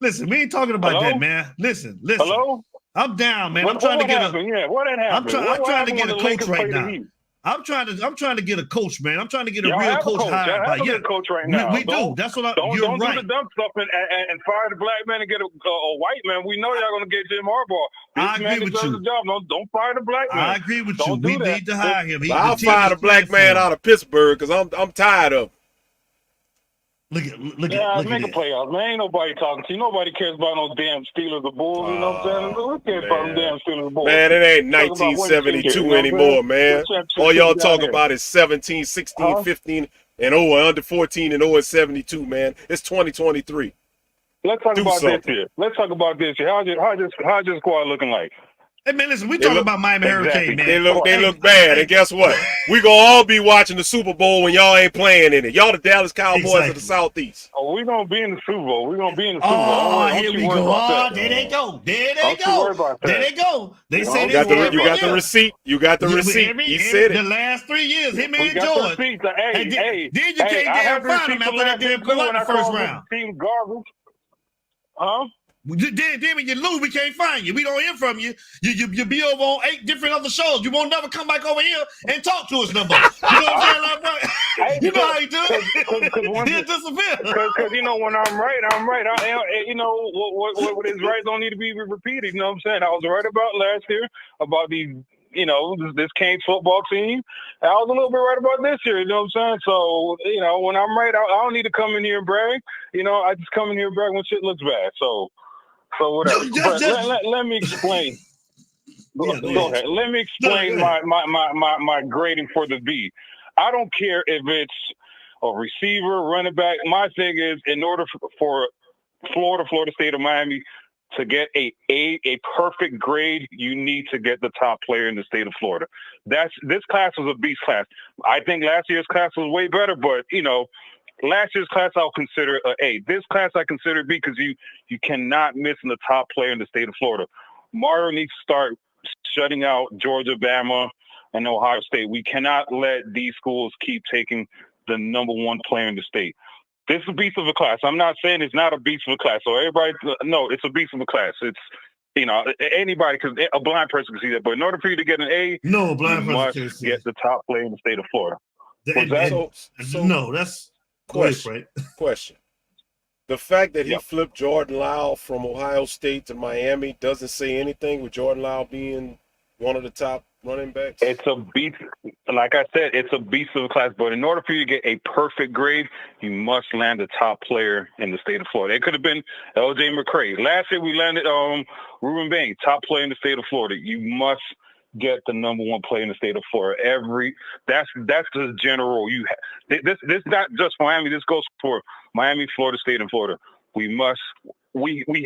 Listen, we ain't talking about that, man. Listen. Hello? I'm down, man. What I'm trying to get happened? What happened? I'm trying to get a coach right now. I'm trying to get a coach, man. I'm trying to get a real coach hired by you. Coach right now. We do. That's what Don't do the dumb stuff and fire the black man and get a white man. We know y'all gonna get Jim Harbaugh. I agree with you. The job. Don't fire the black man. I agree with you. We need to hire him. I'll fire the black man out of Pittsburgh because I'm tired of him. Make a playoffs, man. Ain't nobody talking to you. Nobody cares about no damn Steelers or Bulls. You know what I'm saying? Who cares about them damn Steelers or Bulls? Man, it ain't 1972 anymore, man. All y'all talk about is 17, 16, 15, and 0, under 14 and 0 and 72, man. It's 2023. Let's talk about this here. How's your squad looking like? Hey, man, listen, we talking about Miami Hurricane, man. They look bad, and guess what? We gonna all be watching the Super Bowl when y'all ain't playing in it. Y'all the Dallas Cowboys of the Southeast. Oh, we gonna be in the Super Bowl. We gonna be in the Super Bowl. Oh, here we go. Oh, there they go. There they go. They said you got the receipt. You got the receipt. He said it. The last 3 years, him and George. George. Then you can't damn find him after that damn go out the first round. Team garbage. Huh? Then when you lose, we can't find you. We don't hear from you. You be over on 8 different other shows. You won't never come back over here and talk to us no more. You know what I'm saying? You know how you do it. He'll disappear. Because you know when I'm right. You know what is right don't need to be repeated. You know what I'm saying? I was right about last year about these. You know, this Canes football team. I was a little bit right about this year, you know what I'm saying? So, you know, when I'm right, I don't need to come in here and brag. You know, I just come in here and brag when shit looks bad. So whatever. Let me explain. Go ahead. Let me explain my grading for the B. I don't care if it's a receiver, running back. My thing is, in order for Florida State, or Miami to get a perfect grade, you need to get the top player in the state of Florida. This class was a beast class. I think last year's class was way better, but you know, last year's class I'll consider an A. This class I consider B because you cannot miss the top player in the state of Florida. Mario needs to start shutting out Georgia, Bama, and Ohio State. We cannot let these schools keep taking the number one player in the state. This is a beast of a class. I'm not saying it's not a beast of a class. So everybody, no, it's a beast of a class. It's, you know, anybody, because a blind person can see that. But in order for you to get an A, no, blind person must can't see get the top player in the state of Florida. No, that's question. The fact that he flipped Jordan Lyle from Ohio State to Miami doesn't say anything with Jordan Lyle being one of the top running backs? It's a beast. Like I said, it's a beast of a class. But in order for you to get a perfect grade, you must land the top player in the state of Florida. It could have been L.J. McCray. Last year we landed Reuben Banks, top player in the state of Florida. You must get the number one player in the state of Florida. That's the general. This not just Miami. This goes for Miami, Florida State, and Florida. We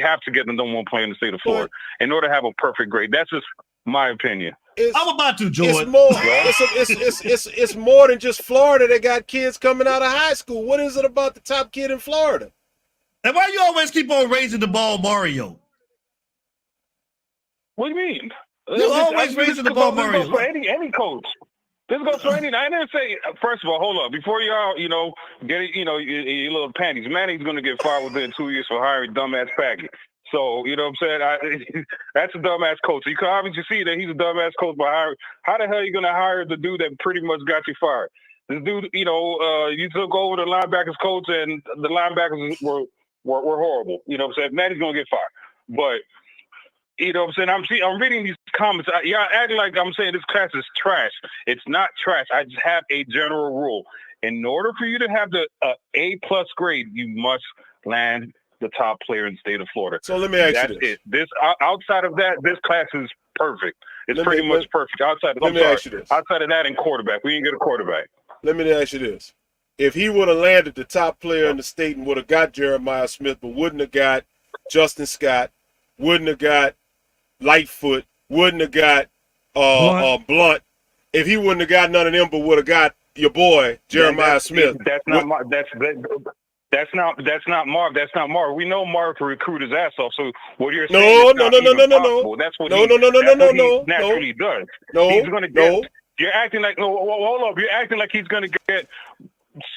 have to get the number one player in the state of Florida in order to have a perfect grade. That's just my opinion. I'm about to, George. It's more. It's more than just Florida. They got kids coming out of high school. What is it about the top kid in Florida? And why you always keep on raising the ball, Mario? What do you mean? You always raising the ball, Mario. For any coach. This goes for anything. I didn't say. First of all, hold up. Before y'all, get it, your little panties. Manning's gonna get fired within 2 years for hiring dumbass Packard. So you know what I'm saying. That's a dumbass coach. You can obviously see that he's a dumbass coach by hiring. How the hell are you gonna hire the dude that pretty much got you fired? This dude, you took over the linebackers coach, and the linebackers were horrible. You know what I'm saying. Manning's gonna get fired, but. You know what I'm saying? I'm reading these comments. Y'all acting like I'm saying this class is trash. It's not trash. I just have a general rule. In order for you to have the A+ grade, you must land the top player in the state of Florida. So let me ask you this. This outside of that, this class is perfect. It's pretty much perfect. Outside of that, and quarterback, we didn't get a quarterback. Let me ask you this: if he would have landed the top player in the state and would have got Jeremiah Smith, but wouldn't have got Justin Scott, wouldn't have got Lightfoot, wouldn't have got Blunt. If he wouldn't have got none of them, but would have got your boy Jeremiah Smith. That's not Marv. That's not Marv. We know Marv can recruit his ass off. So what you're saying? No. That's what he naturally does. No, he's gonna get. You're acting like hold up. You're acting like he's gonna get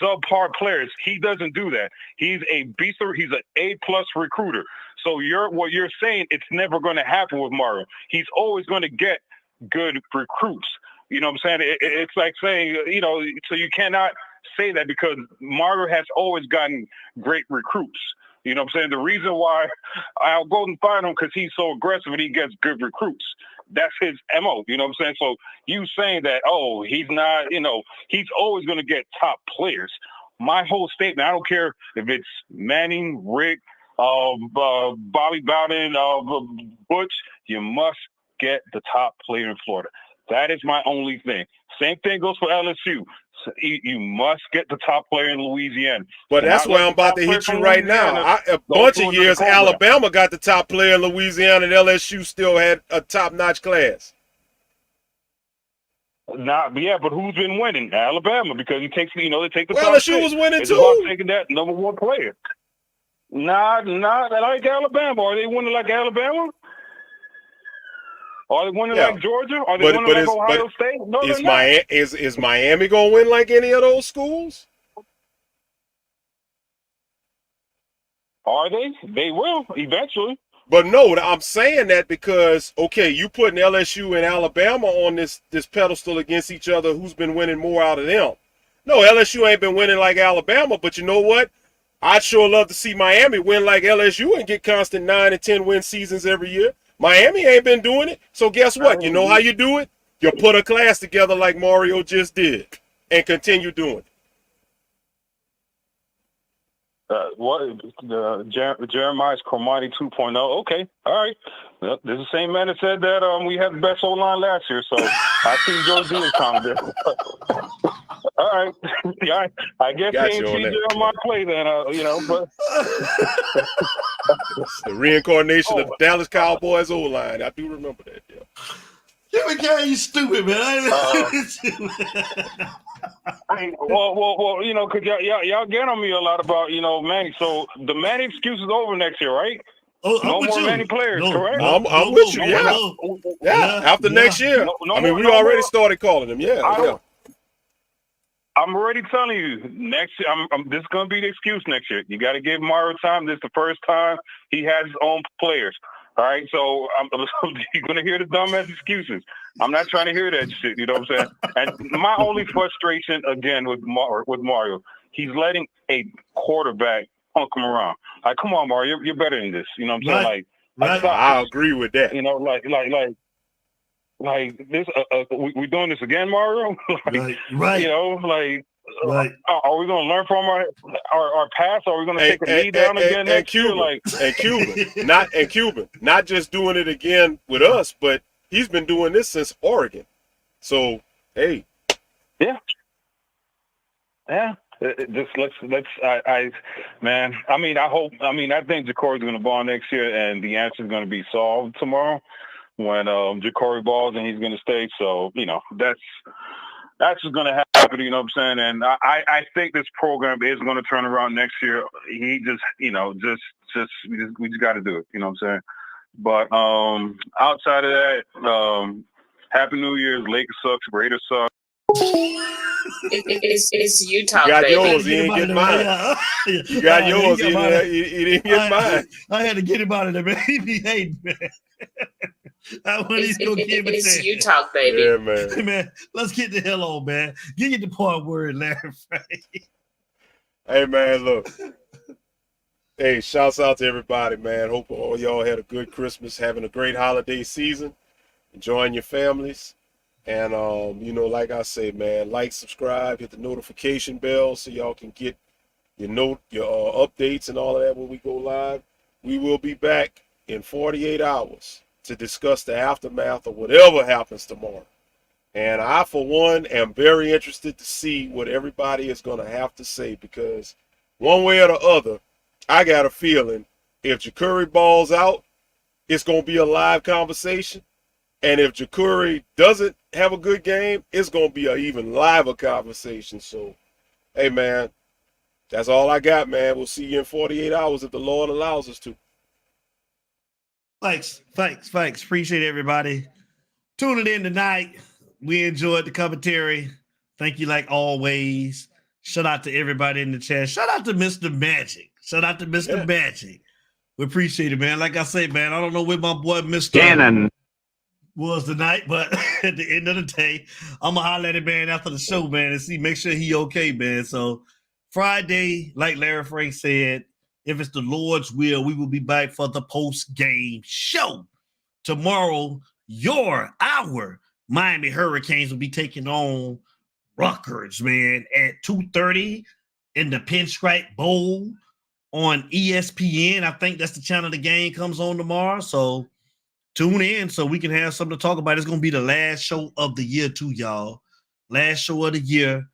subpar players. He doesn't do that. He's a beast. He's an A+ recruiter. So what you're saying, it's never going to happen with Mario. He's always going to get good recruits. You know what I'm saying? It's like saying, so you cannot say that because Mario has always gotten great recruits. You know what I'm saying? The reason why Al Golden fired him because he's so aggressive and he gets good recruits. That's his MO. You know what I'm saying? So you saying that, he's not, he's always going to get top players. My whole statement, I don't care if it's Manning, Rick, Bobby Bowden, Butch, you must get the top player in Florida. That is my only thing. Same thing goes for LSU. So you must get the top player in Louisiana. But that's where I'm about to hit you right now. A bunch of years, Alabama got the top player in Louisiana, and LSU still had a top-notch class. But who's been winning? Alabama, because they take the top. LSU was winning it's too. About taking that number one player. Not like Alabama. Are they winning like Alabama? Are they winning like Georgia? Are they winning like Ohio State? No, they're not. Is Miami going to win like any of those schools? Are they? They will eventually. But no, I'm saying that because, you putting LSU and Alabama on this pedestal against each other. Who's been winning more out of them? No, LSU ain't been winning like Alabama, but you know what? I'd sure love to see Miami win like LSU and get constant 9 and 10 win seasons every year. Miami ain't been doing it. So guess what? You know how you do it? You put a class together like Mario just did and continue doing it. Jeremiah's Cromartie 2.0. Okay, all right. Well, this is the same man that said that we had the best O-line last year, so I see George Diaz comment there. All right. Yeah, I guess they ain't see Jeremiah play then, but it's the reincarnation of the Dallas Cowboys O-line. I do remember that, yeah. You stupid, man. Because y'all get on me a lot about, Manny. So the Manny excuse is over next year, right? Oh, no more Manny players, correct? I'm with you, yeah. After next year. We already started calling them, I'm already telling you, next year, this is going to be the excuse next year. You got to give Mario time. This is the first time he has his own players. All right, so you're going to hear the dumbass excuses. I'm not trying to hear that shit, you know what I'm saying? And my only frustration, again, with Mario, he's letting a quarterback punk him around. Like, come on, Mario, you're better than this. You know what I'm saying? Right. I agree with that. Like this, we doing this again, Mario? Right. Right. Are we going to learn from our past? Or are we going to take a knee down again next year? Cuban, not just doing it again with us, but he's been doing this since Oregon. So, hey. Yeah. Just let's. I think Jacory's going to ball next year, and the answer is going to be solved tomorrow when Jacory balls and he's going to stay. So that's just going to happen, you know what I'm saying? And I think this program is going to turn around next year. He just, we just got to do it, you know what I'm saying? But outside of that, Happy New Year's. Lakers sucks, Raiders suck. It's Utah, You got baby. yours, he didn't get mine. You got yours, he didn't get mine. I had to get him out of there, man. He be hating, man. It's Utah, baby. Yeah, man. Hey, man, let's get the hell on, man. Get the point word, Larry Frank. Hey, man, look. Hey, shouts out to everybody, man. Hope all y'all had a good Christmas, having a great holiday season, enjoying your families. And, you know, like I say, man, like, subscribe, hit the notification bell so y'all can get your updates and all of that when we go live. We will be back in 48 hours to discuss the aftermath of whatever happens tomorrow. And I, for one, am very interested to see what everybody is going to have to say, because one way or the other, I got a feeling if Ja'Cory balls out, it's going to be a live conversation. And if Ja'Cory doesn't have a good game, it's going to be an even liver conversation. So, hey, man, that's all I got, man. We'll see you in 48 hours if the Lord allows us to. Thanks. Appreciate everybody tuning in tonight. We enjoyed the commentary. Thank you like always. Shout out to everybody in the chat. Shout out to Mr. Magic. Magic. We appreciate it, man. Like I say, man, I don't know where my boy Mr. Cannon was tonight, but at the end of the day, I'm gonna holler at him, man, after the show, man, and make sure he okay, man. So Friday, like Larry Frank said, if it's the Lord's will, we will be back for the post-game show. Tomorrow, our Miami Hurricanes will be taking on Rutgers, man, at 2:30 in the Pinstripe Bowl on ESPN. I think that's the channel the game comes on tomorrow. So tune in so we can have something to talk about. It's going to be the last show of the year too, y'all. Last show of the year.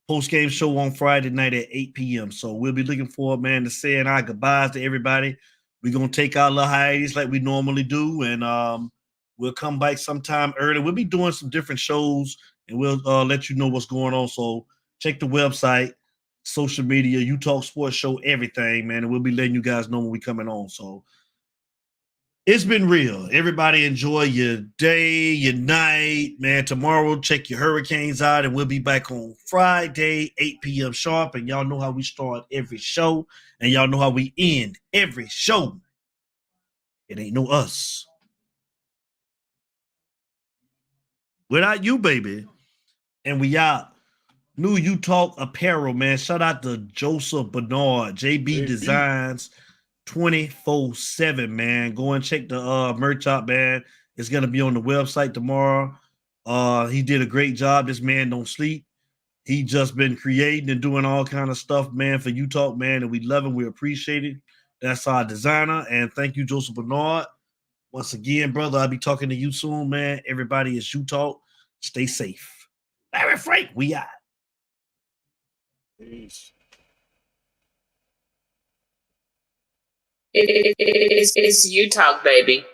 Post-game show on Friday night at 8 p.m. So we'll be looking forward, man, to saying our goodbyes to everybody. We're going to take our little hiatus like we normally do, and we'll come back sometime early. We'll be doing some different shows, and we'll let you know what's going on. So check the website, social media, You Talk Sports Show, everything, man, and we'll be letting you guys know when we're coming on. So it's been real. Everybody enjoy your day, your night, man. Tomorrow, check your Hurricanes out, and we'll be back on Friday, 8 p.m. sharp. And y'all know how we start every show, and y'all know how we end every show. It ain't no us without you, baby. And we out. New You Talk Apparel, man. Shout out to Joseph Bernard, JB Designs. 24/7, man. Go and check the merch out, man. It's gonna be on the website tomorrow. He did a great job. This man don't sleep. He just been creating and doing all kind of stuff, man, for You Talk, man, and we love him. We appreciate it. That's our designer, and thank you, Joseph Bernard. Once again, brother, I'll be talking to you soon, man. Everybody is You Talk. Stay safe. Larry Frank, we out. Peace. It's You Talk, baby.